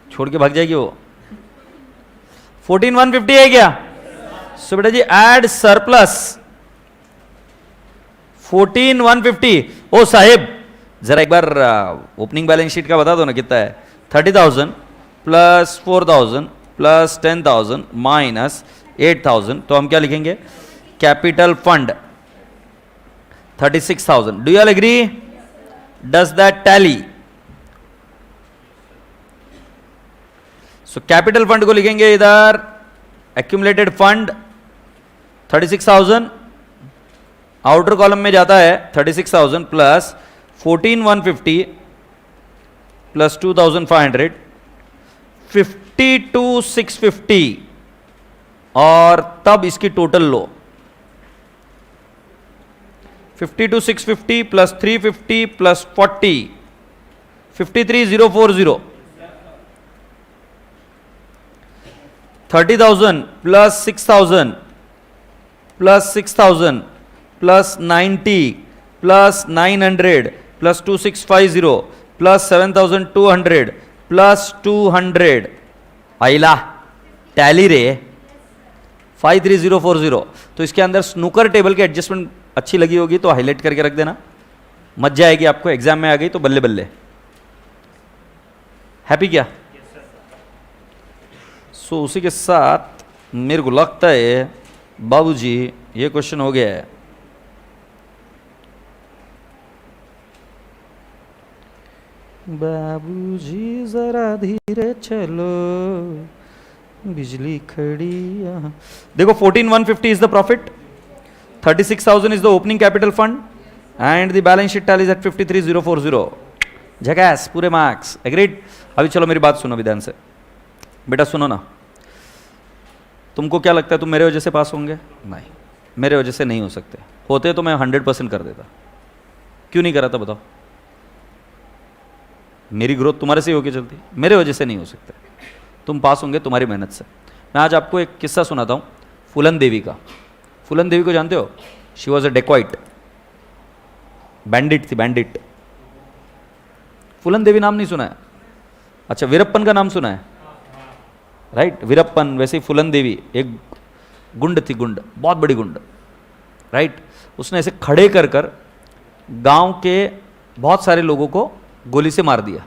छोड़ के भाग जाएगी वो। 14,150 है क्या? सो बेटा जी ऐड सरप्लस 14,150। ओ साहेब जरा एक बार ओपनिंग बैलेंस शीट का बता दो ना कितना है। 30,000 प्लस 4,000 प्लस 10,000 माइनस 8,000, तो हम क्या लिखेंगे? Capital fund 36,000। Do you all agree? Does that tally? So capital fund को लिखेंगे इधर, एक्यूमुलेटेड फंड 36,000, आउटर कॉलम में जाता है 36,000 प्लस 14,150 प्लस 2,500 52,650, और तब इसकी टोटल लो 52,650 plus 350 plus 40 53,040। 30,000 plus 6,000 plus 6,000 plus 90 plus 900 plus 2650 plus 7,200 plus 200। आइला टैली रे 53,040। तो इसके अंदर स्नूकर टेबल की एडजस्टमेंट अच्छी लगी होगी तो हाईलाइट करके रख देना, मजा आएगी आपको। एग्जाम में आ गई तो बल्ले बल्ले। हैप्पी क्या? सो उसी के साथ मेरे को लगता है बाबूजी ये क्वेश्चन हो गया है। बाबूजी जरा धीरे चलो, बिजली खड़ी यहाँ। देखो 14,150 is the profit, 36,000 is the opening capital fund and the balance sheet tally is at 53,040। झकास, पूरे मार्क्स, एग्रीड। अभी चलो मेरी बात सुनो विधान से। बेटा सुनो ना, तुमको क्या लगता है तुम मेरे वजह से पास होंगे? नहीं, मेरे वजह से नहीं हो सकते। होते तो मैं 100% कर देता। क्यों नहीं करा था बताओ? मेरी ग्रोथ तुम्हारे से ही होके चलती, मेरे वजह से नहीं हो सकते। तुम पास होंगे तुम्हारी मेहनत से। मैं आज आपको एक किस्सा सुनाता हूँ फूलन देवी का। फूलन देवी को जानते हो? She was a dacoit, bandit थी, बैंडिट। फूलन देवी नाम नहीं सुना है? अच्छा, वीरप्पन का नाम सुना है? राइट, वीरप्पन। वैसे ही फूलन देवी एक गुंड थी, गुंड, बहुत बड़ी गुंड। राइट, उसने ऐसे खड़े कर कर गांव के बहुत सारे लोगों को गोली से मार दिया।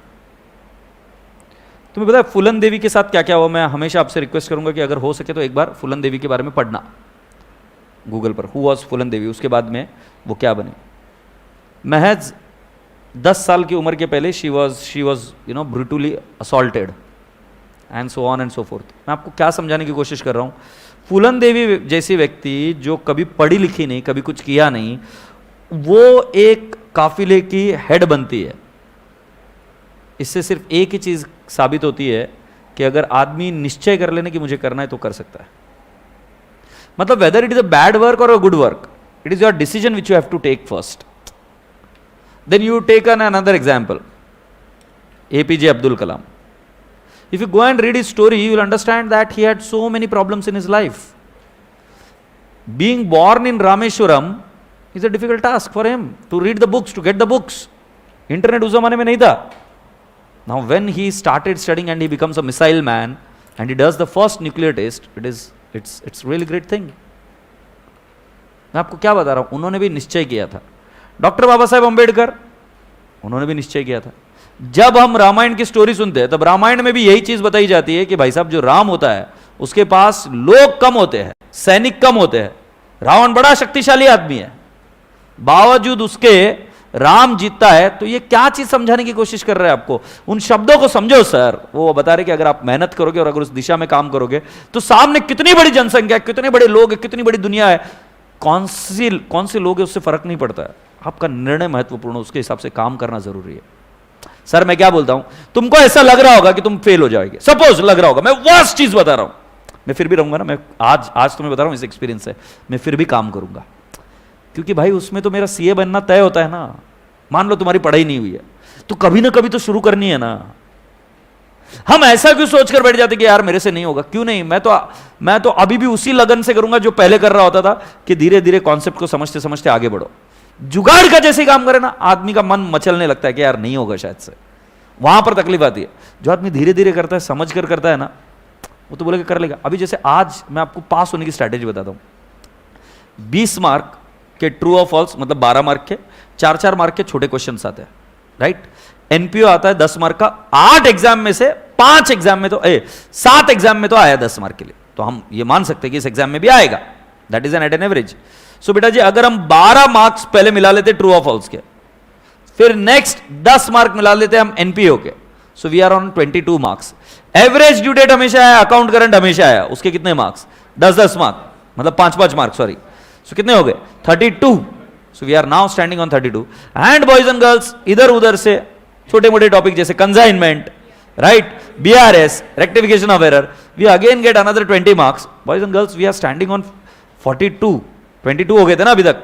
तुम्हें पता है फूलन देवी के साथ क्या क्या हुआ? मैं हमेशा आपसे रिक्वेस्ट करूंगा कि अगर हो सके तो एक बार फूलन देवी के बारे में पढ़ना गूगल पर, हु वॉज फूलन देवी, उसके बाद में वो क्या बनी। महज 10 साल की उम्र के पहले she was brutally assaulted and so on and so fourth. मैं आपको क्या समझाने की कोशिश कर रहा हूँ, फूलन देवी जैसी व्यक्ति जो कभी पढ़ी लिखी नहीं, कभी कुछ किया नहीं, वो एक काफिले की हेड बनती है। इससे सिर्फ एक ही चीज साबित होती है कि अगर आदमी निश्चय कर लेने की मुझे करना है तो कर सकता है। मतलब whether it is a bad work और a good work, it is your decision which you have to take first. Then you take an another example, APJ Abdul Kalam. If you go and read his story, you will understand that he had so many problems in his life. Being born in Rameshwaram is a difficult task for him to read the books, to get the books. Internet उस जमाने में नहीं था, Now when he started studying and he becomes a missile man and he does the first nuclear test, it's really great thing. मैं आपको क्या बता रहा हूं, उन्होंने भी निश्चय किया था. डॉक्टर बाबा साहेब अंबेडकर, उन्होंने भी निश्चय किया था. जब हम रामायण की स्टोरी सुनते हैं तब रामायण में भी यही चीज बताई जाती है कि भाई साहब जो राम होता है उसके पास लोग कम होते हैं, सैनिक कम होते हैं. रावण बड़ा शक्तिशाली आदमी है, बावजूद उसके राम जीतता है. तो ये क्या चीज समझाने की कोशिश कर रहे हैं आपको? उन शब्दों को समझो सर. वो बता रहे कि अगर आप मेहनत करोगे और अगर उस दिशा में काम करोगे तो सामने कितनी बड़ी जनसंख्या है, कितने बड़े लोग हैं, कितनी बड़ी दुनिया है, कौन से लोग हैं उससे फर्क नहीं पड़ता है. आपका निर्णय महत्वपूर्ण, उसके हिसाब से काम करना जरूरी है. सर मैं क्या बोलता हूं, तुमको ऐसा लग रहा होगा कि तुम फेल हो जाओगे, सपोज लग रहा होगा, मैं वर्स्ट चीज बता रहा हूं, मैं फिर भी रहूंगा ना. मैं आज तुम्हें बता रहा हूं इस एक्सपीरियंस से, मैं फिर भी काम करूंगा, क्योंकि भाई उसमें तो मेरा सीए बनना तय होता है ना. मान लो तुम्हारी पढ़ाई नहीं हुई है तो कभी ना कभी तो शुरू करनी है ना. हम ऐसा क्यों सोचकर बैठ जाते कि यार मेरे से नहीं होगा. क्यों नहीं, मैं तो अभी भी उसी लगन से करूंगा जो पहले कर रहा होता था, कि धीरे धीरे कॉन्सेप्ट को समझते समझते आगे बढ़ो. जुगाड़ का जैसे काम करे ना, आदमी का मन मचलने लगता है कि यार नहीं होगा शायद से. वहां पर तकलीफ आती है. जो आदमी धीरे धीरे करता है, समझ कर करता है ना, वो तो बोलेगा कर लेगा. अभी जैसे आज मैं आपको पास होने की स्ट्रैटेजी बताता हूं. 20 मार्क के ट्रू और फॉल्स, मतलब 12 मार्क के 4-4 मार्क के छोटे क्वेश्चंस आते हैं, राइट. एनपीओ आता है 10 मार्क का. 8 एग्जाम में से 5 एग्जाम में तो 7 एग्जाम में तो आया 10 मार्क के लिए, तो हम ये मान सकते हैं कि इस एग्जाम में भी आएगा. That is an average. So बेटा जी अगर हम 12 मार्क्स पहले मिला लेते ट्रू और फॉल्स के, फिर नेक्स्ट 10 मार्क मिला लेते हम एनपीओ के, so we are on 22 marks. Average due date हमेशा आया, अकाउंट करंट हमेशा आया, उसके कितने मार्क्स? 10-10 मार्क, मतलब 5-5 मार्क, सॉरी. सो कितने हो गए? 32. So we are now standing on 32. And boys and girls, इधर उधर से छोटे मोटे टॉपिक जैसे consignment, right, BRS, rectification of error, we again get another 20 marks. Boys and girls, we are standing on 42. 22 हो गए थे ना अभी तक,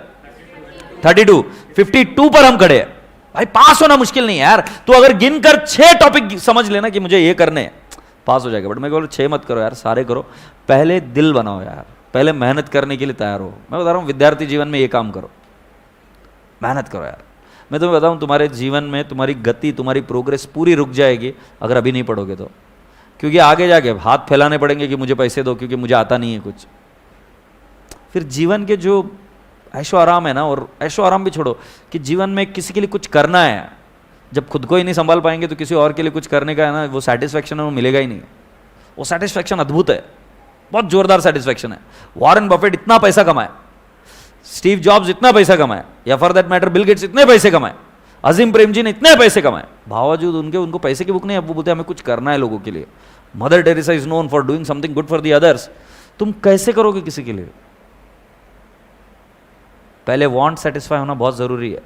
32, 52 पर हम खड़े हैं. भाई पास होना मुश्किल नहीं है यार. तो अगर गिनकर 6 टॉपिक समझ लेना कि मुझे ये करने हैं, पास हो जाएगा. बट मैं बोलूं 6 मत करो यार, सारे करो. पहले दिल बनाओ यार, पहले मेहनत करने के लिए तैयार हो. मैं बता रहा हूं विद्यार्थी जीवन में ये काम करो, मेहनत करो यार. मैं तुम्हें बताऊं तुम्हारे जीवन में तुम्हारी गति, तुम्हारी प्रोग्रेस पूरी रुक जाएगी अगर अभी नहीं पढ़ोगे तो. क्योंकि आगे जाके हाथ फैलाने पड़ेंगे कि मुझे पैसे दो क्योंकि मुझे आता नहीं है कुछ. फिर जीवन के जो ऐशो आराम है ना, और ऐशो आराम भी छोड़ो, कि जीवन में किसी के लिए कुछ करना है, जब खुद को ही नहीं संभाल पाएंगे तो किसी और के लिए कुछ करने का है ना, वो सेटिस्फैक्शन है वो मिलेगा ही नहीं. वो सेटिस्फैक्शन अद्भुत है, बहुत जोरदार सेटिस्फैक्शन है. वॉरेन बफेट इतना पैसा कमाए, स्टीव जॉब्स इतना पैसा कमाए, या for that matter Bill Gates इतने पैसे कमाए, अजीम प्रेमजी ने इतने पैसे कमाए, बावजूद उनको पैसे की भूख नहीं है. वो बोलते हैं हमें कुछ करना है लोगों के लिए. Mother Teresa is known for doing something good for the others. तुम कैसे करोगे किसी के लिए? पहले वांट सेटिस्फाई होना बहुत ज़रूरी है.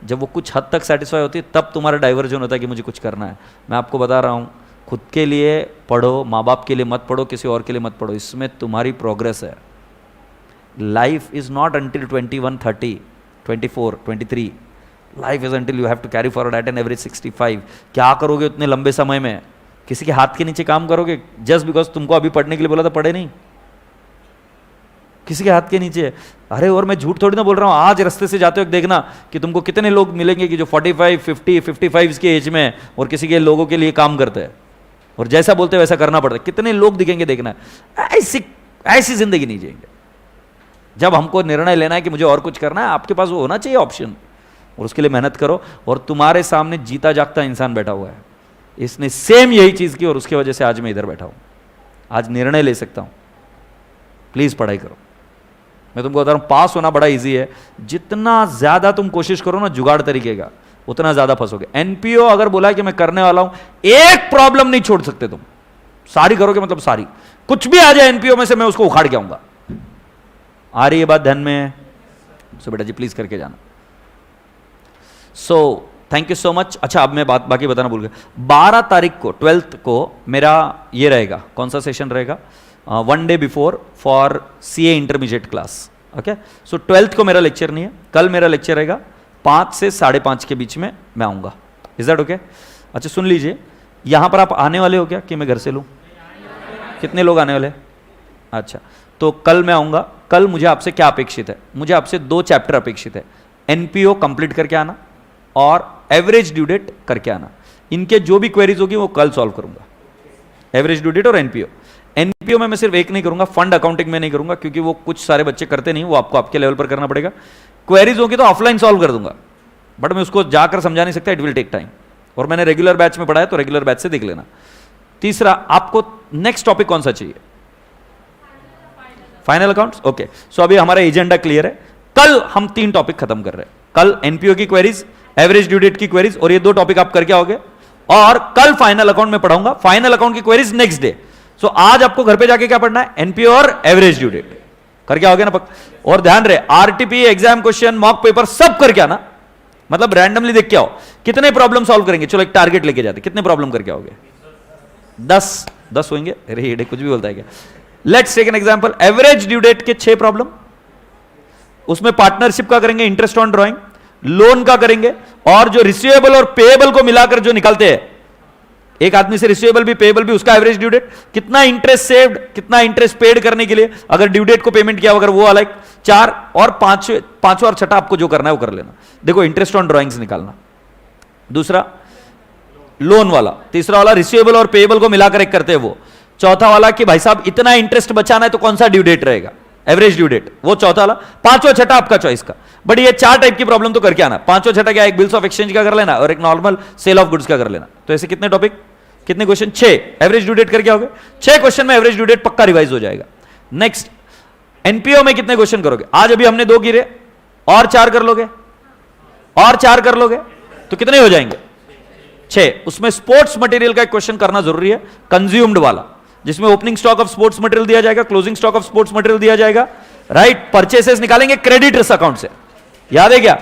जब वो कुछ हद तक सेटिस्फाई होती है तब तुम्हारा डाइवर्जन होता है कि मुझे कुछ करना है. मैं आपको बता रहा हूँ, खुद के लिए पढ़ो, माँ बाप के लिए मत पढ़ो, किसी और के लिए मत पढ़ो. इसमें तुम्हारी प्रोग्रेस है. Life is not until 21, 30, 24, 23. Life is until you have to carry forward at an average 65. क्या करोगे उतने लंबे समय में? किसी के हाथ के नीचे काम करोगे जस्ट बिकॉज तुमको अभी पढ़ने के लिए बोला था, पढ़े नहीं. किसी के हाथ के नीचे. अरे और मैं झूठ थोड़ी ना बोल रहा हूं. आज रास्ते से जाते वक्त देखना कि तुमको कितने लोग मिलेंगे कि जो 45, 50, 55 के एज में और किसी के लोगों के लिए काम करते हैं और जैसा बोलते हैं वैसा करना पड़ता है. कितने लोग दिखेंगे देखना. ऐसी जिंदगी नहीं जिएंगे. जब हमको निर्णय लेना है कि मुझे और कुछ करना है, आपके पास वो होना चाहिए ऑप्शन, और उसके लिए मेहनत करो. और तुम्हारे सामने जीता जागता इंसान बैठा हुआ है, इसने सेम यही चीज की और उसकी वजह से आज मैं इधर बैठा हूं, आज निर्णय ले सकता हूं. प्लीज पढ़ाई करो. मैं तुमको बता रहा हूं पास होना बड़ा इजी है. जितना ज्यादा तुम कोशिश करो ना जुगाड़ तरीके का, उतना ज्यादा फंसोगे. एनपीओ अगर बोला कि मैं करने वाला हूं, एक प्रॉब्लम नहीं छोड़ सकते तुम. सारी करोगे मतलब सारी, कुछ भी आ जाए एनपीओ में से मैं उसको उखाड़ के आऊंगा. आ रही है बात ध्यान में? सो बेटा जी प्लीज करके जाना. So thank you so much. अच्छा अब मैं बाकी बताना भूल गया. 12 तारीख को 12th को मेरा ये रहेगा, कौन सा सेशन रहेगा? 1 day before for CA intermediate class. Okay, so 12th को मेरा लेक्चर नहीं है. कल मेरा लेक्चर रहेगा 5 से 5:30 के बीच में मैं आऊंगा. Is that okay? अच्छा सुन लीजिए, यहां पर आप आने वाले हो क्या कि मैं घर से लूं? कितने लोग आने वाले? अच्छा, तो कल मैं आऊंगा. कल मुझे आपसे क्या अपेक्षित है? मुझे आपसे 2 चैप्टर अपेक्षित है. एनपीओ कंप्लीट करके आना और एवरेज ड्यू डेट करके आना. इनके जो भी क्वेरीज होगी वो कल सॉल्व करूंगा, एवरेज ड्यू डेट और एनपीओ। एनपीओ में मैं सिर्फ एक नहीं करूंगा, फंड अकाउंटिंग में नहीं करूंगा, क्योंकि वो कुछ सारे बच्चे करते नहीं, वो आपको आपके लेवल पर करना पड़ेगा। क्वेरीज होगी तो ऑफलाइन सॉल्व कर दूंगा, बट मैं उसको जाकर समझा नहीं सकता, इट विल टेक टाइम। और मैंने रेगुलर बैच में पढ़ाया तो रेगुलर बैच से देख लेना। तीसरा, आपको नेक्स्ट टॉपिक कौन सा चाहिए? Final accounts. ओके, सो अभी हमारा एजेंडा क्लियर है। कल हम 3 टॉपिक खत्म कर रहे हैं। कल एनपीओ की क्वेरीज, एवरेज ड्यू डेट की क्वेरीज, और ये 2 टॉपिक आप करके आओगे। और कल फाइनल अकाउंट में पढ़ाऊंगा, फाइनल अकाउंट की क्वेरीज नेक्स्ट डे। सो आज आपको घर पे जाके क्या पढ़ना है? एनपीओ और एवरेज ड्यू डेट करके आओगे ना? और ध्यान रहे, RTP, exam question, mock paper सब करके आना, मतलब रैंडमली देख के आओ। कितने प्रॉब्लम सॉल्व करेंगे? चलो एक टारगेट लेके जाते, कितने प्रॉब्लम करके आओगे? 10 होंगे। अरे ये कुछ भी बोलता है क्या? Let's take an example, average due date के 6 प्रॉब्लम, उसमें पार्टनरशिप का करेंगे, इंटरेस्ट ऑन ड्रॉइंग, लोन का करेंगे, और जो रिसीवेबल और पेएबल को मिलाकर जो निकालते हैं, एक आदमी से रिसीवेबल भी पेएबल भी, उसका एवरेज ड्यू डेट, कितना इंटरेस्ट सेव्ड, कितना इंटरेस्ट पेड करने के लिए अगर ड्यू डेट को पेमेंट किया, अगर वो अलग 4, और 5वां और छठा आपको जो करना है वो कर लेना। देखो, इंटरेस्ट ऑन ड्रॉइंग्स निकालना, दूसरा लोन वाला, तीसरा वाला रिसीवेबल और पेएबल को मिलाकर एक करते हैं वो, चौथा वाला कि भाई साहब इतना इंटरेस्ट बचाना है तो कौन सा ड्यू डेट रहेगा, एवरेज ड्यू डेट, वो चौथा वाला, 5वां छठा आपका चॉइस का। बट ये 4 टाइप की प्रॉब्लम तो करके आना। 5वां छठा क्या? एक बिल्स ऑफ एक्सचेंज का कर लेना और एक नॉर्मल सेल ऑफ गुड्स का कर लेना। तो ऐसे कितने टॉपिक, कितने क्वेश्चन? 6। एवरेज ड्यू डेट करके आओगे, 6 क्वेश्चन में एवरेज ड्यू डेट पक्का रिवाइज हो जाएगा। नेक्स्ट, एनपीओ में कितने क्वेश्चन करोगे? आज अभी हमने 2 गिरे, और 4 कर लोगे, और 4 कर लोगे तो कितने हो जाएंगे? 6। उसमें स्पोर्ट्स मटेरियल का एक क्वेश्चन करना जरूरी है, कंज्यूम्ड वाला, जिसमें opening stock of sports material दिया जाएगा, closing stock of sports material दिया जाएगा, राइट। परचेसेस निकालेंगे क्रेडिटर्स अकाउंट से, याद है क्या?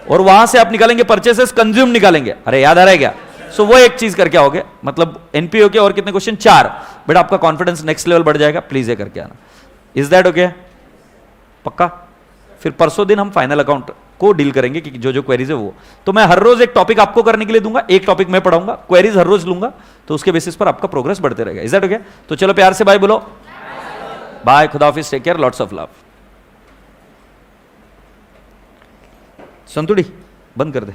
और वहां से आप निकालेंगे परचेसेस, कंज्यूम निकालेंगे। अरे याद आ रहा है क्या? सो वो एक चीज करके आओगे, मतलब एनपीओ के और कितने क्वेश्चन? 4। बट आपका कॉन्फिडेंस नेक्स्ट लेवल बढ़ जाएगा। प्लीज ये करके आना। Is that okay? पक्का? फिर परसों दिन हम फाइनल अकाउंट को डील करेंगे कि जो जो क्वेरीज है वो। तो मैं हर रोज एक टॉपिक आपको करने के लिए दूंगा, एक टॉपिक मैं पढ़ाऊंगा, क्वेरीज हर रोज लूंगा, तो उसके बेसिस पर आपका प्रोग्रेस बढ़ते रहेगा। Is that okay? तो चलो प्यार से बाय बोलो। बाय, खुदा हाफिज, take care, lots of love. संतुड़ी बंद कर दे,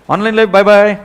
ऑनलाइन लाइव, बाय बाय।